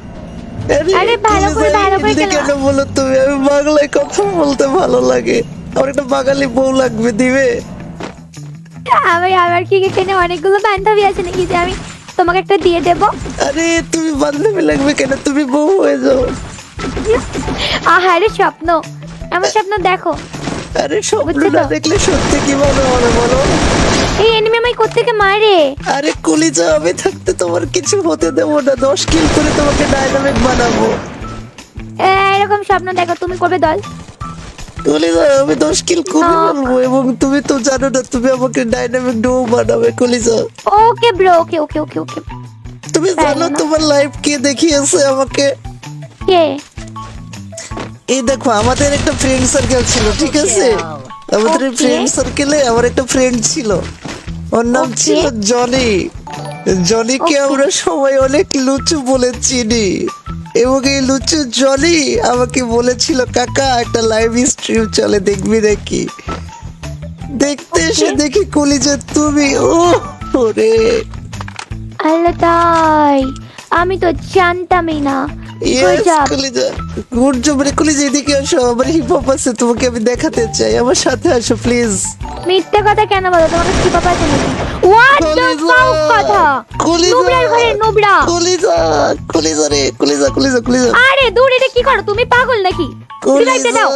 আরে ভালো করে হিন্দি খেলো। কেন বলো তুমি? আমি বাংলায় কথা বলতে ভালো লাগে, আমার একটা বাঙালি বউ লাগবে, দিবে? আমার কি এখানে অনেকগুলো বান্ধবী আছে নাকি যে আমি তোমাকে একটা দিয়ে দেবো? আরে তুমি বান্ধবী লাগবে কেন, তুমি বউ হয়ে যাও। আহারে স্বপ্ন, আমার স্বপ্ন দেখো। আরে স্বপ্ন বুঝছো তো? না দেখলে সত্যি কি মনে হবে বলো? এই এনিমি আমায় কোত্থেকে মারে? আরে কলিজা, আমি থাকতে তোমার কিছু হতে দেবো না, 10 কিল করে তোমাকে ডায়নামিক বানাবো। এরকম স্বপ্ন দেখো, তুমি করবে দল। কলিজা, আমি 10 কিল করে ফেলবো এবং তুমি তো জানো না, তুমি আমাকে ডায়নামিক ডুও বানাবে কলিজা। Okay bro, okay okay okay okay. তুমি জানো না। তোমার লাইভ কে দেখিয়েছে আমাকে? কে? এই দেখো আমাদের একটা ফ্রেন্ড সার্কেল ছিল, ঠিক আছে? আমাদের Okay. ফ্রেন্ড সার্কেলে আমার একটা ফ্রেন্ড ছিল, ওর নাম Okay. ছিল জনি। জনিকে Okay. আমরা সবাই অনেক লুচু বলে চিনি, এবং এই লুচু জনি আমাকে বলেছিল কাকা একটা লাইভ স্ট্রিম চলে, দেখবি নাকি? দেখতে এসে Okay. দেখি কলিজা তুমি, ও ওরে আল্লাহ, তাই আমি তো জানতামই না। Good yes job. কলিজা, গুড জব রে কলিজা, এদিকে আসো, আমার হিপ হপ আছে, তোমাকে আমি দেখাতে চাই, আমার সাথে আসো প্লিজ। মিথ্যে কথা কেন বলো? তোমাকে কি পাপা আছে নাকি? What the fuck কথা? নোবরার ঘরে নোবরা। কলিজা কলিজা রে কলিজা কলিজা কলিজা আরে দূর, এটা কি করো তুমি? পাগল নাকি? রিভাইভটা কলিজা, দাও।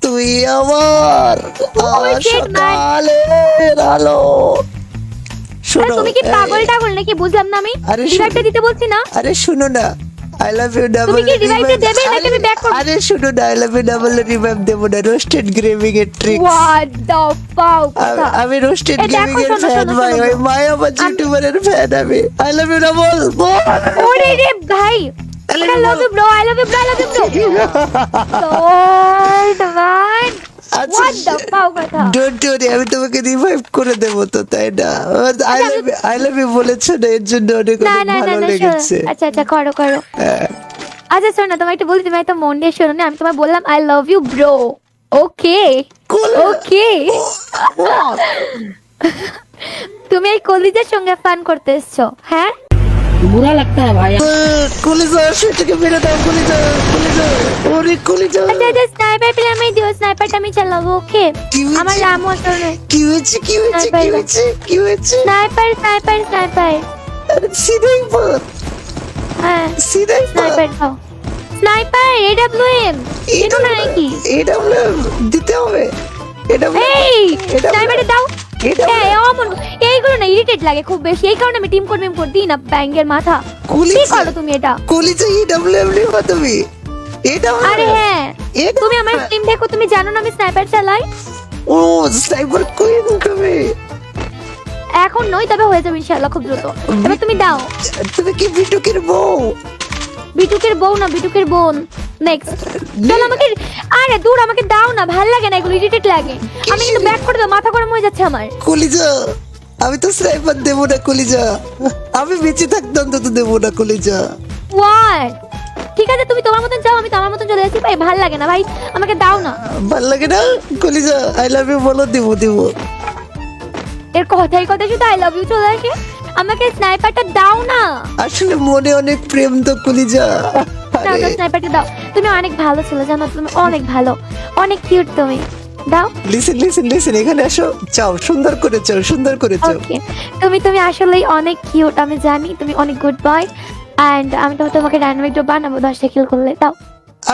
তুই আমার Oh shit, man. সকালের আলো। আরে শোনো, তুমি কি পাগল টাগল নাকি? বুঝলাম না আমি। আরে শোনো। রিভাইভটা দিতে বলছি না। আরে শুনো না, আই লাভ ইউ ডাবল। তুমি কি revive টা দেবে নাকি আমি back করব? আরে শুনো না, I love you double revive দেবো না, রোস্টেড গ্রেভিং এর ট্রিক্স। What the fuck কথা? আমি রোস্টেড এ দেখো, গেমিং এর শোনো, ফ্যান শোনো, ভাই, শোনো। ওই মায়াবাজ ইউটিউবারের ফ্যান আমি। I love you double. ওরে রে ভাই, I love you bro, I love you bro, I love you bro. Lord man, what the fuck কথা? ডোন্ট ওয়ারি, আমি তোমাকে রিভাইভ করে দেবো তো, তাই না? আই লাভ ইউ বলেছো না, এর জন্য অনেক না অনেক না না ভালো না, লেগেছে। শোনো। আচ্ছা আচ্ছা, করো করো। হ্যাঁ। আচ্ছা শোনো, তোমায় একটু বলি, তুমি এত মন দিয়ে শোনো না। আমি তোমায় বললাম I love you bro, okay okay. তুমি এই কলিজার সঙ্গে ফান করতে এসছো, হ্যাঁ? কলিজা সেটাকে মেরে দাও, কলিজা কলিজা, ওরে কলিজা। আচ্ছা আচ্ছা, স্নাইপার পেলে আমি দিও, স্নাইপারটা আমি চালাবো, ওকে? কি হয়েছে? আমার রামু আসলে কি হয়েছে কি হয়েছে কি হয়েছে কি হয়েছে? স্নাইপার স্নাইপার স্নাইপার, আরে সিধাই পথ, হ্যাঁ সিধাই পথ। স্নাইপার দাও, স্নাইপার এডব্লিউএম এটা না নাকি? এটা দিতে হবে, এটা এই এটা স্নাইপারটা দাও। এটা এই অমন এইগুলো না ইরিটেট লাগে খুব বেশি, এই কারণে আমি টিম কোড মেম করে দিই না, ব্যাঙ্গের মাথা। কি করো তুমি এটা? কলিজা ইডব্লিউএম লিখো তুমি, এটা আরে হ্যাঁ, এটা তুমি আমার টিম দেখো, তুমি জানো না আমি স্নাইপার চালাই। ও স্নাইপার কুইন তুমি, এখন নই, তবে হয়ে যাবে ইনশাআল্লাহ খুব দ্রুত। এবার তুমি দাও। তুমি কি বিটুকের বউ? বিটুকের বউ না, বিটুকের বোন। নেক্সট চল আমাকে, আরে দূর, আমাকে দাও না, ভাল লাগে না এগুলো, ইরিটেট লাগে। আমি কিন্তু ব্যাক করে দাও, মাথা গরম হয়ে যাচ্ছে আমার। কলিজা আমি তো স্নাইপার দেবো না কলিজা, আমি বেঁচে থাকতাম তো দেবো না কলিজা। হোয়াট? ঠিক আছে, তুমি তোমার মতন যাও, আমি তো আমার মতন চলে যাচ্ছি। ভাই ভাল লাগে না ভাই, আমাকে দাও না। ভাল লাগে না কলিজা, আই লাভ ইউ বলো, দেবো দেবো। এর কথাই কথা শুধু আই লাভ ইউ চলে আসে। আমাকে স্নাইপারটা দাও না। আসলে মনে অনেক প্রেম তো কলিজা। দাও দাও, স্নাইপারটা দাও। তুমি অনেক ভালো ছিল জানো, তুমি অনেক ভালো, অনেক কিউট তুমি। দাও। লিসেন লিসেন লিসেন, এখানে আসো, চাও সুন্দর করে চাও, সুন্দর করে চাও। ওকে, তুমি আসলেই অনেক কিউট, আমি জানি তুমি অনেক গুড বয়। এন্ড আমি তো তোমাকে ডাইনামিক ড্রপ বানাবো 10টা কিল করলে। দাও।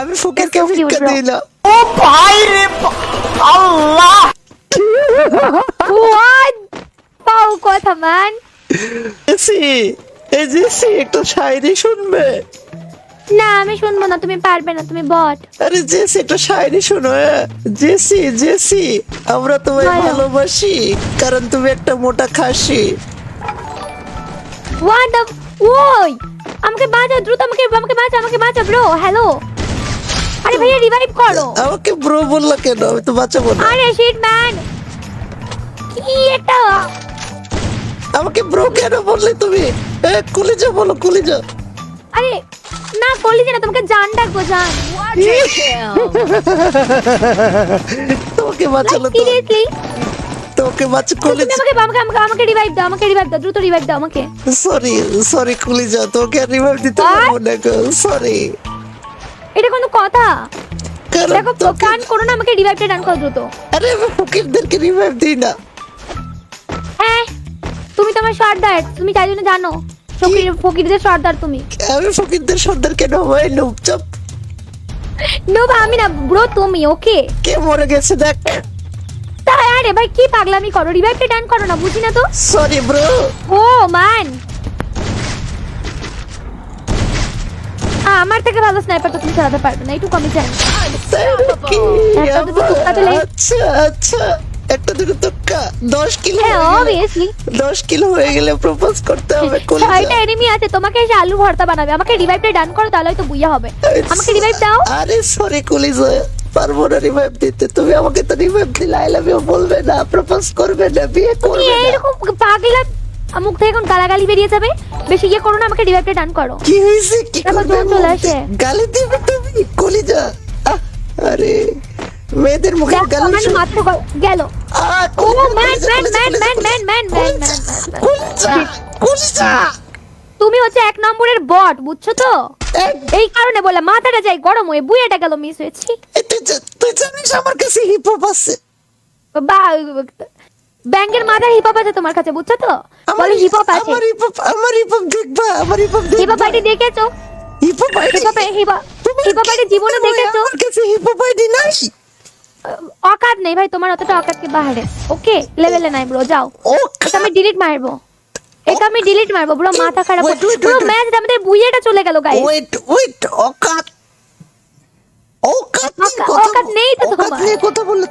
আমি ফকির কে It's so cute, ভিক্ষা bro. দেই না। হোয়াট পাও কথা ম্যান। জেসি, এই জেসি একটু শায়রি শুনবে? না আমি শুনবো না, তুমি পারবে না, তুমি বট। আরে জেসি একটু শায়রি শোনো। হ্যাঁ জেসি, জেসি আমরা তোমায় বলো। ভালোবাসি কারণ তুমি একটা মোটা খাসি। হোয়াট দ্য, ওই আমাকে বাঁচাও দ্রুত, আমাকে আমাকে বাঁচাও ব্রো। হ্যালো, আরে ভাইয়া রিভাইভ করো। আমাকে ব্রো বললা কেন? আমি তো বাঁচাবো না। আরে শিট ম্যান, কি এটা? আমাকে ব্রো কেন বললে তুমি? কলিজা বলো, কলিজা। আরে না করলি না, তোমাকে জান ডাকবো, জান। তোমাকে বাঁচালো তো, সিরিয়াসলি তোমাকে বাঁচা তুমি কলিজা। আমাকে রিভাইভ দাও, আমাকে রিভাইভ দাও, দ্রুত রিভাইভ দাও আমাকে। সরি সরি কলিজা, তোকে রিভাইভ দিতে আর? পারবো না গো, সরি। এটা কোনো কথা? কারণ দেখো তোকে, কান করো না, আমাকে রিভাইভটা ডান করো দ্রুত। আরে আমি ফকিরদেরকে রিভাইভ দিই না। হ্যাঁ তুমি তো আমার সর্দার, তুমি তাই জন্য জানো, ফকিরদের সর্দার তুমি। আমি ফকিরদের সর্দার কেন হয়? লুপচাপ নো আমি না ব্রো, তুমি। ওকে কে মরে গেছে দেখ। তাই আরে ভাই কি পাগলামি করো, রিভাইভটা ডান করো না, বুঝি না তো। Sorry bro. ও ম্যান, আমার থেকে ভালো স্নাইপার তো তুমি চালাতে পারবে না, একটু কমই চাই। কি? একটা দুটো টুকরা দিলে- আচ্ছা আচ্ছা একটা দুটো তক্কা 10 কিলো হ্যাঁ হয়ে গেলে- অবভিয়াসলি 10 কিলো হয়ে গেলে প্রপোজ করতে হবে কলিজা। 6টা এনিমি আছে, তোমাকে এসে আলু ভর্তা বানাবে। আমাকে রিভাইভটা ডান করো, তাহলে হয়তো বুইয়া হবে। আমাকে রিভাইভ দাও। আরে সরি কলিজা, পারবো না রিভাইভ দিতে। তুমি আমাকে তো রিভাইভ দিলে আই লাভ ইউ বলবে না, প্রপোজ করবে না, বিয়ে তুমি করবে না। এইরকম পাগলা মুখ থেকে এখন গালাগালি বেরিয়ে যাবে। বেশি ইয়ে করো না, আমাকে রিভাইভটা ডান করো। কি হয়েছে? কি তারপর করবে? জ্বর চলে আসে। গালি দিবে তুমি কলিজা? আরে মেয়েদের মুখে দেখো গালি আমার মাথা গেল। Oh man man man man man man man man. কলিজা কলিজা তুমি হচ্ছে 1 নম্বরের বট, বুঝছো তো? এই কারণে বলে মাথাটা যাই গরম হয়ে বুইয়াটা গেল, মিস হয়েছি। তুই জানিস আমার কাছে হিপ হপ আছে? ব্যাংকের মাথার হিপ হপ আছে তোমার কাছে, বুঝছো তো? বলে হিপ হপ আছে। আমার হিপ হপ দেখবা, আমার hip hop hip hop ID দেখেছো? Hip hop hip hop hip hop ID জীবনে দেখেছো? আমার কাছে হিপ হপ আইডি নাই। অকাত নেই ভাই, তোমার অতটা অকাত কে বাহারে। ওকে লেভেলে নাই ব্রো, যাও। এটা আমি ডিলিট মারবো, এটা আমি ডিলিট মারবো ব্রো। মাথা খারাপ Wait, wait, পুরো wait. ম্যাচ আমাদের বুইয়াটা চলে গেল গাইস। ওয়েট অকাত অকাত নেই তো তোমার। অকাত নিয়ে কথা বললে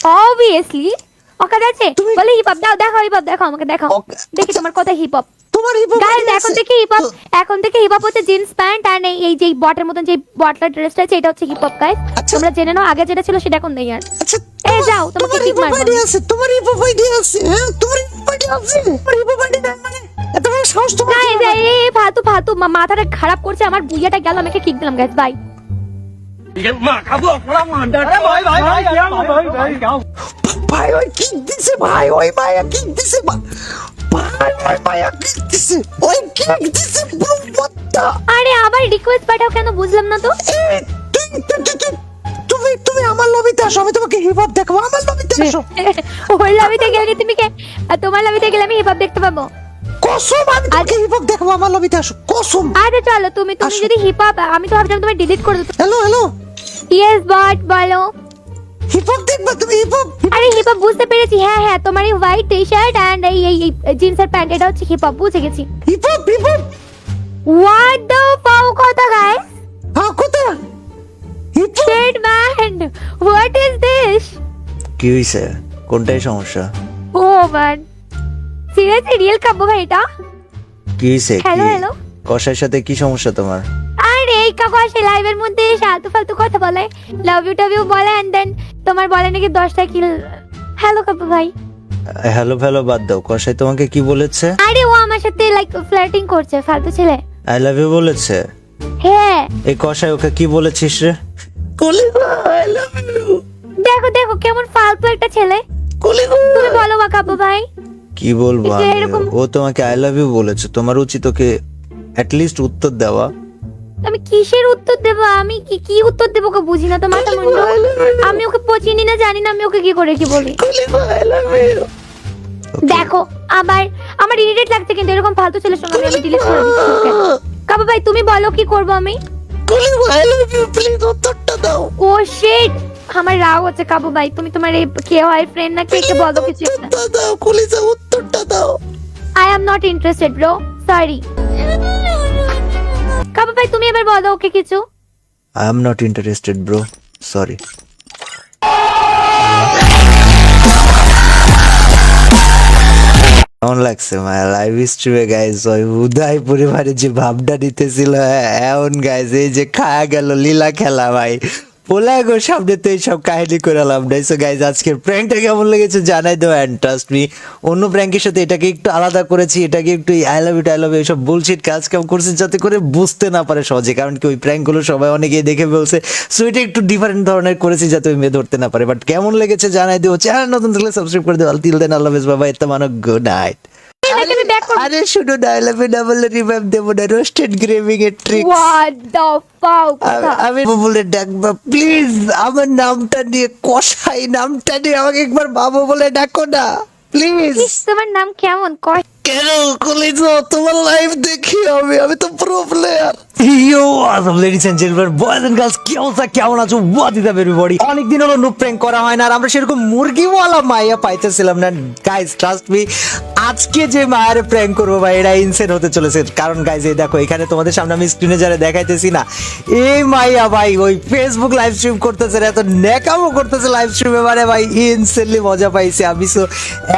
অবভিয়াসলি অকাত আছে। তুমি- বলে হিপ হপ দাও, দেখো হিপ হপ, দেখো আমাকে দেখাও, দেখি তোমার কথা হিপ হপ। তোমার হিপ হপ গাইস এখন থেকে হিপ হপ, এখন থেকে হিপ হপ হচ্ছে জিন্স প্যান্ট আর এই যে বটের মতন যে বটলার ড্রেসটা আছে, এটা হচ্ছে হিপ হপ গাইস। আচ্ছা। তোমরা জেনে নাও, আগে যেটা ছিল সেটা এখন নেই আর। আচ্ছা এই যাও, তোমাকে তোমার কিক হিপ হপ মারবো। আইডি আছে, তোমার হিপ হপ আইডি আছে, হ্যাঁ তোমার হিপ হপ আইডি আছে, তোমার হিপ হপ আইডি নাই মানে এত বড় সাহস তোমার? না এই যে এই ফালতু ফালতু মাথাটা খারাপ করছে আমার, বুইয়াটা গেল, আমাকে কিক দিলাম গাইস। বাই। ভাই ওই কিক দিছে, ভাই ওই মায়া কিক দিছে, ভাই ওই মায়া কিক দিছে, ওই কিক দিছে বলবত্তা। আরে আবার রিকোয়েস্ট পাঠাও কেন, বুঝলাম না তো। তুমি আমার লবিতে আসো, আমি তোমাকে হিপ হপ দেখাবো, আমার লবিতে আসো। ওর লাভিতে গেলে তুমি কে, আর তোমার লাভিতে গেলে আমি হিপ হপ দেখতে পাবো। কসম আমি তোমাকে হিপ হপ দেখাবো, আমার লবিতে আসো, কসম। আরে চলো, তুমি আসো। যদি হিপ হপ, আমি তো ভাবছিলাম তুমি ডিলিট করে দিতে। হ্যালো ইয়েস বট বলো। হিপ হপ দেখবা তুমি? হিপ হপ আরে হিপ হপ বুঝতে পেরেছি, হ্যাঁ হ্যাঁ, তোমার এই হোয়াইট টি শার্ট এন্ড এই জিন্সের প্যান্ট, এটা হচ্ছে হিপ হপ, বুঝে গেছি। Hip hop what the pow কথা গাইস, হ্যাঁ কথা heap hop. Shit man, what is this? কি হইছে? কোনটাই সমস্যা? Oh man, seriously real Kabya ভাই এটা? কি হইছে? Hello hello. কষার সাথে কি সমস্যা তোমার? আরে এই কাকু আসে লাইভের মধ্যে ফালতু ফালতু কথা বলে, লাভ ইউ টাভ ইউ বলে, এন্ড দেন তোমার বলে নাকি 10টা কিল। হ্যালো কাকু ভাই। হ্যালো বাদ দাও, কষাই তোমাকে কি বলেছে? আরে ও আমার সাথে লাইক ফ্লার্টিং করছে, ফালতু ছেলে। আই লাভ ইউ বলেছে? হ্যাঁ এই কষাই ওকে কি বলেছিস রে? কলিজা আই লাভ ইউ। দেখো দেখো কেমন ফালতু একটা ছেলে। কলিজা তুমি বলো বা কাব্য ভাই। কি বলবো এই যে আমি? এরকম- ও তোমাকে আই লাভ ইউ বলেছে, তোমার উচিত ওকে অ্যাট লিস্ট উত্তর দেওয়া। আমি কিসের উত্তর দেবো? আমি কি উত্তর দেবো ওকে বুঝি না তো, মাথা মুন্ডু। আমি ওকে পচিনি না, জানি না আমি ওকে কি করে কি বলি। কলিজা আই লাভ ইউ। দেখো আমার ইরিটেট লাগছে, কিন্তু এরকম ফালতু ছেলের সঙ্গে আমি ডিলিট করে দিচ্ছি ওকে। কাব্য ভাই তুমি বলো কি করবো আমি? কলিজা আই লাভ ইউ, প্লিজ উত্তরটা দাও। ও শিট, আমার রাগ হচ্ছে। কাবু ভাই তুমি তোমার এই কে হয় ফ্রেন্ড না কে বলো কিছু একটা। উত্তরটা দাও কলিজা, উত্তরটা দাও। I am not interested bro, sorry. কাবু ভাই তুমি এবার বলো ওকে কিছু। I am not interested bro, sorry. কেমন লাগছে মায়া লাইভ স্ট্রিমে গাইজ? ওই উদয় পরিবারে যে ভাবটা নিতেছিল এমন গাইজ, এই যে খায়া গেল লীলা খেলা ভাই। পোলা গো সামনে তো এইসব কাহিনী করে লাভ নাই। সো গাইজ আজকের প্র্যাঙ্কটা কেমন লেগেছে জানাই দাও, অ্যান্ড ট্রাস্ট মি অন্য প্র্যাঙ্কের সাথে এটাকে একটু আলাদা করেছি, এটাকে একটু আই লাভ ইউ এইসব বুলশিট কাজ কাম করছি যাতে করে বুঝতে না পারে সহজে, কারণ কি ওই প্র্যাঙ্কগুলো সবাই অনেকেই দেখে বলছে। সো এটা একটু ডিফারেন্ট ধরনের করেছি যাতে ওই মেয়ে ধরতে না পারে। বাট কেমন লেগেছে জানাই দিও, চ্যানেল নতুন থাকলে সাবস্ক্রাইব করে দিও। টিল দেন আল্লাহ হাফেজ, বাবা, এত মানো, গুড নাইট। এটাকে আমি ব্যাক করব। আরে শুনো না, I love you double revive দেবো না, রোস্টেড গ্রেভিং এর ট্রিক। হোয়াট দ্য ফাক কথা। আমি বলে ডাকবা প্লিজ, আমার নামটা নিয়ে, কষাই নামটা নিয়ে আমাকে একবার বাবু বলে ডাকো না প্লিজ। ইস, তোমার নাম কেমন কয়? কেন কলিজা তোমার লাইভ দেখি আমি তো pro player. Yo Assam ladies and gentleman, boys and girls, কি অবস্থা, কেমন আছো? What is up everybody? অনেকদিন হলো নুপ প্র্যাঙ্ক করা হয় না, আর আমরা সেরকম মুরগিওয়ালা মাইয়া পাইতেছিলাম না গাইস। ট্রাস্ট মি আজকে যে মায়ের প্র্যাঙ্ক করবো ভাই এটা ইনসেন হতে চলেছে, কারণ গাইজ এই দেখো এখানে তোমাদের সামনে আমি স্ক্রিনে যারা দেখাইতেছি না, এই মাইয়া ভাই ওই ফেসবুক লাইভ স্ট্রিম করতেছে, এত নেকামো করতেছে লাইভ স্ট্রিমে, মানে ভাই ইনসেনলি মজা পাইছি আমি। সো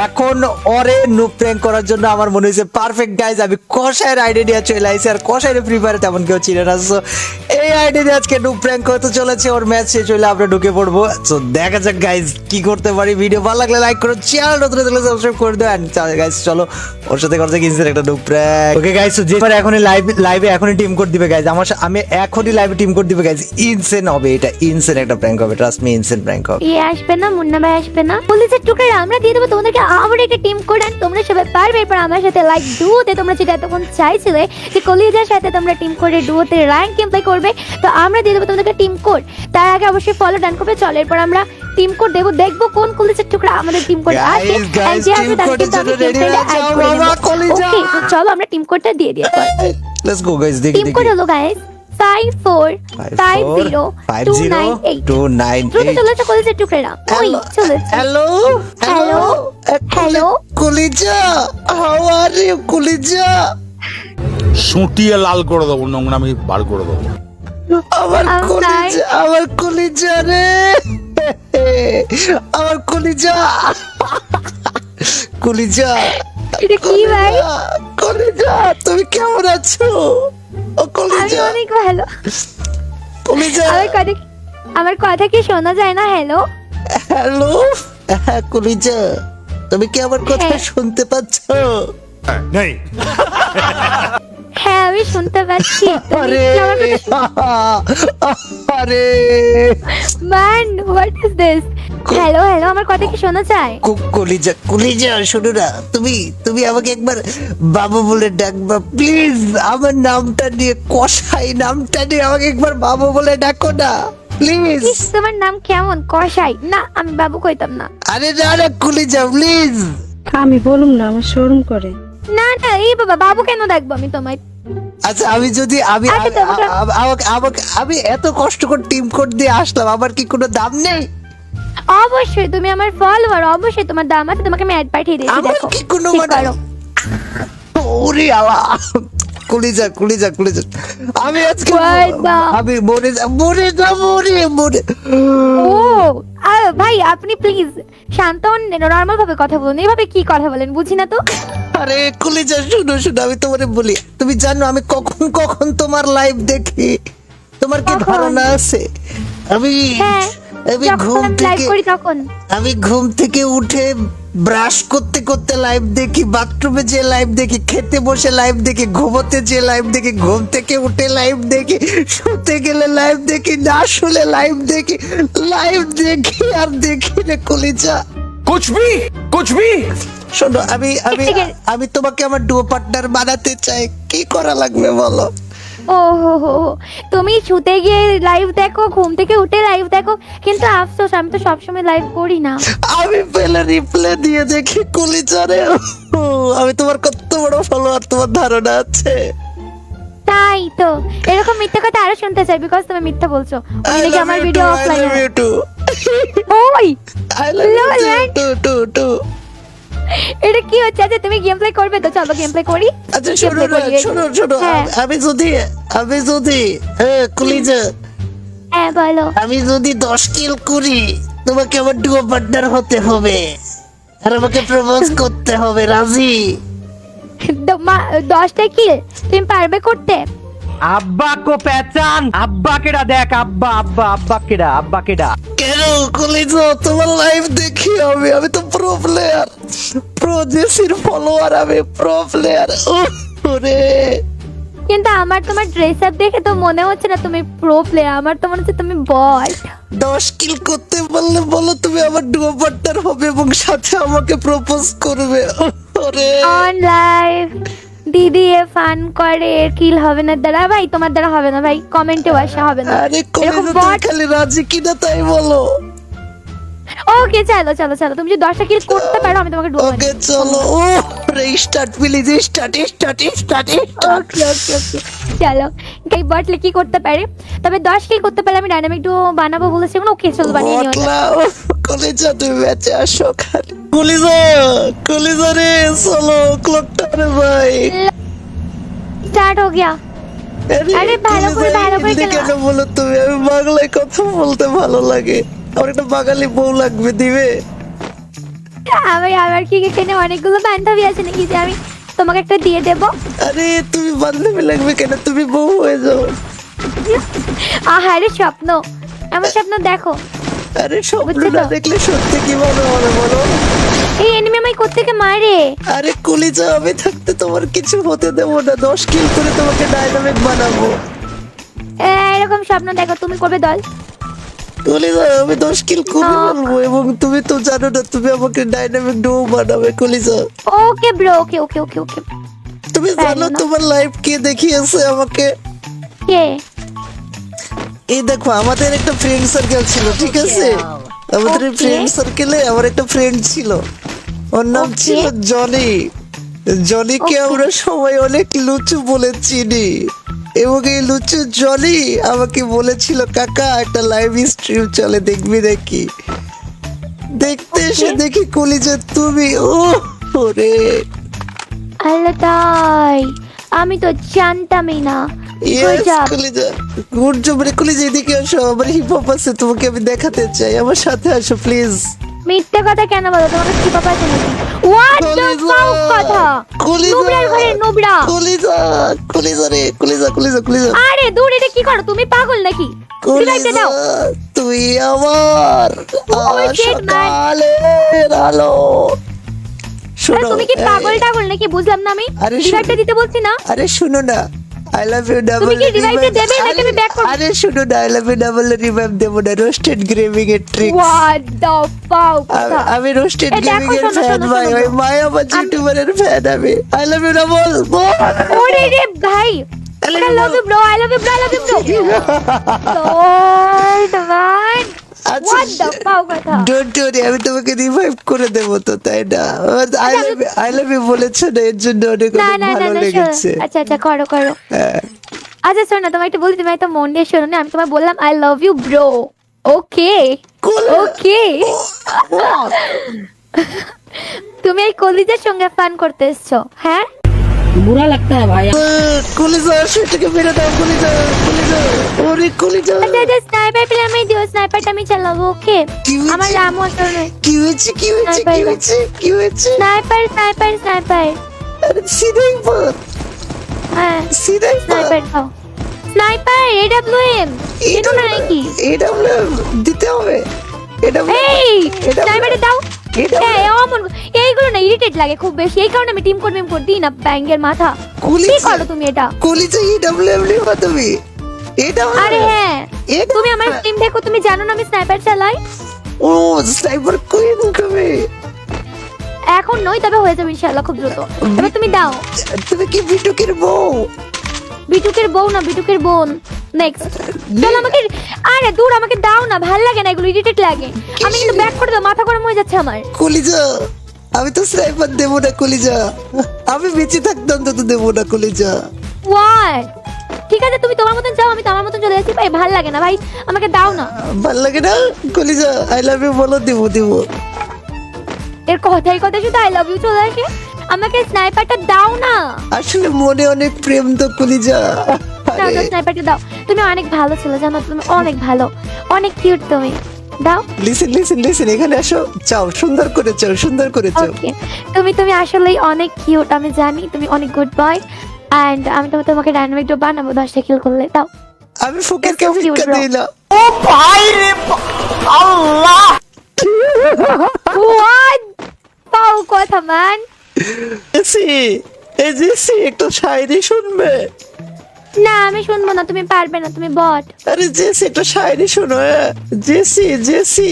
এখন ওরে নু প্র্যাঙ্ক করার জন্য আমার মনে হয়েছে পারফেক্ট গাইজ, আমি কষায়ের আইডিয়া নিয়ে চলে আইছি, আর কষায়ের ফ্রি ফায়ার তেমন কেউ চিনে না। সো এই আইডিয়া দিয়ে আজকে নু প্র্যাঙ্ক করতে চলেছে, ওর ম্যাচ শেষ হইলে আমরা ঢুকে পড়বো। সো দেখা যাক গাইজ কি করতে পারি। ভিডিও ভালো লাগলে লাইক করো, চ্যানেল নতুন হলে সাবস্ক্রাইব করে দেন গাইজ। চলো ওর সাথে করতে গিয়েছে একটা নু প্র্যাঙ্ক। ওকে গাইজ, যে এখনই লাইভে এখনই টিম কোড দিবে গাইজ, আমার আমি এখনই লাইভে টিম কোড দিবে গাইজ। ইনসেন হবে এটা, ইনসেন একটা প্র্যাঙ্ক হবে, ট্রাস্ট মি ইনসেন প্র্যাঙ্ক হবে। আসবে না, মুন্না ভাই আসবে না, পুলিশের টুকরা আমরা দিয়ে দেবো তোমাদেরকে আবার একটা টিম কোড, আর তোমরা সবাই পারবে। এরপর আমার সাথে লাইক ডুয়োতে তোমরা যেটা এতক্ষণ চাইছিলে যে কলিজার সাথে তোমরা টিম করে ডুয়োতে র্যাঙ্ক গেম প্লে করবে, তো আমরা দিয়ে দেবো তোমাদেরকে টিম কোড। তার আগে অবশ্যই ফলো ডান করবে। চলো এরপর আমরা টিম কোড দেবো, দেখবো কোন পুলিশের টুকরা আমাদের টিম কোড আসে। চলো আমরা টিম কোডটা দিয়ে দিই। লেটস গো গাইজ, দেখি টিম কোড হলো গাইজ 5450298298। চলেছে কলিজার টুকরা, ওই চলেছে। হ্যালো হ্যালো হ্যালো কলিজা, হাউ আর ইউ কলিজা? সুটিয়ে লাল করে দেবো, নোংরামি বার করে দেবো। আমার কলিজা, আমার কলিজা রে, আমার কলিজা, কলিজা, এটা কি ভাই? কলিজা তুমি কেমন আছো? ও আমি কলিজা, অনেক ভালো। কলিজা, আমার কথা কি শোনা যায় না? হ্যালো হ্যালো, হ্যাঁ কলিজা, তুমি কি আমার কথা শুনতে পাচ্ছ? হ্যাঁ আমি শুনতে পাচ্ছি। আরে আরে man, what is this? Hello hello, আমার কথা কি শোনা যায়? কলিজা, কলিজা শোনো না, তুমি তুমি আমাকে একবার বাবু বলে ডাকবা প্লিজ। আমার নামটা নিয়ে, কষাই নামটা নিয়ে আমাকে একবার বাবু বলে ডাকো না প্লিজ। তোমার নাম কেমন? কষাই? না আমি বাবু কইতাম না। আরে না না কলিজা প্লিজ। আমি বলুম না, আমার শরম করে। না না, এই বাবা বাবু কেন ডাকবো আমি তোমায়? আচ্ছা আমি যদি আমি আমি এত কষ্ট করে টিম কোড দিয়ে আসলাম, আমার কি কোনো দাম নেই? অবশ্যই তুমি আমার ফলোয়ার, অবশ্যই তোমার দাম আছে। তোমাকে আমি অ্যাড পাঠিয়ে দিয়েছি, আমার দেখো কি কোনো ঠিক মানে করো। ওরে আল্লাহ, কলিজা কলিজা কলিজা, আমি আজকে আমি মরে যাব রে, মরে। ও ভাই আপনি প্লিজ শান্ত হন, নরমাল ভাবে কথা বলুন। এইভাবে কি কথা বলেন বুঝি না তো। আরে কলিজা শুনো শুনো, আমি তোমারে বলি, তুমি জানো আমি কখন কখন তোমার লাইভ দেখি? তোমার কি ধারণা আছে? আমি আমি ঘুম থেকে আমি ঘুম থেকে উঠে ব্রাশ করতে করতে লাইভ দেখি, বাথরুমে যে লাইভ দেখি, খেতে বসে লাইভ দেখি, ঘুমোতে যে লাইভ দেখি, ঘুম থেকে উঠে লাইভ দেখি, শুতে গেলে লাইভ দেখি, না শুলে লাইভ দেখি, লাইভ দেখি আর দেখি রে কলিজা। কুছ ভি শোনো, আমি আমি আমি তোমাকে আমার ডুও পার্টনার বানাতে চাই, কি করা লাগবে বলো? ও হো হো, তুমি শুতে গিয়ে লাইভ দেখো, ঘুম থেকে উঠে লাইভ দেখো, কিন্তু আফসোস আমি তো সবসময় লাইভ করি না। আমি পেলে রিপ্লে দিয়ে দেখি কলিজারে। আমি তোমার কত বড় ফলোয়ার তোমার ধারণা আছে? তাই তো, এরকম মিথ্যা কথা আরো শুনতে চাই, বিকজ তুমি মিথ্যা বলছো। ওই নাকি আমার ভিডিও অফলাইন। ওই I love you too too too. এটা কি হচ্ছে? আচ্ছা তুমি গেম প্লে করবে তো, চলো গেম প্লে করি। আচ্ছা শোনো না, শোনো শোনো, আমি যদি কলিজা, হ্যাঁ বলো। আমি যদি 10 কিল করি, তোমাকে আমার ডুও পার্টনার হতে হবে আর আমাকে প্রপোজ করতে হবে, রাজি? 10টা কিল তুমি পারবে করতে? আব্বা কো পেচান, আব্বা কেডা দেখ, আব্বা আব্বা আব্বা কেডা, আব্বা কেডা? কেন কলিজা, তোমার লাইভ দেখি আমি তো প্রো প্লেয়ার, প্রো জেসির ফলোয়ার, আমি প্রো প্লেয়ার। ওরে কিন্তু আমার তোমার ড্রেস আপ দেখে তো মনে হচ্ছে না তুমি প্রো প্লেয়ার, আমার তো মনে হচ্ছে তুমি বট। 10 কিল করতে পারলে বলো তুমি আমার ডুও পার্টনার হবে এবং সাথে আমাকে প্রপোজ করবে। ওরে অন লাইভ দিদি এ ফান করে, কিল হবে না দ্বারা ভাই, তোমার দ্বারা হবে না ভাই, কমেন্টে আসা হবে না। আরে এরকম কলিজা, বট। তুমি খালি রাজি কিনা তাই বলো। ওকে চলো চলো চলো, তুমি যদি 10টা কিল করতে পারো আমি তোমাকে ডুবো। ওকে চলো, oh start please, start start start. Okay okay okay চলো। এই বটলে কি করতে পারে? তবে 10 কিল করতে পারলে আমি ডাইনামিক ডুও বানাবো বলেছি। ওকে চলো বানিয়ে নিও। কলিজা তুমি ম্যাচে আসো খালি। কলিজা কলিজা রে চলো ক্লকটা রে ভাই। স্টার্ট हो गया। আরে ভালো করে কেন বলো তুমি? আমি বাংলায় কথা বলতে ভালো লাগে, আমার একটা বাঙালি বউ লাগবে, দিবে? আমার কি এখানে অনেকগুলো বান্ধবী আছে নাকি যে আমি তোমাকে একটা দিয়ে দেব? আরে তুমি বান্ধবী লাগবে কেন, তুমি বউ হয়ে যাও। আহারে স্বপ্ন, আমার স্বপ্ন দেখো। আরে স্বপ্ন বুঝছো না তো? দেখলে সত্যি কিভাবে হবে বলো? এই এনিমি আমায় কোত্থেকে মারে? আরে কলিজা আমি থাকতে তোমার কিছু হতে দেবো না, 10 কিল করে তোমাকে ডাইনামিক বানাবো। এরকম স্বপ্ন দেখো, তুমি করবে দল। কলিজা আমি 10 কিল করে বলবো, এবং তুমি তো জানো না তুমি আমাকে ডাইনামিক ডো বানাবে কলিজা। Okay bro, okay okay okay okay. তুমি জানো তোমার লাইফ কে দেখিয়েছে আমাকে? কে? এই দেখো আমাদের একটা ফ্রেন্ড সার্কেল ছিল, ঠিক আছে? আমাদের Okay. ফ্রেন্ড সার্কেলে আমার একটা ফ্রেন্ড ছিল, ওর নাম Okay. ছিল জনি। জনিকে Okay. আমরা সবাই অনেক লুচু বলে চিনি, এবং এই লুচু জনি আমাকে বলেছিল কাকা একটা লাইভ স্ট্রিম চলে দেখবি নাকি? দেখতে এসে Okay. দেখি কলিজা তুমি। ও ওরে আল্লাহ, তাই আমি তো জানতামই না। Yes Good job. কলিজা, গুড জব রে কলিজা, এদিকে আসো, আমার হিপ হপ আছে, তোমাকে আমি দেখাতে চাই, আমার সাথে আসো প্লিজ। মিথ্যা কথা কেন বলো? তোমাকে কি পাপা আছে নাকি? হোয়াট দ্য ফাক কথা? নুবরার ঘরে নুবরা। কলিজা কলিজা রে কলিজা কলিজা কলিজা আরে দূর, এটা কি করো তুমি? পাগল নাকি? রিভাইভটা দাও। তুই আমার shit, man. সকালের আলো। আরে শোনো তুমি কি পাগল টাগল নাকি? বুঝলাম না আমি। আরে রিভাইভটা দিতে বলছি না? আরে শুনো না, আই লাভ ইউ ডাবল। তুমি কি revive টা দেবে নাকি আমি back করব? আরে শুনো না, I love you double revive দেব না, রোস্টেড গ্রেভিং এর ট্রিক্স। হোয়াট দ্য ফাক কথা? আমি রোস্টেড এই দেখো, গেমিং এর শোনো, ফ্যান শোনো, ভাই, শোনো। ওই মায়াবাজ ইউটিউবারের ফ্যান আমি। I love you double. ওরে রে ভাই, I love you bro, I love you bro, I love you bro. Lord man, what the fuck কথা? ডোন্ট ওয়ারি, আমি তোমাকে রিভাইভ করে দেব তো, তাই না? আই লাভ ইউ বলেছো না, এর জন্য অনেক না অনেক না না ভালো না, লেগেছে। আচ্ছা আচ্ছা, করো করো। হ্যাঁ। আচ্ছা শোনো, তোমায় একটু বলি, তুমি একটু মন দিয়ে শোনো না। আমি তোমায় বললাম I love you bro, okay okay. তুমি এই কলিজার সঙ্গে ফান করতে এসছো, হ্যাঁ? बुरा लगता है भाई। কলিজা সেটাকে মেরে দাও, কলিজা কলিজা, ওরে কলিজা। আচ্ছা আচ্ছা, স্নাইপার পেলে আমি দিও, স্নাইপারটা আমি চালাবো, ওকে? কি হয়েছে? আমার রামও আসলে কি হয়েছে কি হয়েছে কি হয়েছে কি হয়েছে? স্নাইপার স্নাইপার স্নাইপার, আরে সিধাই পথ, হ্যাঁ সিধাই পথ। স্নাইপার দাও, স্নাইপার এডব্লিউএম এটা না নাকি? এটা দিতে হবে, এটা এই এটা স্নাইপারটা দাও। এটা এই অমন এইগুলো না ইরিটেট লাগে খুব বেশি, এই কারণে আমি টিম করতে দিই না, ব্যাঙ্গের মাথা। কি করো তুমি এটা? কলিজা ইডব্লিউএম লিখো তুমি। এটা আরে হ্যাঁ, এটা তুমি আমার টিম দেখো, তুমি জানো না আমি স্নাইপার চালাই। ও স্নাইপার কুইন কবে? এখন নয়, তবে হয়ে যাবে ইনশাআল্লাহ খুব দ্রুত। এবার তুমি দাও। তুমি কি বিটুকের বউ? বিটুকের বউ না, বিটুকের বোন। নেক্সট চল আমাকে, আরে দূর, আমাকে দাও না, ভাল লাগে না এগুলো, ইরিটেট লাগে। আমি কিন্তু ব্যাক করে দাও, মাথা গরম হয়ে যাচ্ছে আমার। কলিজা আমি তো স্নাইপার দেবো না কলিজা, আমি বেঁচে থাকতাম তো দেবো না কলিজা। হোয়াট? ঠিক আছে তুমি তোমার মতন যাও, আমি তো আমার মতন চলে যাচ্ছি। ভাই ভাল লাগে না ভাই, আমাকে দাও না। ভাল লাগে না কলিজা? আই লাভ ইউ বলো, দেবো দেবো। এর কথাই কথা শুধু আই লাভ ইউ চলে আসে। আমাকে স্নাইপারটা দাও না। আসলে মনে অনেক প্রেম তো কলিজা। দাও দাও, স্নাইপারটা দাও। তুমি অনেক ভালো ছিল জানো, তুমি অনেক ভালো, অনেক কিউট তুমি। দাও। লিসেন লিসেন লিসেন, এখানে আসো, চাও সুন্দর করে চাও, সুন্দর করে চাও। ওকে, তুমি আসলেই অনেক কিউট, আমি জানি তুমি অনেক গুড বয়। এন্ড আমি তোমাকে ডাইনামিক ডো বানাবো 10টা কিল করলে। দাও। আমি ফকিরকে That's so cute, ভিক্ষা bro. দিই না। হোয়াট পাও কথা ম্যান। জেসি, এই জেসি একটু শায়রি শুনবে? না আমি শুনবো না, তুমি পারবে না, তুমি বট। আরে জেসি একটু শায়রি শোনো। জেসি জেসি,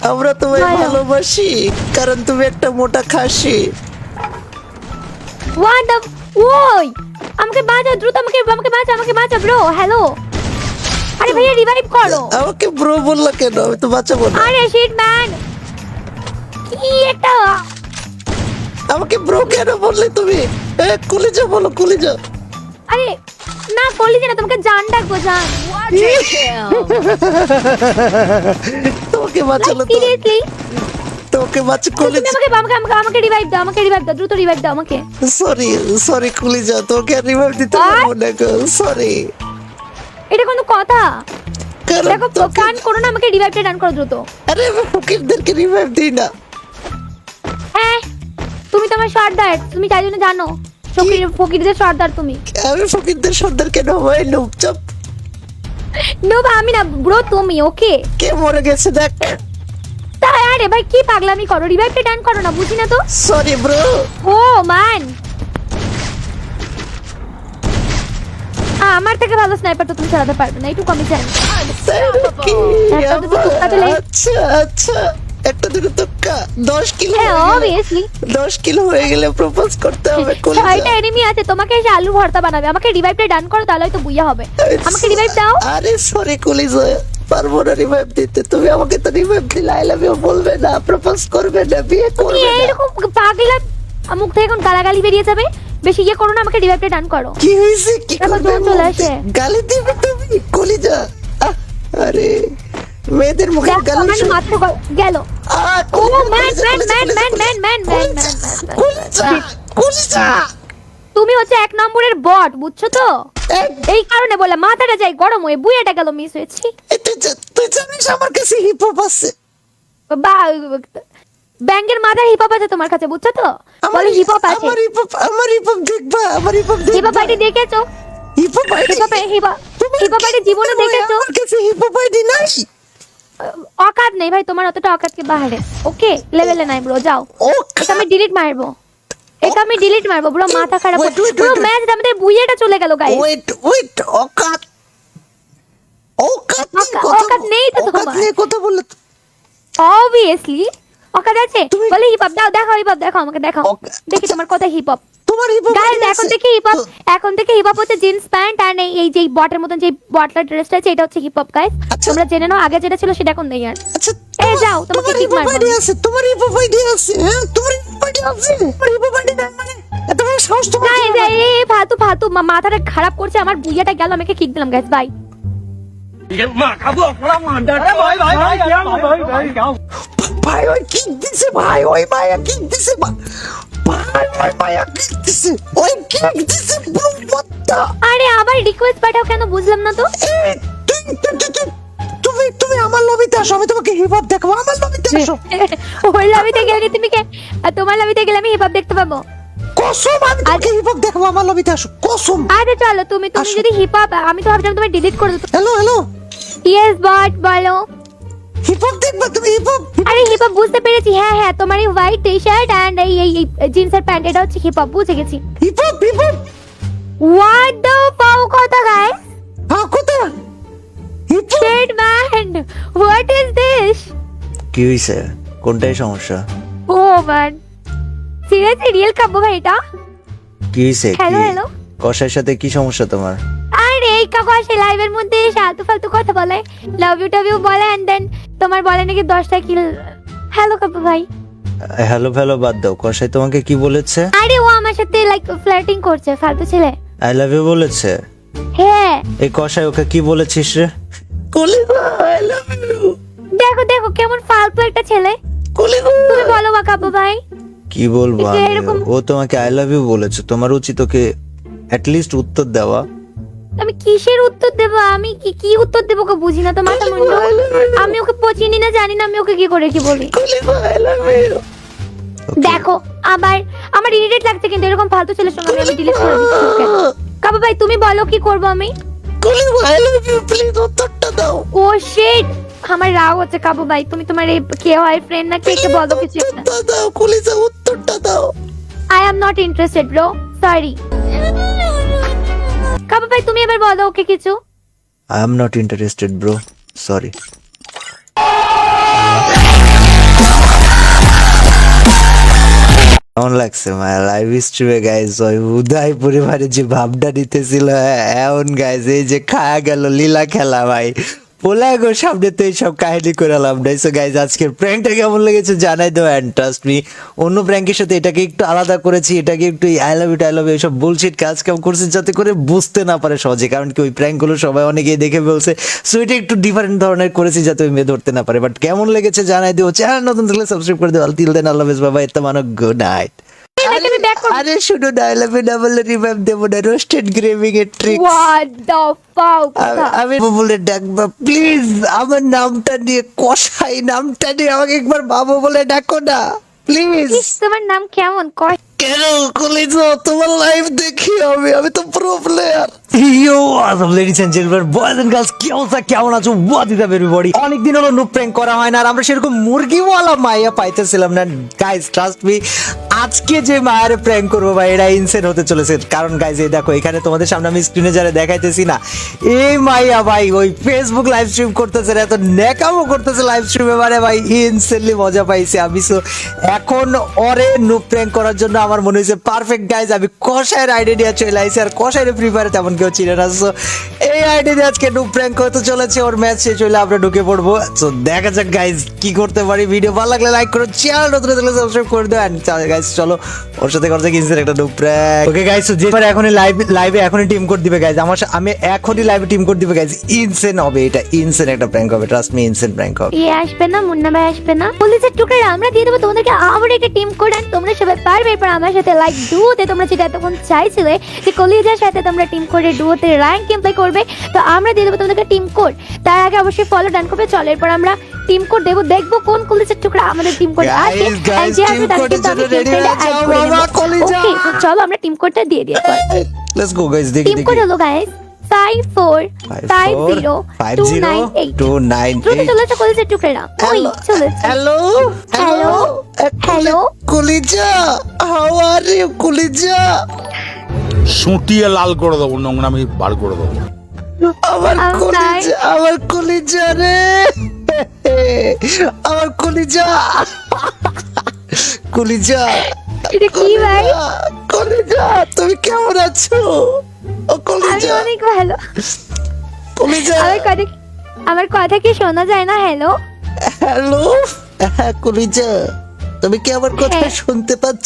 আমরা তোমায় বলো। ভালোবাসি কারণ তুমি একটা মোটা খাসি। হোয়াট দ্য, ওই আমাকে বাঁচাও দ্রুত, আমাকে বাঁচা ব্রো। হ্যালো, আরে ভাইয়া রিভাইভ করো। আমাকে ব্রো বললা কেন? আমি তো বাঁচাবো না। আরে শিট ম্যান, কি এটা? আমাকে ব্রো কেন বললে তুমি? কলিজা বলো, কলিজা। আরে না কলিজা না, তোমাকে জান ডাকবো, জান। তোমাকে বাঁচালো তো। সিরিয়াসলি তোকে বাঁচা তুমি কলেজা। আমাকে রিভাইভ দাও, আমাকে রিভাইভ দাও, দ্রুত রিভাইভ দাও আমাকে। সরি কলেজা, তোকে আর রিভাইভ দিতে পারবো না গো, সরি। এটা কোনো কথা? কারণ দেখো কান করো না, আমাকে রিভাইভটা ডান করো দ্রুত। আরে আমি ফকিরদেরকে রিভাইভ দিই না। হ্যাঁ, তুমি তো আমার সর্দার, তুমি তাই জন্য জানো ফকিরদের সর্দার তুমি। আমি ফকিরদের সর্দার কেন হয়? চুপ। নো আমি না ব্রো, তুমি। ওকে কে মরে গেছে দেখ। তাই আরে ভাই কি পাগলামি করো, রিভাইভটা ডান করো না, বুঝি না তো। Sorry bro. ও ম্যান, আমার থেকে ভালো স্নাইপার তো তুমি চালাতে পারবে না, একটু কমই জানি। আচ্ছা আচ্ছা, একটা দুটো তুক্কা 10 কিলো হ্যাঁ হয়ে গেলে- অবভিয়াসলি 10 কিলো হয়ে গেলে প্রপোজ করতে হবে কলেজা। 6টা এনিমি আছে, তোমাকে এসে আলু ভর্তা বানাবে। আমাকে রিভাইভটা ডান করো, তাহলে তো বুইয়া হবে। আমাকে রিভাইভ দাও। আরে সরি কলেজা, পারবো না রিভাইভ দিতে। তুমি আমাকে তো রিভাইভ দিলে আই লাভ ইউ বলবে না, প্রপোজ করবে না, বিয়ে তুমি করবে না। এরকম পাগলা, মুখ থেকে এখন গালাগালি বেরিয়ে যাবে। বেশি ইয়ে করো না, আমাকে রিভাইভটা ডান করো। কি হয়েছে? কি দেখো, করবে? জোর চলে আসে। গালি দিবে তুমি কলেজা? আরে মেয়েদের মুখে দেখো গালি আমার মাথা গেল। Oh man man man man man man man কলেজা। তুমি হচ্ছে 1 নম্বরের বট, বুঝছো তো? এই কারণে বলে মাথাটা যাই গরম হয়ে বুইয়াটা গেল, মিস হয়েছি। তুই জানিস আমার কাছে হিপ হপ আছে? বা ব্যাংকের মাথার হিপ হপ আছে তোমার কাছে, বুঝছো তো? বলে হিপ হপ আছে। আমার হিপ হপ দেখবা, আমার hip hop hip hop ID দেখেছো? Hip hop ID hip hop ID জীবনে দেখেছো? আমার কাছে হিপ হপ আইডি নাই। অকাত নেই ভাই তোমার, অতটা অকাতকে বাহারে। ওকে লেভেলে নাই ব্রো, যাও। এটা আমি ডিলিট মারবো, এটা আমি ডিলিট মারবো ব্রো, মাথা খারাপ। Wait, bro wait. ম্যাচ আমাদের বুইয়াটা চলে গেল গাইস। ওয়েট অকাত অকাত নেই তো তোমার। অকাত নেই কথা বললে তো। অবভিয়াসলি অকাত আছে। তুমি- বলে হিপ হপ দাও, দেখো হিপ হপ, দেখো আমাকে দেখাও, দেখি তোমার কথা হিপ হপ। তোমার হিপ হপ গাইস এখন থেকে হিপ হপ, এখন থেকে হিপ হপ হচ্ছে জিন্স প্যান্ট আর এই যে বটের মতন যে বটলার ড্রেসটা আছে, এটা হচ্ছে হিপ হপ গাইস। আচ্ছা। তোমরা জেনে নাও, আগে যেটা ছিল সেটা এখন নেই আর। আচ্ছা এই যাও, তোমাকে তোমার কিক হিপ হপ মারবো। আইডি আছে, তোমার হিপ হপ আইডি আছে, হ্যাঁ তোমার হিপ হপ আইডি আছে, তোমার হিপ হপ আইডি নাই মানে এত বড় সাহস তোমার? গাইস এই ফালতু ফালতু মাথাটা খারাপ করছে আমার, বুইয়াটা গেল, আমাকে কিক দিলাম গাইস, বাই। ভাই ওই কিক দিছে, ভাই ওই মায়া কিক দিছে, ভাই ওই মায়া কিক দিছে, ওই কিক দিছে ব্রো বত্তা। আরে আবার রিকোয়েস্ট পাঠাও কেন, বুঝলাম না তো। তুমি আমার লবিতে আসো, আমি তোমাকে হিপ হপ দেখাবো, আমার লবিতে আসো। ওর লবিতে গেলে তুমি কে, আর তোমার লবিতে গেলে আমি হিপ হপ দেখতে পাবো? কসম আমি তোমাকে হিপ হপ দেখাবো, আমার লবিতে আসো, কসম। আরে চলো, তুমি আসো। যদি হিপ হপ, আমি তো ভাবছিলাম তুমি ডিলিট করে দিতে। হ্যালো ইয়েস বট বলো। হিপ হপ দেখবা তুমি? হিপ হপ আরে হিপ হপ বুঝতে পেরেছি, হ্যাঁ হ্যাঁ, তোমার এই হোয়াইট টি শার্ট এন্ড এই জিন্সের প্যান্ট, এটা হচ্ছে হিপ হপ, বুঝে গেছি। Hip hop what the pow কথা গাইস, হ্যাঁ কথা heap hop. Shit man, what is this? কি হইছে? কোনটাই সমস্যা? Oh man, seriously real Kabya ভাই এটা? কি হইছে? Hello hello. কষাইয়ের সাথে কি সমস্যা তোমার? আরে এই কাকু আসে লাইভের মধ্যে ফালতু ফালতু কথা বলে, লাভ ইউ টাভ ইউ বলে, এন্ড দেন তোমার বলে নাকি 10টা কিল। হ্যালো কাকু ভাই। হ্যালো বাদ দাও, কষাই তোমাকে কি বলেছে? আরে ও আমার সাথে লাইক ফ্লার্টিং করছে, ফালতু ছেলে। আই লাভ ইউ বলেছে? হ্যাঁ এই কষাই ওকে কি বলেছিস রে? কলিজা আই লাভ ইউ। দেখো দেখো কেমন ফালতু একটা ছেলে। কলিজা তুমি বলো বা কাব্য ভাই। কি বলবো এই যে আমি? এরকম- ও তোমাকে আই লাভ ইউ বলেছে, তোমার উচিত ওকে অ্যাট লিস্ট উত্তর দেওয়া। আমি কিসের উত্তর দেবো? আমি কি উত্তর দেবো ওকে বুঝি না তো, মাথা মুন্ডু। আমি ওকে পচিনি না, জানি না আমি ওকে কি করে কি বলি। কলিজা আই লাভ ইউ। দেখো আবার আমার ইরিটেট লাগছে, কিন্তু এরকম ফালতু ছেলের সঙ্গে আমি ডিলিট করে দিচ্ছি ওকে। কাব্য ভাই তুমি বলো কি করবো আমি? কলিজা আই লাভ ইউ, প্লিজ উত্তরটা দাও। ও শিট, আমার রাগ হচ্ছে কাব্য ভাই। তুমি তোমার এই কে হয় ফ্রেন্ড না কে কে বলো কিছু একটা। উত্তরটা দাও কলিজা, উত্তরটা দাও। I am not interested bro, sorry. Kabya ভাই তুমি এবার বলো ওকে কিছু। I am not interested bro, sorry. কেমন লাগছে মায়া লাইভ স্ট্রিমে গাইজ? ওই উদয় পরিবারে যে ভাবটা নিতেছিল, এমন গাইজ এই যে খায়া গেল লীলা খেলা ভাই, বলা গো সামনে তো এইসব কাহিনী করে লাভ নাই। সো গাইজ আজকের প্র্যাঙ্কটা কেমন লেগেছে জানাই দাও, অ্যান্ড ট্রাস্ট মি অন্য প্র্যাঙ্কের সাথে এটাকে একটু আলাদা করেছি, এটাকে একটু আই লাভ ইউ এইসব বুলশিট কাজ কাম করছি যাতে করে বুঝতে না পারে সহজে, কারণ কি ওই প্র্যাঙ্কগুলো সবাই অনেকেই দেখে বলছে। সো এটা একটু ডিফারেন্ট ধরনের করেছি যাতে ওই মেয়ে ধরতে না পারে। বাট কেমন লেগেছে জানাই দিও, চ্যানেল নতুন থাকলে সাবস্ক্রাইব করে দিও। টিল দেন আল্লাহ হাফেজ, বাবা, এতে মানো গুড নাইট। আমি back করবো। আরে শুনো না, I love you double revive দেবো না, রোস্টেড গ্রেভিং এর ট্রিক What the fuck? আমি বলে ডাকবা প্লিজ, আমার নামটা নিয়ে কষাই নামটা নিয়ে আমাকে একবার বাবু বলে ডাকো না প্লিজ। ইস, তোমার নাম কেমন কষ্ট। কেন কলেজো তোমার লাইভ দেখি আমি তো pro player. Yo Assam ladies and gentleman, boys and girls, কি অবস্থা, কেমন আছো? What is up everybody? অনেকদিন হলো নুপ প্র্যাঙ্ক করা হয় না, আর আমরা সেরকম মুরগিওয়ালা মাইয়া পাইতেছিলাম না। গাইস ট্রাস্ট মি, আজকে যে মায়ের প্র্যাঙ্ক করবো ভাই, এটা ইনসেন হতে চলেছে। কারণ গাইস এই দেখো, এখানে তোমাদের সামনে আমি স্ক্রিনে যারা দেখাইতেছি না, এই মাইয়া ভাই ওই ফেসবুক লাইভ স্ট্রিম করতেছে, এত নেকামও করতেছে লাইভ স্ট্রিমে, মানে ভাই ইনসেনলি মজা পাইছি আমি। সো এখন ওরে নুপ প্র্যাঙ্ক করার জন্য আমার মনে হয়েছে পারফেক্ট। গাইজ আমি কষায়ের আইডিয়া নিয়ে চলে আইছি, আর কষায়ের ফ্রি ফায়ারে তেমন কেউ চিনে না। সো এই আইডিয়া দিয়ে আজকে নুপ প্র্যাঙ্ক হতে চলেছে, ওর ম্যাচ শেষ হইলে আমরা ঢুকে পড়বো। সো দেখা যাক গাইজ কি করতে পারি। ভিডিও ভালো লাগলে লাইক করো, চ্যানেল নতুন থাকলে সাবস্ক্রাইব করে দাও। এন্ড গাইজ চলো ওর সাথে করতে গিয়েছি একটা noob prank. Okay guys, so যেবার এখনই লাইভে এখনই টিম কোড দিবে গাইজ, আমি এখনই লাইভে টিম কোড দিবে গাইজ। ইনসেন হবে, এটা ইনসেন একটা প্র্যাঙ্ক হবে, ট্রাস্ট মি, ইনসেন প্র্যাঙ্ক হবে। ইয়ে আসবে না, মুন্না ভাই আসবে না, পুলিশের টুকরা আমরা দিয়ে দেবো তোমাদেরকে আবার একটা টিম কোড, আর তোমরা সবাই পারবে। এরপর আমার সাথে লাইক ডুয়োতে তোমরা যেটা এতক্ষণ চাইছিলে যে কলিজার সাথে তোমরা টিম কোডে ডুয়োতে র্যাঙ্ক গেম প্লে করবে, তো আমরা দিয়ে দেবো তোমাদেরকে টিম কোড। তার আগে অবশ্যই ফলো ডান করবে। চলো এরপর আমরা টিম কোড দেবো, দেখবো কোন কলিজার টুকরা আমাদের টিম কোড আসে। Guys, যে আসবে team তাকে code কিন্তু এর আমি জন্য টিম ready কোডে হয়ে অ্যাড যাও, করে বাবা, নেব। কলিজা। ওকে, তো চলো আমরা টিম কোডটা দিয়ে দিই। লেটস গো গাইজ, দেখি টিম কোড হলো গাইস 545029 298। চলেছে কলিজার টুকরা। ওই চলেছে। হ্যালো হ্যালো হ্যালো কলিজা, হাউ আর ইউ কলিজা? সুটিয়ে লাল করে দেবো, নোংরামি বার করে দেবো। আমার কলিজা রে, আমার কলিজা, কলিজা, এটা কি ভাই? কলিজা তুমি কেমন আছো? ও আমি কলিজা, অনেক ভালো। কলিজা, আমার কথা কি শোনা যায় না? হ্যালো হ্যালো, হ্যাঁ কলিজা, তুমি কি আমার কথা হ্যাঁ। শুনতে পাচ্ছ?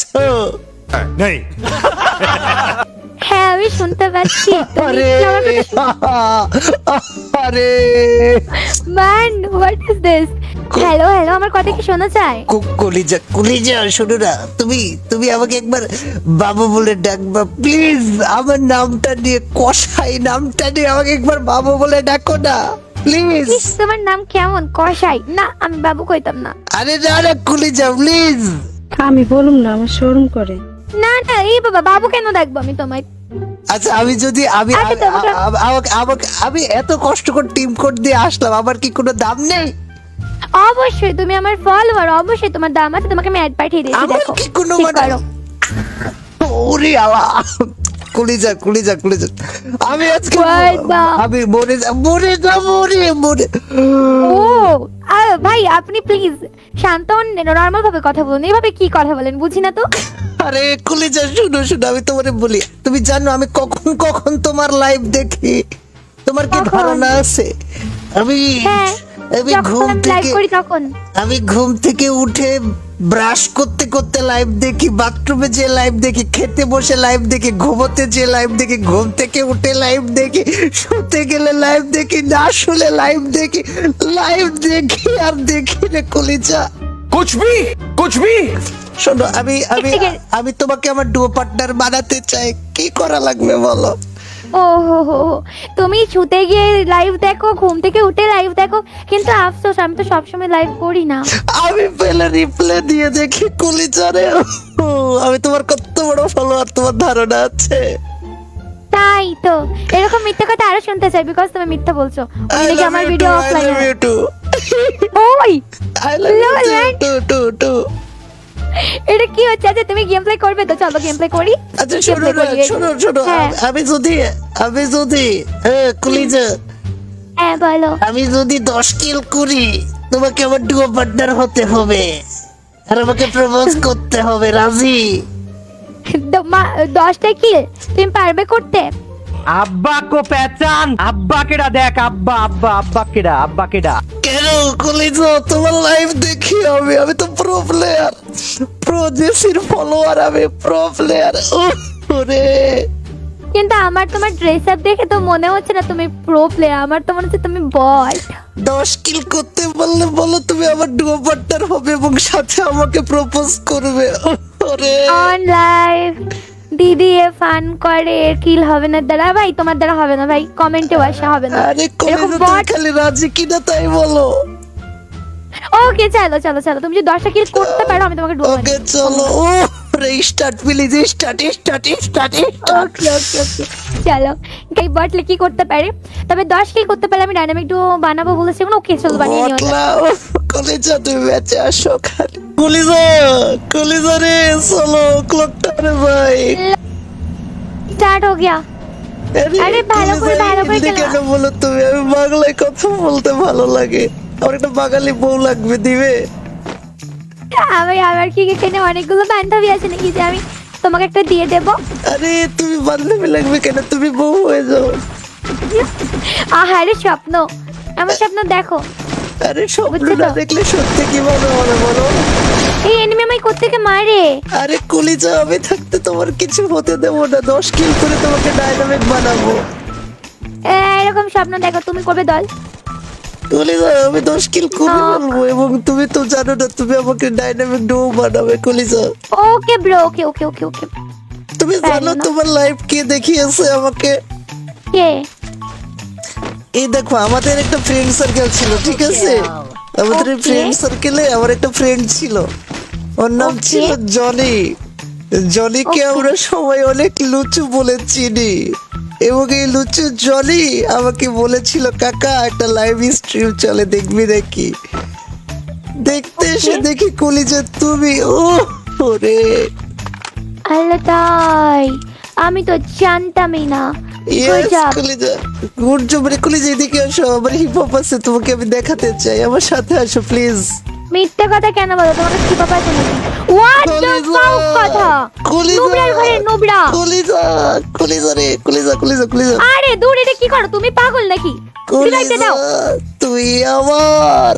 হ্যাঁ আমি শুনতে পাচ্ছি। আরে আরে man, what is this? Hello hello, আমার কথা কি শোনা যায়? কলিজা, কলিজা শোনো না, তুমি আমাকে একবার বাবু বলে ডাকবা প্লিজ। আমার নামটা নিয়ে কষাই নামটা নিয়ে আমাকে একবার বাবু বলে ডাকো না প্লিজ। ইস, তোমার নাম কেমন কষাই? না, আমি বাবু কইতাম না। আরে না না কলিজা প্লিজ। আমি বলুম না, আমার শোরুম করে। না না, এই বাবা, বাবু কেন ডাকবো আমি তোমায়? আচ্ছা আমি যদি আচ্ছা, তোমাকে- আমি এত কষ্ট করে টিম কোড দিয়ে আসলাম, আমার কি কোনো দাম নেই? অবশ্যই তুমি আমার ফলোয়ার, অবশ্যই তোমার দাম আছে। তোমাকে আমি অ্যাড পাঠিয়ে দিয়েছি, আমার দেখো কি কোনো চেক মানে করো। ওরে আল্লাহ, কলিজা কলিজা কলিজা, আমি আজকে বাবা। আমি মরে ও ভাই, আপনি প্লিজ শান্ত হন, নর্মাল ভাবে কথা বলুন। এইভাবে কি কথা বলেন বুঝি না তো। আরে কলিজা শুনো শুনো, আমি তোমারে বলি, তুমি জানো আমি কখন কখন তোমার লাইভ দেখি? তোমার কি কখন? ধারণা আছে? আমি হ্যাঁ, আমি যখন ঘুম আমি লাইভ থেকে করি তখন। আমি ঘুম থেকে উঠে ব্রাশ করতে করতে লাইভ দেখি, বাথরুমে যে লাইভ দেখি, খেতে বসে লাইভ দেখি, ঘুমোতে যে লাইভ দেখি, ঘুম থেকে উঠে লাইভ দেখি, শুতে গেলে লাইভ দেখি, না শুলে লাইভ দেখি, লাইভ দেখি আর দেখি রে কলিজা। কুছ ভি শোনো, আমি আমি ঠিক আছে। আমি তোমাকে আমার ডুও পার্টনার বানাতে চাই, কি করা লাগবে বলো? ও হো হো হো, তুমি শুতে গিয়ে লাইভ দেখো, ঘুম থেকে উঠে লাইভ দেখো, কিন্তু আফসোস আমি তো সবসময় লাইভ করি না। আমি পেলে রিপ্লে দিয়ে দেখি কলিজা রে। আমি তোমার কত বড় ফলোয়ার, তোমার ধারণা আছে? তাই তো, এরকম মিথ্যা কথা আরো শুনতে চাই, বিকজ তুমি মিথ্যা বলছো। ওই দেখি আমার video I offline. love you too. ওই I love you Lol, man. too. এটা কি হচ্ছে? আচ্ছা তুমি গেম প্লে করবে তো? চলো গেম প্লে করি। আচ্ছা Gameplay করি। শোনো, হ্যাঁ। আমি যদি কলিজা, হ্যাঁ বলো। আমি যদি 10 কিল করি, তোমাকে আমার ডুও পার্টনার হতে হবে আর আমাকে প্রপোজ করতে হবে, রাজি? 10টা কিল তুমি পারবে করতে? আব্বা কো পেচান, আব্বা কেডা দেখ, আব্বা আব্বা আব্বা কেডা, আব্বা কেডা। কেন কলিজা, তোমার লাইভ দেখি আমি তো প্রো প্লেয়ার, প্রো জেসির ফলোয়ার, আমি প্রো প্লেয়ার। ওরে কিন্তু আমার তোমার ড্রেস আপ দেখে তো মনে হচ্ছে না তুমি প্রো প্লেয়ার, আমার তো মনে হচ্ছে তুমি বট। 10 কিল করতে পারলে বলো তুমি আমার ডুও পার্টনার হবে এবং সাথে আমাকে প্রপোজ করবে। ওরে অন লাইভ দিদি এ ফান করে, এর কিল হবে না দাঁড়া ভাই, তোমার দ্বারা হবে না ভাই, কমেন্টে আসা হবে না। আরে এরকম কলিজা তুমি বট। খালি রাজি কিনা তাই বলো। ওকে চলো চলো চলো, তুমি যদি 10টা কিল করতে পারো আমি তোমাকে ডুবো। ওকে চলো। ও রে start please, start. Okay okay okay চলো। এই বটলে কি করতে পারে, তবে 10 কিল করতে পারলে আমি ডাইনামিক ডুও বানাবো বলেছি। ওকে চলো বানিয়ে নিও। বটলা কলিজা তুমি ম্যাচে আসো খালি। কলিজা রে চলো ক্লকটা রে ভাই। স্টার্ট হো গিয়া। আরে ভালো করে কেন খেলো। বলো তুমি, আমি বাংলায় কথা বলতে ভালো লাগে, আমার একটা বাঙালি বউ লাগবে, দিবে? আমার কি এখানে অনেকগুলো বান্ধবী আছে নাকি যে আমি তোমাকে একটা দিয়ে দেব? আরে তুমি বান্ধবী লাগবে কেন, তুমি বউ হয়ে যাও। আহারে স্বপ্ন, আমার স্বপ্ন দেখো। আরে স্বপ্ন বুঝছো না তো? দেখলে সত্যি কিভাবে হবে বলো? এই এনিমি আমায় কোত্থেকে মারে? আরে কলিজা, আমি থাকতে তোমার কিছু হতে দেবো না, 10 কিল করে তোমাকে ডাইনামিক বানাবো। এরকম স্বপ্ন দেখো, তুমি করবে দল। কলিজা আমি 10 কিল করে বলবো এবং তুমি তো জানো না, তুমি আমাকে ডাইনামিক ডুও বানাবে কলিজা। Okay bro, okay okay okay okay. তুমি জানো না। তোমার লাইফ কে দেখিয়েছে আমাকে? কে? এই দেখো আমাদের একটা ফ্রেন্ড সার্কেল ছিল, ঠিক আছে? আমাদের Okay. ফ্রেন্ড সার্কেলে আমার একটা ফ্রেন্ড ছিল, ওর নাম Okay. ছিল জনি। জনিকে Okay. আমরা সবাই অনেক লুচু বলে চিনি এবং এই লুচু জনি আমাকে বলেছিল কাকা একটা লাইভ স্ট্রিম চলে দেখবি নাকি। দেখতে এসে Okay. দেখি কলিজা তুমি। ওরে আল্লাহ তাই, আমি তো জানতামই না। Yes Good job. কলিজা, গুড জব রে কলিজা, এদিকে আসো, আমার হিপ হপ আছে, তোমাকে আমি দেখাতে চাই, আমার সাথে আসো প্লিজ। মিথ্যা কথা কেন বলো, তোমার কি পাপা আছে নাকি? হোয়াট দ্য ফাক কথা, নুবরার ঘরে নুবরা। কলিজা রে কলিজা। আরে দূর, এটা কি করো তুমি, পাগল নাকি? রিভাইভটা দাও। তুই আমার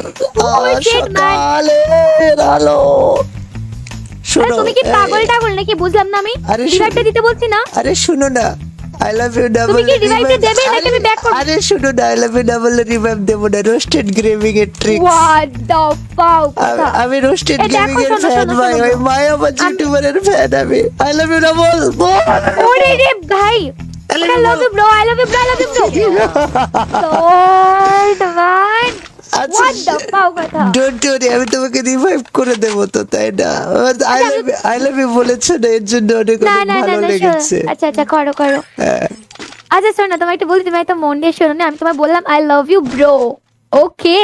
shit, man. সকালের আলো। আরে শোনো তুমি কি পাগল টাগল নাকি, বুঝলাম না আমি। আরে রিভাইভটা দিতে বলছি না। আরে শুনো না, আই লাভ ইউ ডাবল। কি revive-টা দেবে নাকি আমি back করব? আরে শুনো না, I love you double revive দেবো না, রোস্টেড গেমিং এর ট্রিক্স। হোয়াট দ্য ফাক কথা। আমি রোস্টেড এই দেখো, গেমিং এর শোনো, ফ্যান শোনো, ভাই, শোনো। ওই মায়াবা ইউটিউবারের ফ্যান আমি। I love you double. ওরে রে ভাই, I love you bro, I love you bro, I love you bro. Lord man, what the fuck কথা। ডোন্ট ওরি, আমি তোমাকে রিভাইভ করে দেবো তো, তাই না? আই লাভ ইউ বলেছো না, এর জন্য অনেক না অনেক না না ভালো না, লেগেছে। শোনো। আচ্ছা আচ্ছা করো করো। হ্যাঁ। আচ্ছা শোনো না, তোমায় একটু বলি, তুমি একটা মন দিয়ে শোনো না, আমি তোমায় বললাম I love you bro. Okay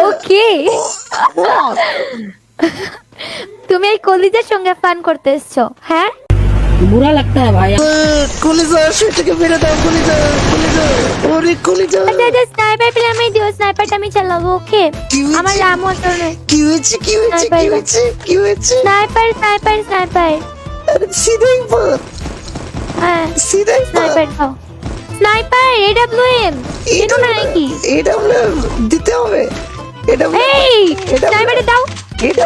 okay. তুমি এই কলিজার সঙ্গে ফান করতে এসছো, হ্যাঁ? बुरा लगता है भाई। কলিজা সেটাকে মেরে দাও, কলিজা। ওরে কলিজা। আচ্ছা আচ্ছা, স্নাইপার পেলে আমি দিও, স্নাইপারটা আমি চালাবো। ওকে, কি হয়েছে? আমার রামও আসলে কি হয়েছে? স্নাইপার। আরে সিনাইপার হ্যাঁ স্নাইপার দাও, স্নাইপার এডব্লিউএম এটা না নাকি? এটা দিতে হবে। এটা এই স্নাইপারটা দাও।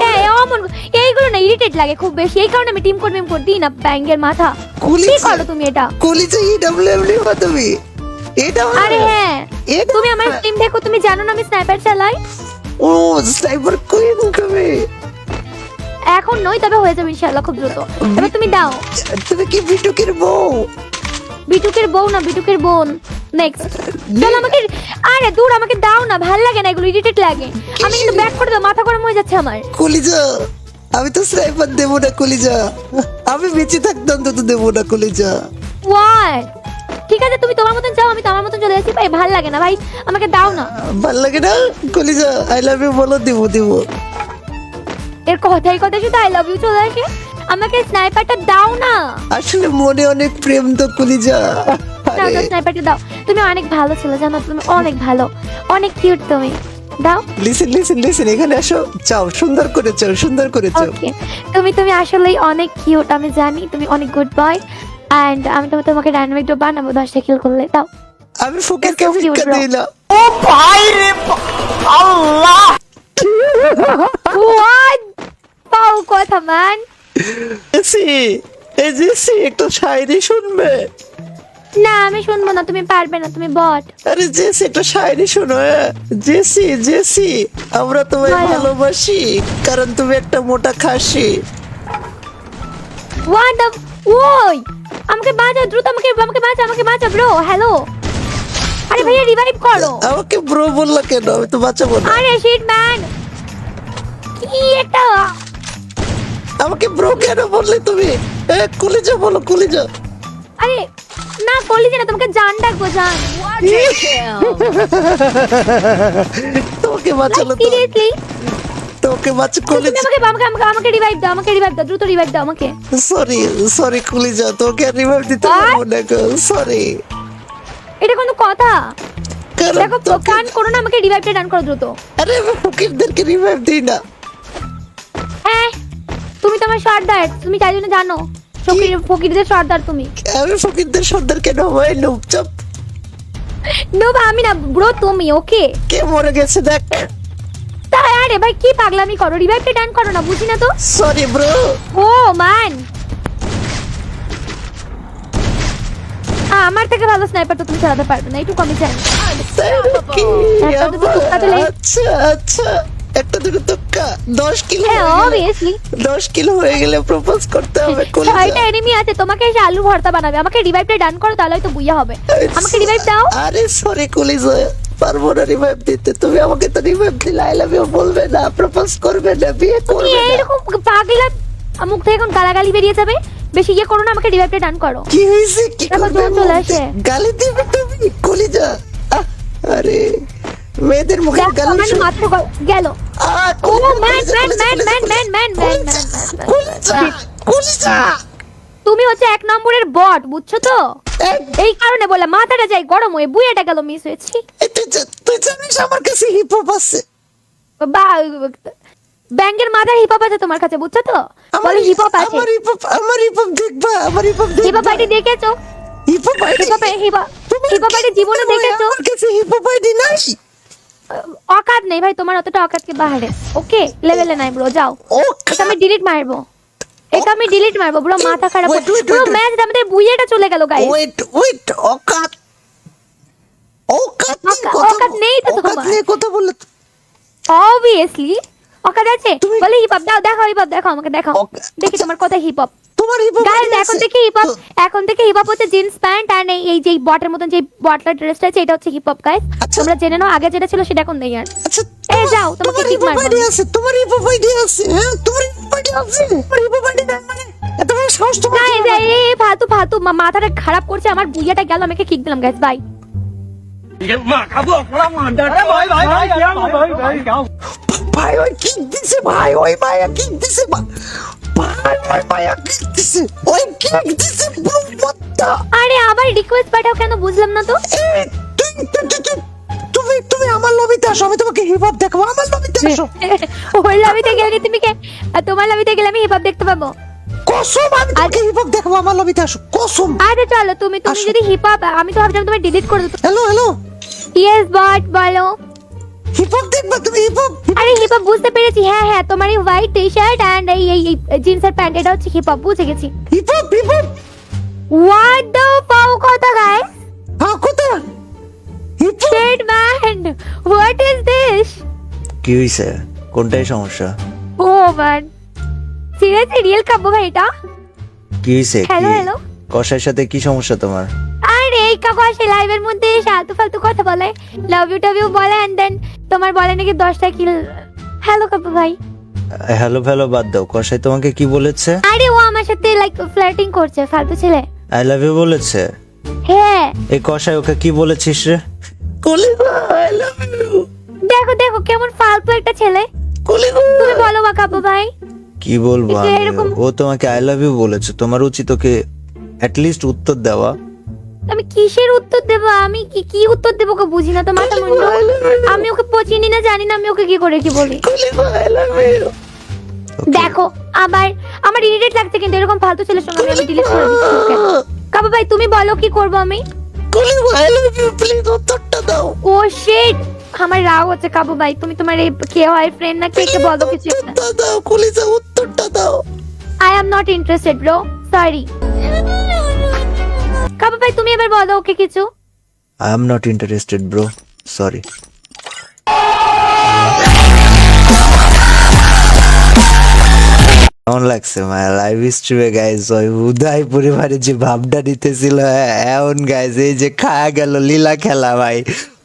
হ্যাঁ অমন এইগুলো না ইরিটেট লাগে খুব বেশি, এই কারণে আমি টিম করতে দিই না, ব্যাঙ্গের মাথা। কি করো তুমি এটা? কলিজা ইডব্লিউএম লিখো তুমি। এটা আরে হ্যাঁ, তুমি আমার টিম দেখো, তুমি জানো না আমি স্নাইপার চালাই। ও স্নাইপার কুইন তুমি। এখন নই, তবে হয়ে যাবে ইনশাআল্লাহ খুব দ্রুত। এবার তুমি দাও। তুমি কি বিটুকের বউ? বিটুকের বউ না, বিটুকের বোন। নেক্সট চল আমাকে। আরে দূর, আমাকে দাও না, ভাল লাগে না এগুলো, ইরিটেট লাগে। আমি কিন্তু ব্যাক করে দাও, মাথা গরম হয়ে যাচ্ছে আমার। কলিজা আমি তো স্নাইপার দেবো না কলিজা, আমি বেঁচে থাকতাম তো দেবো না কলিজা। হোয়াট? ঠিক আছে তুমি তোমার মতন যাও, আমি তো আমার মতন চলে আসি। ভাই ভাল লাগে না ভাই, আমাকে দাও না। ভাল লাগে না কলিজা? আই লাভ ইউ বলো, দেবো। এর কথাই শুধু আই লাভ ইউ চলে আসে। আমাকে স্নাইপারটা দাও না। আসলে মনে অনেক প্রেম তো কলিজা। দাও দাও, স্নাইপারটা দাও। তুমি অনেক ভালো ছিল জানো, তুমি অনেক ভালো, অনেক কিউট তুমি। দাও। লিসেন এখানে আসো, চাও সুন্দর করে চাও। ওকে, তুমি আসলেই অনেক কিউট, আমি জানি তুমি অনেক গুড বয়। এন্ড আমি তোমাকে ডাইনামিক ড্রপ বানাবো 10টা কিল করলে দাও। আমি ফকিরকে That's so cute, ভিক্ষা bro. দিই না। What? পাও কথা ম্যান। জেসি, এই জেসি একটু শায়রি শুনবে? না আমি শুনবো না, তুমি পারবে না, তুমি বট। আরে জেসি একটু শায়রি শোনো। জেসি জেসি, আমরা তোমায় বলো। ভালোবাসি কারণ তুমি একটা মোটা খাসি। What the? ওই আমাকে বাঁচাও দ্রুত, আমাকে বাঁচাও ব্রো। হ্যালো, আরে ভাইয়া রিভাইভ করো। আমাকে ব্রো বললা কেন? আমি তো বাঁচাবো না। আরে শিট ম্যান, কি এটা? আমাকে ব্রো কেন বললে তুমি? কলিজা বলো, কলিজা। আরে না কলিজা না, তোমাকে জান ডাকবো, জান। তোমাকে বাঁচালো তো, সিরিয়াসলি তোমাকে বাঁচা তুমি কলিজা। আমাকে রিভাইভ দাও, দ্রুত রিভাইভ দাও আমাকে। সরি সরি কলিজা, তোকে রিভাইভ দিতে পারবো না গো, সরি। এটা কোনো কথা? কারণ দেখো তোকে- কান করো না, আমাকে রিভাইভটা ডান করো দ্রুত। আরে আমি ফকিরদেরকে রিভাইভ দিই না। হ্যাঁ তুমি তো আমার সর্দার, তুমি তাই জন্য জানো ফকিরদের সর্দার তুমি। আমি ফকিরদের সর্দার কেন হয়? চুপ। নো আমি না ব্রো, তুমি ওকে। কে মরে গেছে দেখ। তাই আরে ভাই কি পাগলামি করো, রিভাইভটা ডান করো না, বুঝি না তো। Sorry bro. ও ম্যান, আমার থেকে ভালো স্নাইপার তো তুমি চালাতে পারবে না, এইটুকু আমি জানি। একটা দুটো তুক্কা দিলে- আচ্ছা আচ্ছা, একটা দুটো তুক্কা। 10 কিলো হ্যাঁ হয়ে গেলে- অবভিয়াসলি 10 কিলো হয়ে গেলে প্রপোজ করতে হবে কলিজা। 6টা এনিমি আছে, তোমাকে এসে আলু ভর্তা বানাবে। আমাকে রিভাইভটা ডান করো, তাহলে তো বুইয়া হবে। আমাকে রিভাইভ দাও। আরে সরি কলিজা, পারবো না রিভাইভ দিতে। তুমি আমাকে তো রিভাইভ দিলে আই লাভ ইউ বলবে না, প্রপোজ করবে না, বিয়ে তুমি করবে না। এইরকম পাগলা মুখ থেকে এখন গালাগালি বেরিয়ে যাবে। বেশি ইয়ে করো না, আমাকে রিভাইভটা ডান করো। কি হয়েছে? কি দেখো, করবে? জন চলে আসে। গালি দিবে তুমি কলিজা? আরে মেয়েদের মুখে দেখো, গালি আমার শুনে- মাথাটা গেল। ও ম্যান কলিজা কলিজা। তুমি হচ্ছে 1 নম্বরের বট, বুঝছো তো? এই কারণে বলে মাথাটা যাই গরম হয়ে বুয়েটা গেল, মিস হয়েছি। তুই জানিস আমার কাছে হিপ হপ আছে? বা ব্যাংকের মাথার হিপ হপ আছে তোমার কাছে, বুঝছো তো? বলে হিপ হপ আছে। আমার হিপ হপ দেখবা, আমার hip hop hip hop ID দেখেছো? Hip hop hip hop ID জীবনে দেখেছো? আমার কাছে হিপ হপ আইডি নাই। অকাত নেই ভাই তোমার, অতটা অকাতকে বাহারে। ওকে লেভেলে নাই ব্রো, যাও। ওকে এটা আমি ডিলিট মারবো, ব্রো। মাথা খারাপ Wait, wait, পুরো wait. ম্যাচ আমাদের বুইয়াটা চলে গেল গাইস। ওয়েট অকাত অকাত অকাত নেই তো অকাত তোমার। নিয়ে কথা বললে তো- অবভিয়াসলি অকাত আছে। তুমি- বলে হিপ হপ দাও, দেখো হিপ হপ, দেখো আমাকে, দেখো দেখি তোমার কথা হিপ হপ। তোমার হিপ হপ গাইস এখন থেকে হিপ হপ হচ্ছে জিন্স প্যান্ট আর এই যে বটের মতন যে বটলার ড্রেসটা আছে, এটা হচ্ছে হিপ হপ গাইস। আচ্ছা। তোমরা জেনে নাও, আগে যেটা ছিল সেটা এখন নেই আর। আচ্ছা এই যাও, তোমাকে তোমার কিক হিপ হপ মারবো আইডি আমি। আছে, তোমার হিপ হপ আইডি আছে, হ্যাঁ তোমার হিপ হপ আইডি আছে, তোমার হিপ হপ আইডি নাই মানে এত বড় সাহস তোমার? গাইস এই ফালতু মাথাটা খারাপ করছে আমার, বুইয়াটা গেল, আমাকে কিক দিলাম গাইস, বাই। ভাই ওই কিক দিছে, ভাই ওই মায়া কিক দিছে, ভাই ওই মায়া কিক দিছে, ওই কিক দিছে বড়টা। আরে আবার রিকোয়েস্ট পাঠাও কেন, বুঝলাম না তো। এই, তুমি আমার লবিতে আসো, আমি তোমাকে হিপ হপ দেখাবো, আমার লবিতে আসো। ওর লবিতে গেলে তুমি কে, আর তোমার লবিতে গেলে আমি হিপ হপ দেখতে পাবো? কসম আমি তোমাকে হিপ হপ দেখাবো, আমার লবিতে আসো, কসম। আরে চলো, তুমি আসো। যদি হিপ হপ, আমি তো ভাবছিলাম তোমার ডিলিট করে দিতে। হ্যালো ইয়েস বট বলো। হিপ হপ দেখবা তুমি? হিপ হপ আরে হিপ হপ বুঝতে পেরেছি, হ্যাঁ তোমার এই হোয়াইট টি শার্ট এন্ড এই জিন্সের প্যান্ট, এটা হচ্ছে হিপ হপ, বুঝে গেছি। হিপ হপ হোয়াট দ্য পাও কথা গাইস, হ্যাঁ কোথা hip hop? Shit man, what is this? কি হইছে? কোনটাই সমস্যা? Oh man, seriously real Kabya ভাই এটা? কি হইছে? হ্যালো হ্যালো, কষার সাথে কি সমস্যা তোমার? আরে এই কাকু আসে লাইভের মধ্যে ফালতু ফালতু কথা বলে, লাভ ইউ টাভ ইউ বলে, এন্ড দেন তোমার বলে নাকি 10টা কিল। হ্যালো কাব্য ভাই। হ্যালো বাদ দাও, কষাই তোমাকে কি বলেছে? আরে ও আমার সাথে লাইক ফ্লার্টিং করছে, ফালতু ছেলে। আই লাভ ইউ বলেছে? হ্যাঁ এই কষাই ওকে কি বলেছিস রে? কলিজা আই লাভ ইউ। দেখো কেমন ফালতু একটা ছেলে। কলিজা তুমি বলো বা কাব্য ভাই। কি বলবো এই যে আমি? এরকম- ও তোমাকে আই লাভ ইউ বলেছে, তোমার উচিত ওকে অ্যাট লিস্ট উত্তর দেওয়া। আমি কিসের উত্তর দেব? আমি কি উত্তর দেবো ওকে বুঝি না তো, মাথা মুন্ডু। আমি ওকে পচিনি না, জানি না আমি ওকে কি করে কি বলি। কলিজা আই লাভ ইউ। দেখো আবার আমার ইরিটেট লাগছে, কিন্তু এরকম ফালতু ছেলের সঙ্গে আমি ডিলিট করে দিচ্ছি ওকে। কাবু ভাই তুমি বলো কি করব আমি? কলি আই লাভ ইউ প্লিজ উত্তরটা দাও। ও শিট, আমার রাগ হচ্ছে কাবু ভাই। তুমি তোমার এই কে হয় ফ্রেন্ড না কে কে বলো কিছু একটা। উত্তরটা দাও কলিজা, উত্তরটা দাও। I am not interested bro, sorry. কাবু ভাই তুমি এবার বলো ওকে কিছু। I am not interested bro, sorry. কেমন লাগছে মাই লাইভ স্ট্রিমে গাইজ? ওই উদয় পরিবারে যে ভাবটা নিতেছিল এমন গাইজ, এই যে খায়া গেল লীলা খেলা ভাই।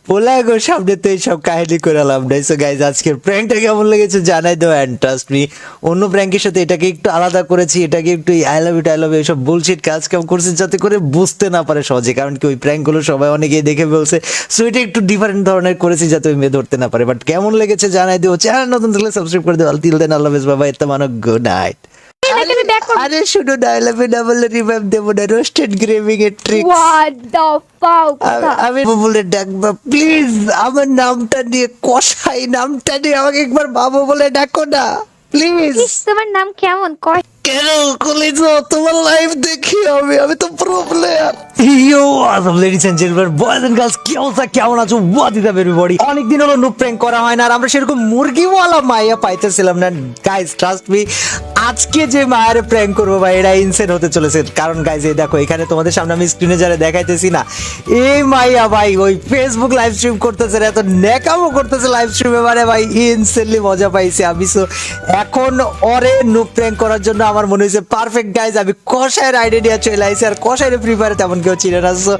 পোলা গো সামনে তো এইসব কাহিনী করালাম নাই। সো গাইজ আজকের প্র্যাঙ্কটা কেমন লেগেছে জানাই দাও, অ্যান্ড ট্রাস্ট মি অন্য প্র্যাঙ্কের সাথে এটাকে একটু আলাদা করেছি, এটাকে একটু আই লাভ ইউ এইসব বুলশিট কাজ কাম করছি যাতে করে বুঝতে না পারে সহজে, কারণ কি ওই প্র্যাঙ্কগুলো সবাই অনেকেই দেখে বলছে। সো এটা একটু ডিফারেন্ট ধরনের করেছি যাতে ওই মেয়ে ধরতে না পারে। বাট কেমন লেগেছে জানাই দিও, চ্যানেল নতুন থাকলে সাবস্ক্রাইব করে দিও। তিল দেন আল্লাহ হাফেজ, বাবা এত মানো, গুড নাইট। এটাকে আমি ব্যাক করব। আরে শুনো না, ডাবল রিভাইভ দেবো না, রোস্টেড গ্রেভিং এর ট্রিক্স। What the fuck. আমি বলে ডাকবা প্লিজ, আমার নামটা নিয়ে কষাই নামটা নিয়ে আমাকে একবার বাবু বলে ডাকো না প্লিজ। তোমার নাম কেমন কয়? কেন কলেজো তোমার লাইভ দেখি আমি তো pro player. Yo Assam ladies and gentleman, boys and girls, কি অবস্থা, কেমন আছো? What is up everybody? অনেকদিন হলো নুপ প্র্যাঙ্ক করা হয় না, আর আমরা সেরকম মুরগিওয়ালা মাইয়া পাইতেছিলাম না। গাইস ট্রাস্ট মি, আজকে যে মায়ের প্র্যাঙ্ক করবো ভাই এটা ইনসেন হতে চলেছে। কারণ গাইস এই দেখো এখানে তোমাদের সামনে আমি স্ক্রিনে যারা দেখাইতেছি না, এই মাইয়া ভাই ওই ফেসবুক লাইভ স্ট্রিম করতেছে, এত নেকামো করতেছে লাইভ স্ট্রিমে, মানে ভাই ইনসেনলি মজা পাইছি আমি। সো এখন ওরে নুপ প্র্যাঙ্ক করার জন্য আমার মনে হয়েছে পারফেক্ট গাইজ। আমি কষায়ের আইডিয়া চলে আইছি, আর কষায়ের ফ্রি ফায়ার তেমন কেউ চিনে না। সো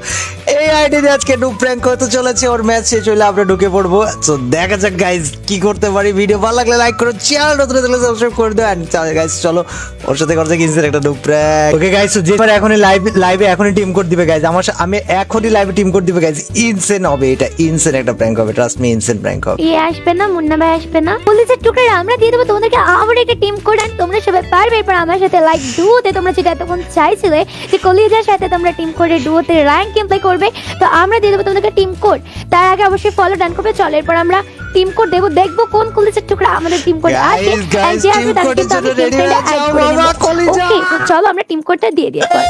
এই আইডিয়া আজকে নুপ প্র্যাঙ্ক হতে চলেছে, ওর ম্যাচ শেষ হইলে আমরা ঢুকে পড়বো। সো দেখা যাক গাইজ কি করতে পারি। ভিডিও ভালো লাগলে লাইক করো, চ্যানেল নতুন থাকলে সাবস্ক্রাইব করে দাও। এন্ড গাইজ চলো ওর সাথে করতে কিনছেন একটা noob prank. Okay guys, so যে এখনই লাইভে এখনই টিম কোড দিবে গাইজ, আমি এখনই লাইভে টিম কোড দিবে গাইজ। ইনসেন হবে এটা, ইনসেন একটা প্র্যাঙ্ক হবে, ট্রাস্ট মি ইনসেন প্র্যাঙ্ক হবে। আসবে না, মুন্না ভাই আসবে না, পুলিশের টুকরা আমরা দিয়ে দেবো তোমাদেরকে আবার একটা টিম কোড। আর তোমরা সবাই পারবে এরপর আমার সাথে লাইক ডুয়োতে তোমরা যেটা এতক্ষণ চাইছিলে যে কলিজার সাথে তোমরা টিম করে ডুয়োতে র্যাঙ্ক গেম প্লে করবে, তো আমরা দিয়ে দেবো তোমাদেরকে টিম কোড। তার আগে অবশ্যই ফলো ডান করবে। চলো এরপর আমরা টিম কোড দেবো, দেখবো কোন কলিজার টুকরা আমাদের টিম কোড আছে। আর যে আসবে তাকে কিন্তু আমি টিম কোডে অ্যাড করে দেবো। ওকে, তো চলো আমরা টিম কোডটা দিয়ে দিই একবার।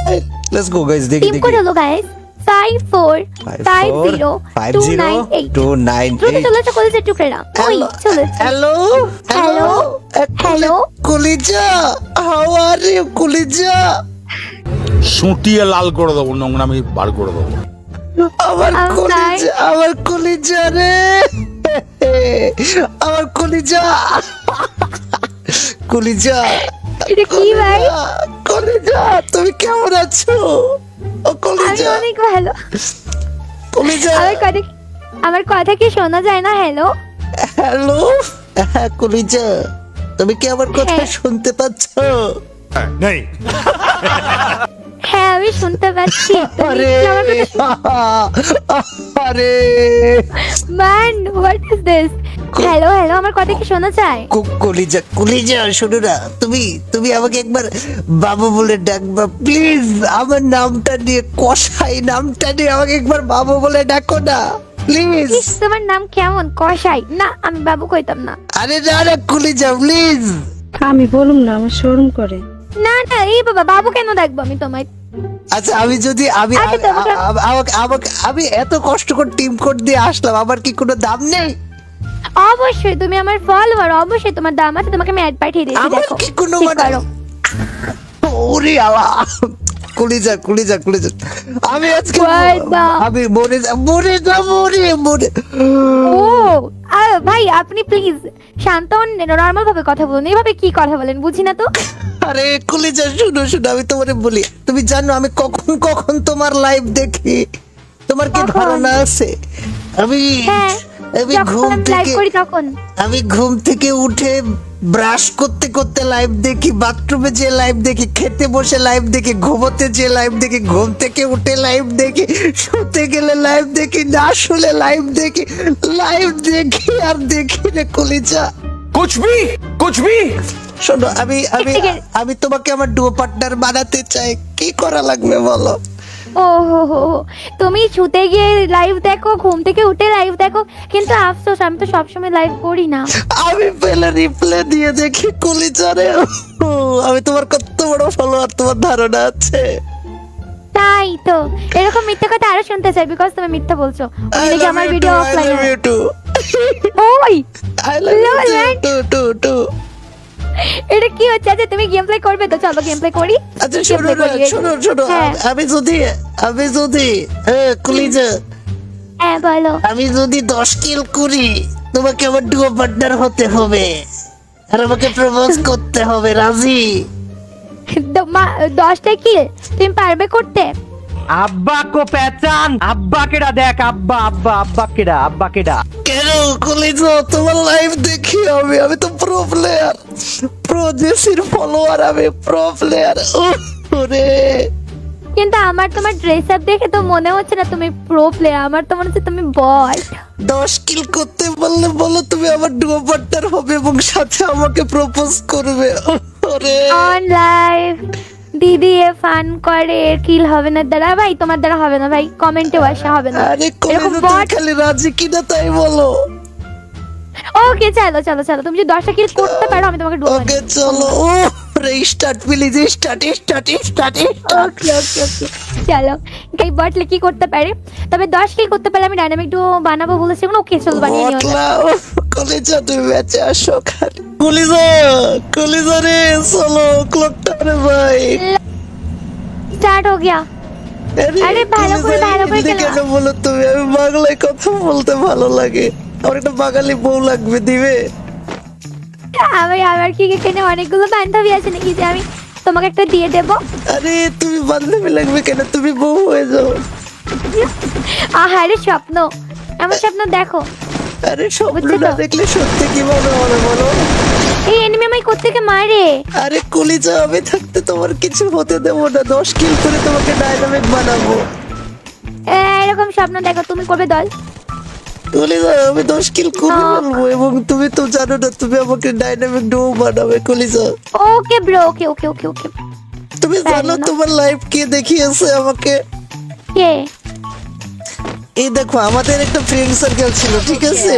লেটস গো গাইজ, দেখি টিম কোড হলো গাইস 545029 চলে কলিজার টুকরা। ওই চলে। হ্যালো হ্যালো হ্যালো কলিজা, হাউ আর ইউ কলিজা? সুটিয়ে লাল করে দেবো, নোংরামি বার করে দেবো। আমার কলিজা রে, আমার কলিজা, কলিজা, এটা কি ভাই? কলিজা তুমি কেমন আছো? ও আমি কলিজা, অনেক ভালো। কলিজা, আমার কথা কি শোনা যায় না? হ্যালো হ্যালো, হ্যাঁ কলিজা, তুমি কি আমার কথা হ্যাঁ। শুনতে পাচ্ছ? হ্যাঁ আমি শুনতে পাচ্ছি। আরে আরে man what is this? Hello hello, আমার কথা কি শোনা যায়? কলিজা, কলিজা শোনো না, তুমি আমাকে একবার বাবু বলে ডাকবা প্লিজ। আমার নামটা নিয়ে কষাই নামটা নিয়ে আমাকে একবার বাবু বলে ডাকো না প্লিজ। তোমার নাম কেমন? কষাই? না আমি বাবু কইতাম না। আরে না না কলিজা প্লিজ। আমি বলুম না, আমার শরম করে। না না এই বাবা, বাবু কেন ডাকবো আমি তোমায়? আচ্ছা আমি যদি আমি আচ্ছা, আমি এত কষ্ট করে টিম কোড দিয়ে আসলাম, আমার কি কোনো দাম নেই? অবশ্যই তুমি আমার ফলোয়ার, অবশ্যই তোমার দাম আছে। তোমাকে আমি অ্যাড পাঠিয়ে দিয়েছি, আমার দেখো কি কোনো check মানে করো। ওরে আল্লাহ, কলিজা কলিজা কলিজা, আমি আজকে ওয়াইদা। আমি মরে ও ভাই আপনি প্লিজ শান্ত হন, নর্মাল ভাবে কথা বলুন। এইভাবে কি কথা বলেন বুঝি না তো। আরে কলিজা শুনো আমি তোমারে বলি, তুমি জানো আমি কখন কখন তোমার লাইভ দেখি? তোমার কি কখন? ধারণা আছে? আমি হ্যাঁ আমি যখন ঘুম আমি লাইভ থেকে করি তখন। আমি ঘুম থেকে উঠে ব্রাশ করতে করতে লাইভ দেখি, বাথরুমে যে লাইভ দেখি, খেতে বসে লাইভ দেখি, ঘুমোতে যে লাইভ দেখি, ঘুম থেকে উঠে লাইভ দেখি, শুতে গেলে লাইভ দেখি, না শুলে লাইভ দেখি আর দেখি রে কলিজা। কুছ ভি শোনো আমি আমি ঠিক আছে। আমি তোমাকে আমার ডুও পার্টনার বানাতে চাই, কি করা লাগবে বলো? ও হো হো হো, তুমি শুতে গিয়ে লাইভ দেখো, ঘুম থেকে উঠে লাইভ দেখো, কিন্তু আফসোস আমি তো সবসময় লাইভ করি না। আমি পেলে রিপ্লে দিয়ে দেখি কলিজা রে। আমি তোমার কত বড় ফলোয়ার তোমার ধারণা আছে? তাই তো এরকম মিথ্যা কথা আরো শুনতে চাই বিকজ তুমি মিথ্যা বলছো I দেখি love আমার you video too, I offline love you too. ওই I love you Lol, man. too. এটা কি হচ্ছে আচ্ছা তুমি গেম প্লে করবে তো চলো গেম প্লে করি আচ্ছা Gameplay করি, এই- শোনো হ্যাঁ। আমি যদি কলিজা হ্যাঁ বলো আমি যদি 10 কিল করি তোমাকে আমার ডুও পার্টনার হতে হবে আর আমাকে প্রপোজ করতে হবে, রাজি? 10টা কিল তুমি পারবে করতে আব্বা কো পেচান আব্বা কেডা দেখ আব্বা আব্বা আব্বা কেডা কেন কলিজা তোমার লাইভ দেখি আমি তো প্রো প্লেয়ার, প্রো জেসির ফলোয়ার, আমি প্রো প্লেয়ার। ওরে কিন্তু আমার তোমার ড্রেস আপ দেখে তো মনে হচ্ছে না তুমি প্রো প্লেয়ার আমার তো মনে হচ্ছে তুমি বট 10 কিল করতে পারলে বলো তুমি আমার ডুও পার্টনার হবে এবং সাথে আমাকে প্রপোজ করবে। ওরে অন লাইভ দিদি এ ফান করে কিল হবে না দাঁড়া ভাই তোমার দ্বারা হবে না ভাই কমেন্টে আসা হবে না আরে এরকম কলিজা তুমি বট খালি রাজি কিনা তাই বলো। ওকে চলো তুমি যদি 10টা কিল করতে পারো আমি তোমাকে ডুবো ওকে চলো। ও রে স্টার্ট প্লিজ, স্টার্ট। ওকে চলো এই বটলে কি করতে পারে তবে 10 কিল করতে পারলে আমি ডাইনামিক ডুও বানাবো বলেছি ওকে চল বানিয়ে নিও বটলা কলিজা তুমি ম্যাচে আসো খালি। কলিজা রে চলো ক্লকটা রে ভাই। স্টার্ট হো গিয়া আরে ভালো করে হিন্দি খেলো। কেন বলো তুমি? আমি বাংলায় কথা বলতে ভালো লাগে, আমার একটা বাঙালি বউ লাগবে, দিবে? আমার কি এখানে অনেকগুলো বান্ধবী আছে নাকি যে আমি তোমাকে একটা দিয়ে দেবো আরে তুমি বান্ধবী লাগবে কেন, তুমি বউ হয়ে যাও। আহারে স্বপ্ন আমার স্বপ্ন দেখো আরে স্বপ্ন বুঝছো না তো? দেখলে সত্যি কিভাবে হবে বলো? এই এনিমি আমায় কোত্থেকে মারে আরে কলিজা আমি থাকতে তোমার কিছু হতে দেবো না, 10 কিল করে তোমাকে ডাইনামিক বানাবো। এরকম স্বপ্ন দেখো তুমি করবে দল কলিজা আমি 10 কিল করে বলবো এবং তুমি তো জানো না তুমি আমাকে ডাইনামিক ডো বানাবে কলিজা। ওকে ব্রো ওকে তুমি জানো না। তোমার লাইফ কে দেখিয়েছে আমাকে? কে এই দেখো আমাদের একটা ফ্রেন্ড সার্কেল ছিল, ঠিক আছে?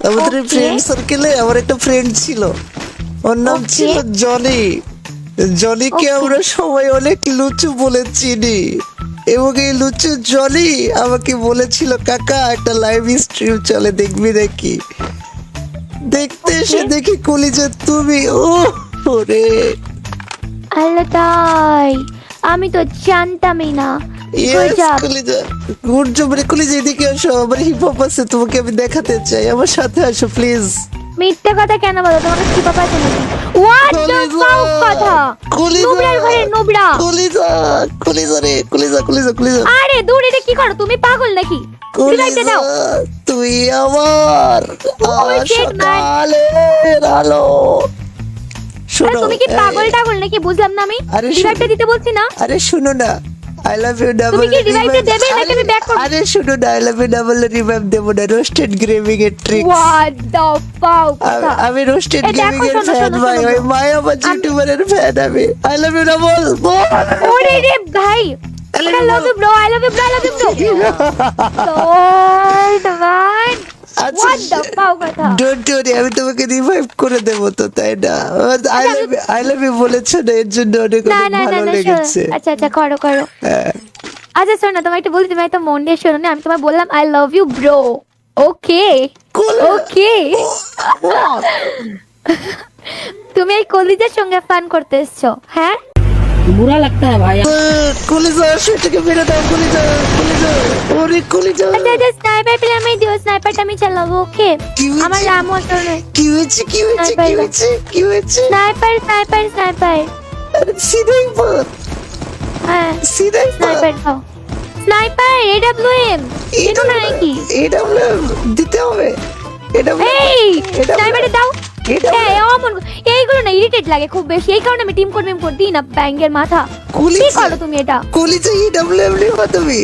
আমাদের Okay. ফ্রেন্ড সার্কেলে আমার একটা ফ্রেন্ড ছিল, ওর নাম Okay. ছিল জনি। জনিকে Okay. আমরা সবাই অনেক লুচু বলে চিনি এবং এই লুচু জনি আমাকে বলেছিল কাকা একটা লাইভ স্ট্রিম চলে দেখবি নাকি? দেখতে এসে Okay. দেখি কলিজা তুমি। ও ওরে আল্লাহ তাই আমি তো জানতামই না ইয়েস Good job. কলিজা, গুড জব রে কলিজা, এদিকে আসো, আমার হিপ হপ আছে, তোমাকে আমি দেখাতে চাই, আমার সাথে আসো প্লিজ। মিথ্যে কথা কেন বলো তোমার কি পাপা আছে নাকি হোয়াট দ্য কলিজা, ফাউক কথা কলিজা, নুবরার ঘরে নুবরা কলিজা রে কলিজা আরে দূর এটা কি করো তুমি পাগল নাকি রিভাইভটা দাও তুই আমার Oh shit, man. সকালের আলো। আরে শোনো তুমি কি পাগল টাগল নাকি বুঝলাম না আমি আরে রিভাইভটা দিতে বলছি না আরে শুনো না, আই লাভ ইউ ডাবল। কি revive টা দেবে নাকি আমি back করব? আরে শুনো না, I love you double revive দেবো না, রোস্টেড গ্রেভিং এর ট্রিক্স। হোয়াট দ্য ফাউক কথা আমি রোস্টেড এই দেখো, গেমিং এর শোনো, ফ্যান শোনো, ভাই, শোনো। ওই মায়াবা ইউটিউবারের ফ্যান আমি। I love you double. ওরে রে ভাই I love you bro I love you Lord man what the fuck কথা ডোন্ট ওরি, আমি তোমাকে রিভাইভ করে দেব তো, তাই না? আই লাভ ইউ বলেছো না, এর জন্য অনেক না অনেক না না ভালো না লেগেছে। আচ্ছা করো হ্যাঁ। আচ্ছা শোনো না তোমায় একটু বলি তুমি একটা মন দিয়ে শোনো না আমি তোমায় বললাম I love you bro okay okay তুমি এই কলিজার সঙ্গে ফান করতে এসছো হ্যাঁ बुरा लगता है भाई কলিজা সেটাকে মেরে দাও, কলিজা ওরে কলিজা। আচ্ছা স্নাইপার পেলে আমি দিও স্নাইপারটা আমি চালাবো ওকে কি হয়েছে? আমার রামও চলে কি হয়েছে? স্নাইপার আরে সিধাই বল, হ্যাঁ সিধাই স্নাইপার দাও স্নাইপার এডব্লিউএম এটা না নাকি এটা দিতে হবে, এটা এই এটা স্নাইপারটা দাও এটা এই অমন এইগুলো না ইরিটেট লাগে খুব বেশি এই কারণে আমি টিম করতে দিই না ব্যাঙ্গের মাথা কলিজা। কি করো তুমি এটা কলিজা ইডব্লিউএম নিবা তুমি?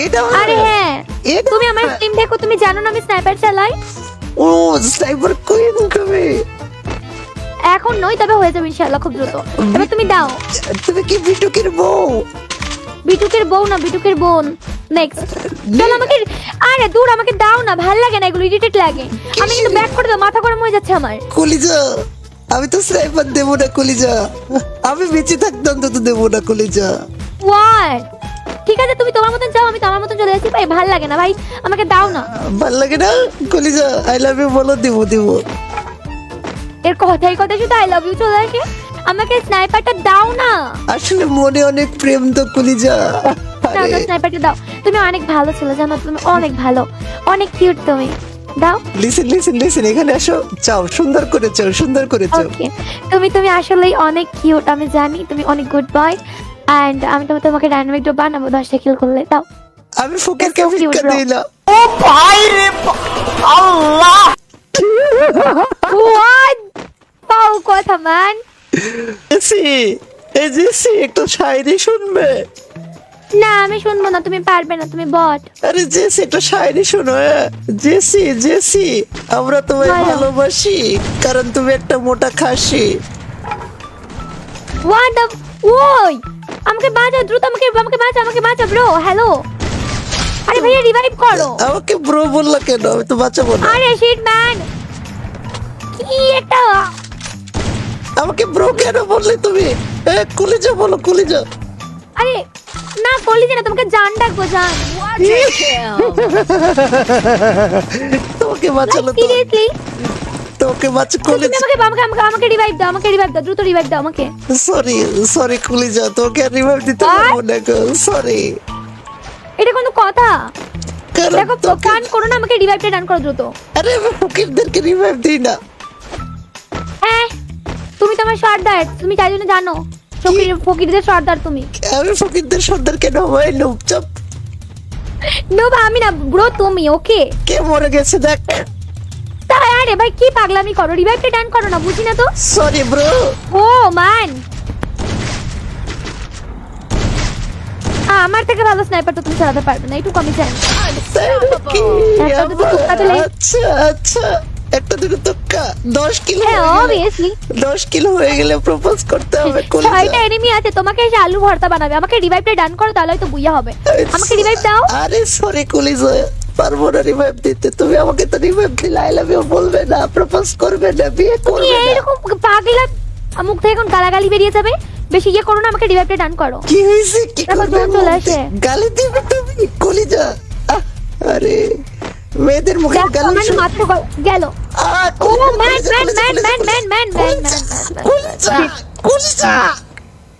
এটা আরে হ্যাঁ এটা তুমি আমার টিম দেখো তুমি জানো না আমি স্নাইপার চালাই ও স্নাইপার কুইন কবে? এখন নয় তবে হয়ে যাবে ইনশাআল্লাহ খুব দ্রুত এবার তুমি দাও তুমি কি বিটুকের বউ? বিটুকের বউ না বিটুকের বোন নেক্সট চলো আমাকে আরে দূর আমাকে দাও না ভাল লাগে না এগুলো ইরিটেট লাগে আমি কিন্তু ব্যাক করে দাও মাথা গরম হয়ে যাচ্ছে আমার কলিজা আমি তো স্নাইপার দেবো না কলিজা, আমি বেঁচে থাকতাম তো দেবো না কলিজা। হোয়াট ঠিক আছে তুমি তোমার মতন যাও, আমি তো আমার মতন চলে যাচ্ছি। ভাই ভাল লাগে না ভাই, আমাকে দাও না। ভাল লাগে না কলিজা, আই লাভ ইউ বলো, দিব দিব। এর কথাই কথা শুধু আই লাভ ইউ চলে আসে। আমাকে স্নাইপারটা দাও না। আসলে মনে অনেক প্রেম তো কলিজা। দাও দাও, স্নাইপারটা দাও। তুমি অনেক ভালো ছেলে জানো, তুমি অনেক ভালো, অনেক কিউট তুমি। দাও। লিসেন লিসেন লিসেন, এখানে আসো, চাও সুন্দর করে চাও, সুন্দর করে চাও। ওকে, তুমি আসলেই অনেক কিউট, আমি জানি তুমি অনেক গুড বয়। এন্ড আমি তোমাকে ডাইনামিক ড্রপ বানাবো 10টা কিল করলে। দাও। আমি ফকিরকে ভিক্ষা দিই না। হোয়াট পাও কথা ম্যান। জেসি, এই জেসি একটু শায়রি শুনবে? না আমি শুনবো না, তুমি পারবে না, তুমি বট। আরে জেসি একটা শায়রি শোনো। জেসি জেসি, আমরা তোমায় বলো। ভালোবাসি কারণ তুমি একটা মোটা খাসি। হোয়াট দ্য, ওই আমাকে বাঁচাও দ্রুত, আমাকে বাঁচাও ব্রো। হ্যালো, আরে ভাইয়া রিভাইভ করো। আমাকে ব্রো বললা কেন? আমি তো বাঁচাবো না। আরে শিট ম্যান, কি একটা। আমাকে ব্রো কেন বললে তুমি? কলিজা বলো, কলিজা। আরে না কলিজা না, তোমাকে জান ডাকবো, জান। তোমাকে বাঁচালো তো, সিরিয়াসলি তোমাকে বাঁচা তুমি কলিজা। আমাকে রিভাইভ দাও, দ্রুত রিভাইভ দাও আমাকে। সরি সরি কলিজা, তোকে রিভাইভ দিতে পারবো না গো, সরি। এটা কোনো কথা? কারণ দেখো তোকে, কান করো না, আমাকে রিভাইভটা ডান করো দ্রুত। আরে আমি ফকিরদেরকে রিভাইভ দিই না। হ্যাঁ তুমি তো আমার সর্দার, তুমি তাই জন্য জানো ফকিরদের সর্দার তুমি। আমি ফকিরদের সর্দার কেন হয়? লুপচাপ নো আমি না ব্রো, তুমি। ওকে কে মরে গেছে দেখ। তাই আরে ভাই কি পাগলামি করো, রিভাইভটা ডান করো না, বুঝি না তো। Sorry bro. ও ম্যান, আমার থেকে ভালো স্নাইপার তো তুমি চালাতে পারবে না, এইটুকু আমি জানি। একটা দুটো তুক্কা তো লেগে- আচ্ছা আচ্ছা, একটা দুটো তুক্কা। 10 কিলো হ্যাঁ হয়ে গেলে- অবভিয়াসলি 10 কিলো হয়ে গেলে প্রপোজ করতে হবে কলিজা। 6টা এনিমি আছে, তোমাকে এসে আলু ভর্তা বানাবে। আমাকে রিভাইভটা ডান করো, তাহলে হয়তো বুইয়া হবে। আমাকে রিভাইভ দাও। আরে সরি কলিজা, পারবো না রিভাইভ দিতে। তুমি আমাকে তো রিভাইভ দিলে আই লাভ ইউ বলবে না, প্রপোজ করবে না, বিয়ে তুমি করবে না। এইরকম পাগলা, মুখ থেকে এখন গালাগালি বেরিয়ে যাবে। বেশি ইয়ে করো না, আমাকে রিভাইভটা ডান করো। কি হয়েছে? কি দেখো, করবে? জন চলে আসে। গালি দিবে তুমি কলিজা? আরে মেয়েদের মুখে দেখো, গালি আমার মাথা গেল। ও ম্যান কলিজা কলিজা।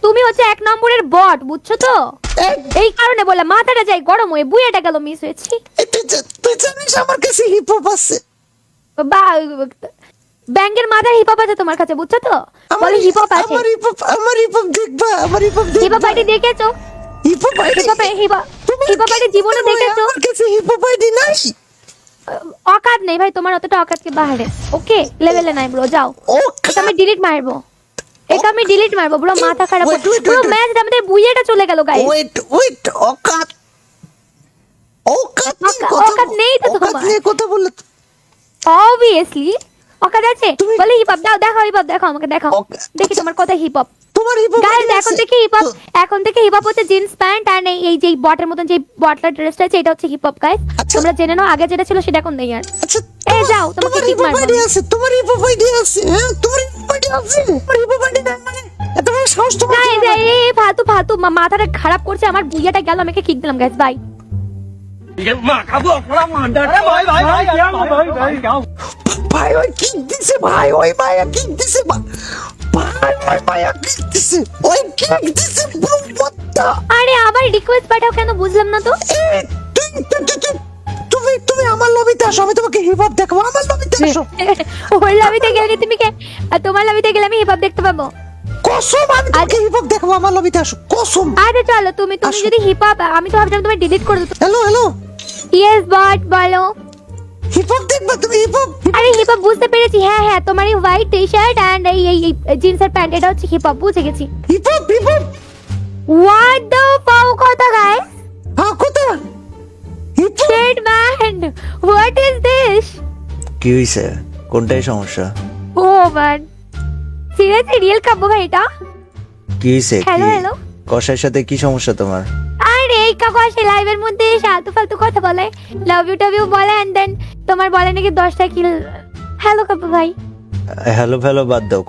তুমি হচ্ছে 1 নম্বরের বট, বুঝছো তো? এই কারণে বলে মাথাটা যাই গরম হয়ে বুইয়াটা গেল, মিস হয়েছি। তুই জানিস আমার কাছে হিপ হপ আছে? বা ব্যাংকের মাথার হিপ হপ আছে তোমার কাছে, বুঝছো তো? বলে হিপ হপ আছে। আমার হিপ হপ দেখবা, আমার hip hop hip hop ID দেখেছো? Hip hop hip hop ID জীবনে দেখেছো? আমার কাছে হিপ হপ আইডি নাই। অকাত নেই ভাই তোমার, অতটা অকাতকে বাহারে। ওকে লেভেলে নাই ব্রো, যাও। এটা আমি ডিলিট মারবো, ব্রো। মাথা খারাপ Wait, wait, পুরো wait, wait. ম্যাচ আমাদের বুইয়াটা চলে গেল গাইস। ওয়েট অকাত অকাত নেই তো তোমার। অকাত নিয়ে কথা বললে অবভিয়াসলি অকাত আছে। তুমি- বলে হিপ হপ দাও, দেখো হিপ হপ, দেখো আমাকে দেখাও, দেখি তোমার কথা হিপ হপ। তোমার হিপ হপ গাইস এখন থেকে হিপ হপ হচ্ছে জিন্স প্যান্ট আর এই যে বটের মতন যে বটলার ড্রেসটা আছে, এটা হচ্ছে হিপ হপ গাইস। আচ্ছা। তোমরা জেনে নাও, আগে যেটা ছিল সেটা এখন নেই আর। আচ্ছা এই যাও, তোমাকে তোমার কিক হিপ হপ মারবো। আইডি আছে, তোমার হিপ হপ আইডি আছে, হ্যাঁ তোমার হিপ হপ আইডি আছে, তোমার হিপ হপ আইডি নাই মানে এত বড় সাহস তোমার? গাইস এই ফালতু মাথাটা খারাপ করছে আমার, বুইয়াটা গেল, আমাকে কিক দিলাম গাইস, বাই। ভাই ওই কিক দিছে, ভাই ওই মায়া কিক দিছে, ভাই ওই মায়া কিক দিছে, ওই কিক দিছে বড়টা। আরে আবার রিকোয়েস্ট পাঠাও কেন, বুঝলাম না তো। তুমি আমার লবিতে আসো, আমি তোমাকে হিপ হপ দেখাবো, আমার লবিতে আসো। ওর লবিতে গেলে তুমি কে, আর তোমার লবিতে গেলে আমি হিপ হপ দেখতে পাবো। কসম আমি তোমাকে হিপ হপ দেখাবো, আমার লবিতে আসো, কসম। আরে চলো, তুমি আসো। যদি হিপ হপ, আমি তো ভাবছিলাম তুমি ডিলিট করে দিতে। হ্যালো ইয়েস বট বলো। হিপ হপ দেখবা তুমি? হিপ হপ আরে হিপ হপ বুঝতে পেরেছি, হ্যাঁ তোমার এই হোয়াইট টি শার্ট এন্ড এই জিন্সের প্যান্ট, এটা হচ্ছে হিপ হপ, বুঝে গেছি। হিপ হপ হোয়াট দ্য পাও কথা গাইস, হ্যাঁ কোথা hip hop? Shit man, what is this? কি হইছে? কোনটাই সমস্যা? Oh man, seriously real Kabya ভাই এটা? কি হইছে? হ্যালো কষার সাথে কি সমস্যা তোমার? আরে এই কাকু আসে লাইভের মধ্যে ফালতু ফালতু কথা বলে, লাভ ইউ টাভ ইউ বলে, এন্ড দেন তোমার বলে নাকি 10টা কিল। হ্যালো কাব্য ভাই। হ্যালো বাদ দাও।